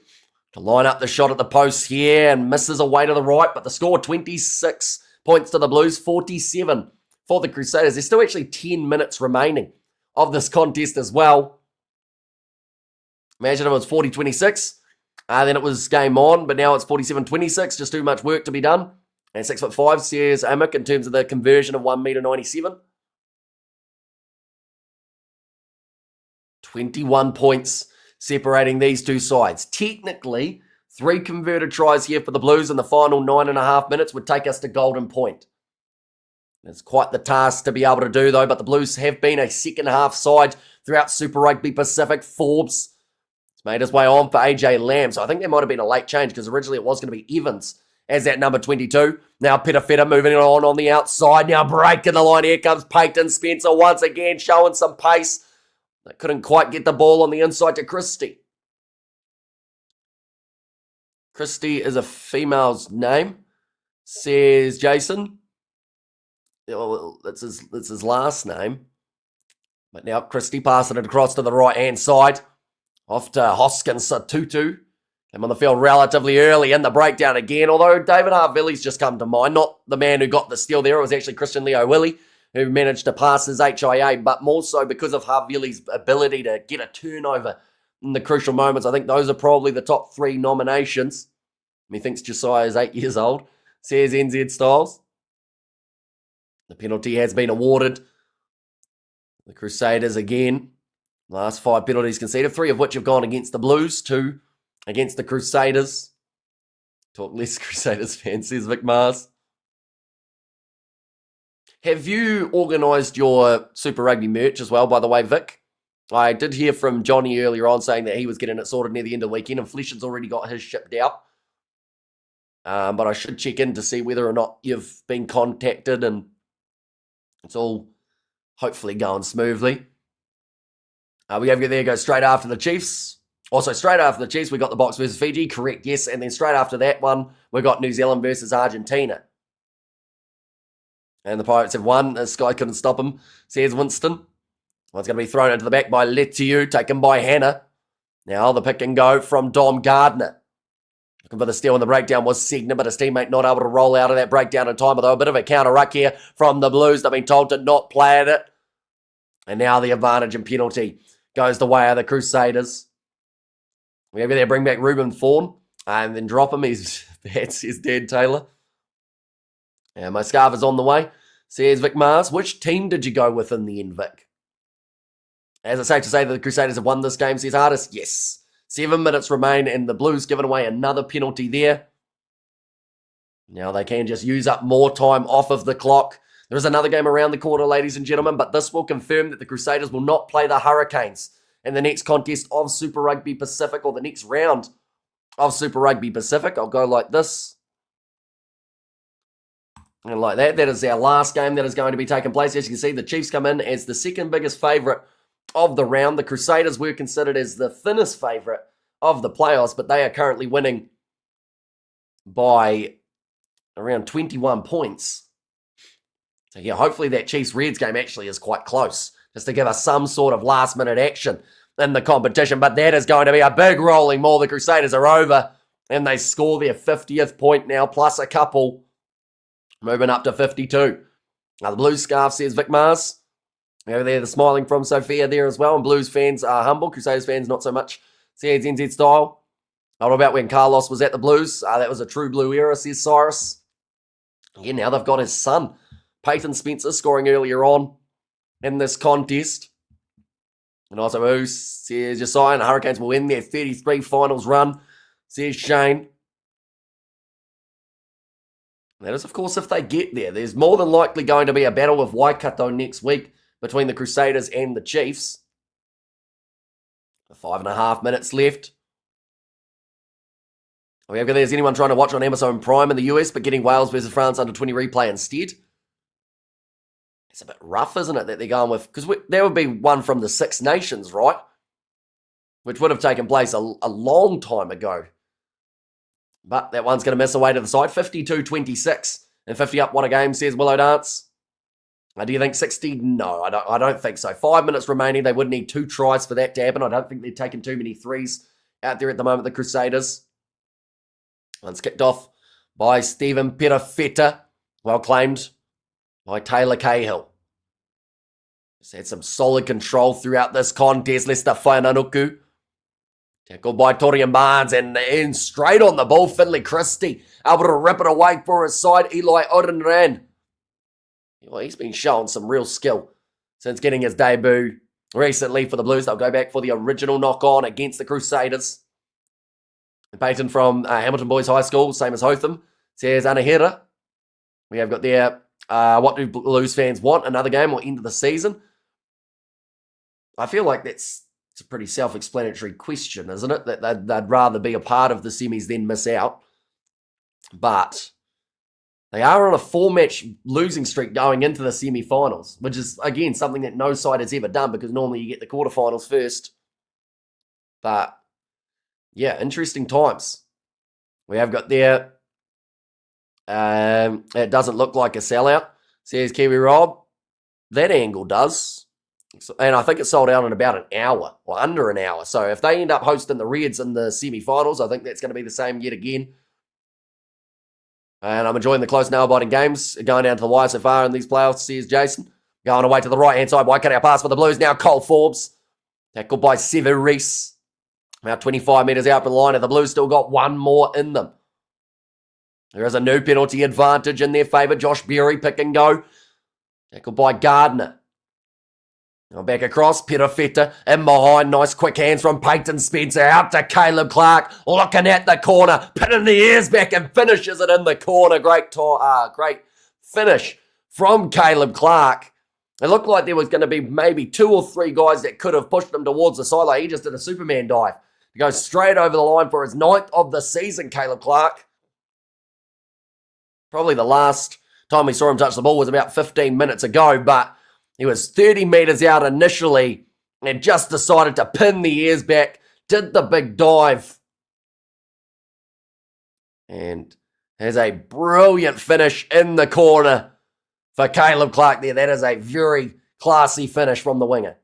to line up the shot at the post here and misses away to the right, but the score 26 points to the Blues, 47 for the Crusaders. There's still actually 10 minutes remaining of this contest as well. Imagine it was 40-26. Then it was game on, but now it's 47-26. Just too much work to be done. And 6'5", says Amick, in terms of the conversion of 1.97 meter. 21 points separating these two sides. Technically, 3 converted tries here for the Blues in the final 9.5 minutes would take us to golden point. It's quite the task to be able to do, though, but the Blues have been a second half side throughout Super Rugby Pacific. Forbes made his way on for AJ Lamb. So I think there might have been a late change because originally it was going to be Evans as that number 22. Now Peter Feder moving it on the outside. Now breaking the line. Here comes Peyton Spencer once again showing some pace. They couldn't quite get the ball on the inside to Christie. Christie is a female's name, says Jason. Well, that's his last name. But now Christie passing it across to the right-hand side. Off to Hoskins Satutu. Came on the field relatively early in the breakdown again, although David Harvilli's just come to mind. Not the man who got the steal there. It was actually Christian Leo Willie who managed to pass his HIA, but more so because of Havili's ability to get a turnover in the crucial moments. I think those are probably the top 3 nominations. Methinks Josiah is 8 years old, says NZ Styles. The penalty has been awarded. The Crusaders again. Last 5 penalties conceded, 3 of which have gone against the Blues, 2 against the Crusaders. Talk less Crusaders fans, says Vic Mars. Have you organised your Super Rugby merch as well, by the way, Vic? I did hear from Johnny earlier on saying that he was getting it sorted near the end of the weekend, and Flesh's already got his shipped out. But I should check in to see whether or not you've been contacted, and it's all hopefully going smoothly. We have there go straight after the Chiefs. Also, straight after the Chiefs, we got the Box versus Fiji. Correct, yes. And then straight after that one, we got New Zealand versus Argentina. And the Pirates have won. This guy couldn't stop him, says Winston. One's going to be thrown into the back by Letiu, taken by Hannah. Now the pick and go from Dom Gardner. Looking for the steal, and the breakdown was Segner, but his teammate not able to roll out of that breakdown in time. Although a bit of a counter ruck here from the Blues. They've been told to not play at it. And now the advantage and penalty goes the way of the Crusaders. We over there bring back Ruben Thorne and then drop him. He's bad, says Dan Taylor. And my scarf is on the way, says Vic Mars. Which team did you go with in the end, Vic? As it's safe to say that the Crusaders have won this game, says Artis. Yes. 7 minutes remain, and the Blues giving away another penalty there. Now they can just use up more time off of the clock. There is another game around the corner, ladies and gentlemen, but this will confirm that the Crusaders will not play the Hurricanes in the next contest of Super Rugby Pacific, or the next round of Super Rugby Pacific. I'll go like this. And like that. That is our last game that is going to be taking place. As you can see, the Chiefs come in as the second biggest favourite of the round. The Crusaders were considered as the thinnest favourite of the playoffs, but they are currently winning by around 21 points. So yeah, hopefully that Chiefs-Reds game actually is quite close, just to give us some sort of last-minute action in the competition. But that is going to be a big rolling maul. The Crusaders are over, and they score their 50th point now, plus a couple, moving up to 52. Now the Blues scarf, says Vic Mars. Over there, the smiling from Sophia there as well. And Blues fans are humble. Crusaders fans, not so much. Says NZ Style. What about when Carlos was at the Blues? That was a true blue era, says Cyrus. Yeah, now they've got his son, Peyton Spencer, scoring earlier on in this contest. And also, who says Josiah, and the Hurricanes will win their 33 finals run, says Shane. That is, of course, if they get there. There's more than likely going to be a battle with Waikato next week between the Crusaders and the Chiefs. 5.5 minutes left. There's anyone trying to watch on Amazon Prime in the US, but getting Wales versus France under 20 replay instead. It's a bit rough, isn't it, that they're going with? Because there would be one from the Six Nations, right? Which would have taken place a long time ago. But that one's going to miss away to the side. 52-26. And 50 up, what a game, says Willow Dance. Do you think 60? No, I don't think so. 5 minutes remaining. They would need 2 tries for that to happen. I don't think they're taking too many threes out there at the moment, the Crusaders. One's kicked off by Stephen Perafeta. Well claimed by Taylor Cahill. Just had some solid control throughout this contest. Lester Whainanuku. Tackled by Torian Barnes, and in straight on the ball, Finley Christie. Able to rip it away for his side, Eli Odenran. Well, he's been showing some real skill since getting his debut recently for the Blues. They'll go back for the original knock-on against the Crusaders. Peyton from Hamilton Boys High School, same as Hotham, says Anahira. We have got there, what do Blues fans want? Another game or end of the season? I feel like it's a pretty self-explanatory question, isn't it? That they'd rather be a part of the semis than miss out. But they are on a 4-match losing streak going into the semi-finals, which is, again, something that no side has ever done, because normally you get the quarterfinals first. But yeah, interesting times. We have got there, it doesn't look like a sellout, says Kiwi Rob. That angle does. And I think it sold out in about an hour, or under an hour. So if they end up hosting the Reds in the semi-finals, I think that's going to be the same yet again. And I'm enjoying the close nail-biting games going down to the wire so far in these playoffs, says Jason. Going away to the right-hand side. Wide cut-out pass for the Blues. Now Cole Forbes. Tackled by Sever Reese. About 25 metres out from the line, and the Blues still got one more in them. There is a new penalty advantage in their favour. Josh Berry, pick and go. Tackled by Gardner. Now back across, Perafetta in behind. Nice quick hands from Peyton Spencer. Out to Caleb Clark. Looking at the corner. Pinning the ears back and finishes it in the corner. Great finish from Caleb Clark. It looked like there was going to be maybe 2 or 3 guys that could have pushed him towards the sideline. He just did a Superman dive to go straight over the line for his 9th of the season, Caleb Clark. Probably the last time we saw him touch the ball was about 15 minutes ago, but he was 30 metres out initially and just decided to pin the ears back, did the big dive, and has a brilliant finish in the corner for Caleb Clark there. That is a very classy finish from the winger.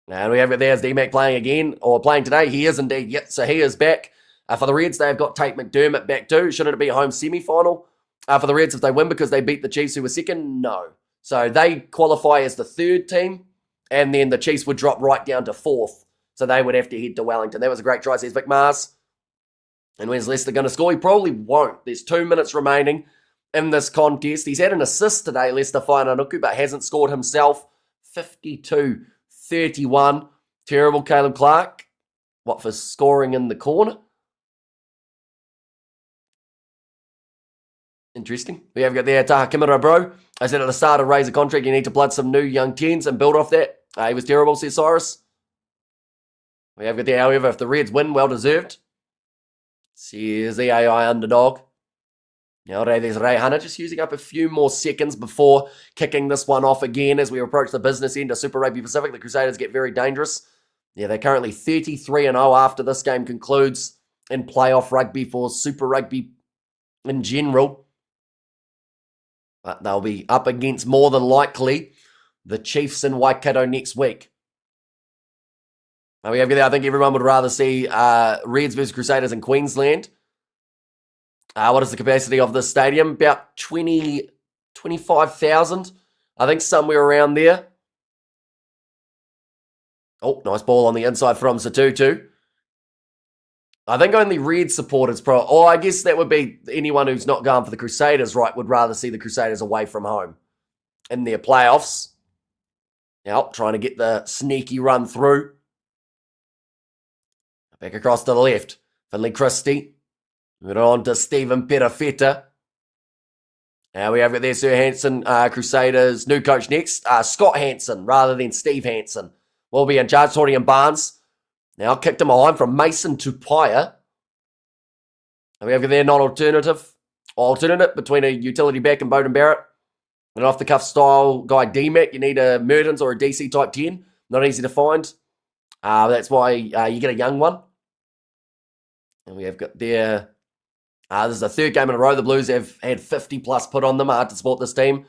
And we have it there as D-Mac playing again, or playing today. He is indeed, yet, so he is back. For the Reds, they've got Tate McDermott back too. Shouldn't it be a home semi-final? For the Reds, if they win because they beat the Chiefs who were second? No. So they qualify as the 3rd team, and then the Chiefs would drop right down to 4th. So they would have to head to Wellington. That was a great try, says Vic Mars. And when's Leicester going to score? He probably won't. There's 2 minutes remaining in this contest. He's had an assist today, Leicester Whainanukū, but hasn't scored himself. 52-31. Terrible, Caleb Clark. What, for scoring in the corner? Interesting. We have got there Taha Kimura, bro. I said at the start of raise a contract, you need to blood some new young 10s and build off that. He was terrible, says Cyrus. We have got there, however, if the Reds win, well deserved. Says the AI underdog. Now there's Ray Hunter just using up a few more seconds before kicking this one off again as we approach the business end of Super Rugby Pacific. The Crusaders get very dangerous. Yeah, they're currently 33-0 after this game concludes in playoff rugby for Super Rugby in general. But they'll be up against, more than likely, the Chiefs in Waikato next week. Now we have there, I think everyone would rather see Reds versus Crusaders in Queensland. What is the capacity of this stadium? About 25,000. I think somewhere around there. Oh, nice ball on the inside from Satutu. I think only Red supporters, I guess that would be anyone who's not going for the Crusaders, right, would rather see the Crusaders away from home in their playoffs. Now, trying to get the sneaky run through. Back across to the left. Finley Christie. Moving on to Stephen Perafetta. Now we have it there, Sir Hansen, Crusaders' new coach next. Scott Hansen rather than Steve Hansen will be in charge. Torian Barnes. Now kicked him behind from Mason Tupaya. And we have there non-alternative. Alternate between a utility back and Bowden Barrett. An off-the-cuff style guy D-Mac. You need a Mertens or a DC type 10. Not easy to find. That's why you get a young one. And we have got there... this is the 3rd game in a row. The Blues have had 50 plus put on them. Hard to support this team.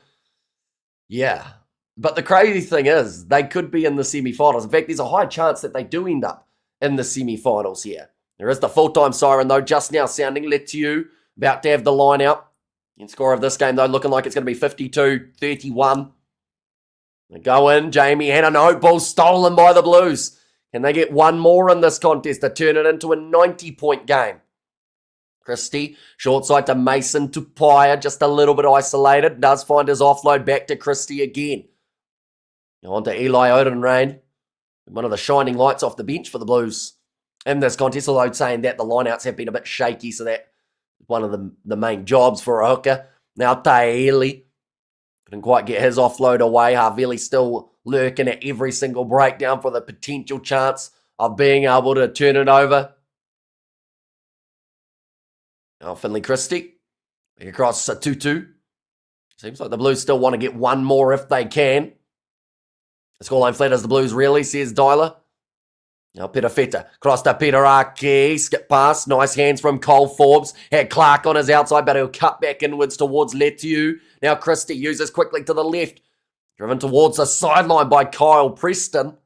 Yeah. But the crazy thing is, they could be in the semi-finals. In fact, there's a high chance that they do end up in the semi-finals here. There is the full-time siren, though, just now sounding. Letiu about to have the line out. And score of this game, though, looking like it's going to be 52-31. They go in. Jamie Hanna, no, ball stolen by the Blues. Can they get one more in this contest to turn it into a 90-point game? Christie, short side to Mason Tupaya, just a little bit isolated. Does find his offload back to Christie again. Now on to Eli Odenrain. One of the shining lights off the bench for the Blues in this contest, although saying that the lineouts have been a bit shaky, so that one of the main jobs for a hooker. Now Taeli. Couldn't quite get his offload away. Havili still lurking at every single breakdown for the potential chance of being able to turn it over. Now Finley Christie. Back across Satutu. Seems like the Blues still want to get one more if they can. The scoreline flat as the Blues really, says Dyler. Now Perafetta. Cross to Peter Aki. Skip pass. Nice hands from Cole Forbes. Had Clark on his outside, but he'll cut back inwards towards Letiu. Now Christie uses quickly to the left. Driven towards the sideline by Kyle Preston.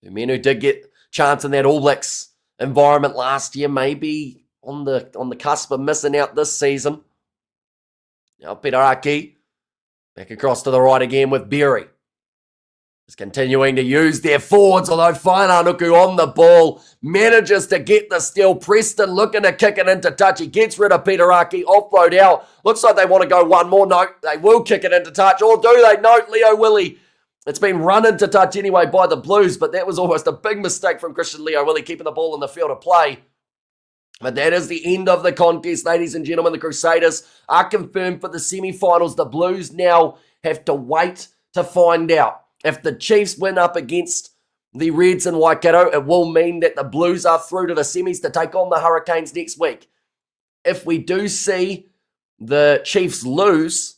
The men who did get chance in that All Blacks environment last year, maybe on the cusp of missing out this season. Now Peter Aki. Back across to the right again with Berry. Just continuing to use their forwards, although Whainauku on the ball manages to get the steal. Preston looking to kick it into touch. He gets rid of Peteraki, offload out. Looks like they want to go one more. No, they will kick it into touch. Or do they? No, Leo Willie. It's been run into touch anyway by the Blues, but that was almost a big mistake from Christian Leo Willie keeping the ball in the field of play. But that is the end of the contest, ladies and gentlemen. The Crusaders are confirmed for the semi-finals. The Blues now have to wait to find out. If the Chiefs win up against the Reds in Waikato, it will mean that the Blues are through to the semis to take on the Hurricanes next week. If we do see the Chiefs lose,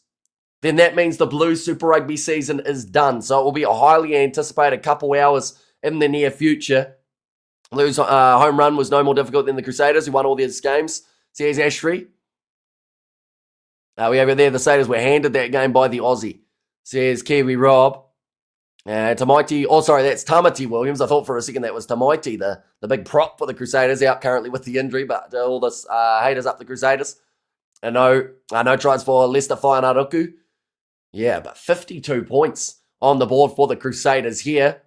then that means the Blues Super Rugby season is done. So it will be a highly anticipated couple hours in the near future. Blues home run was no more difficult than the Crusaders, who won all their games. So here's Ashtree. We have there, the Crusaders were handed that game by the Aussie. So here's Kiwi Rob. Tamaiti, that's Tamati Williams. I thought for a second that was Tamaiti, the big prop for the Crusaders, out currently with the injury, but all this haters up the Crusaders. I know tries for Leicester Whainauku. Yeah, but 52 points on the board for the Crusaders here,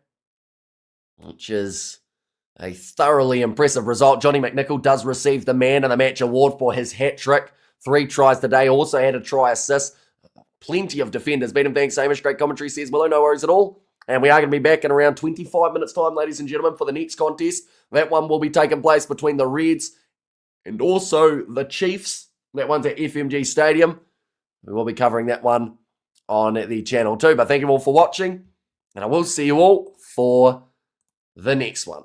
which is a thoroughly impressive result. Johnny McNichol does receive the Man of the Match award for his hat-trick. 3 tries today, also had a try assist. Plenty of defenders. Beat him, thanks, Hamish. Great commentary, says Willow. No worries at all. And we are going to be back in around 25 minutes' time, ladies and gentlemen, for the next contest. That one will be taking place between the Reds and also the Chiefs. That one's at FMG Stadium. We will be covering that one on the channel too. But thank you all for watching, and I will see you all for the next one.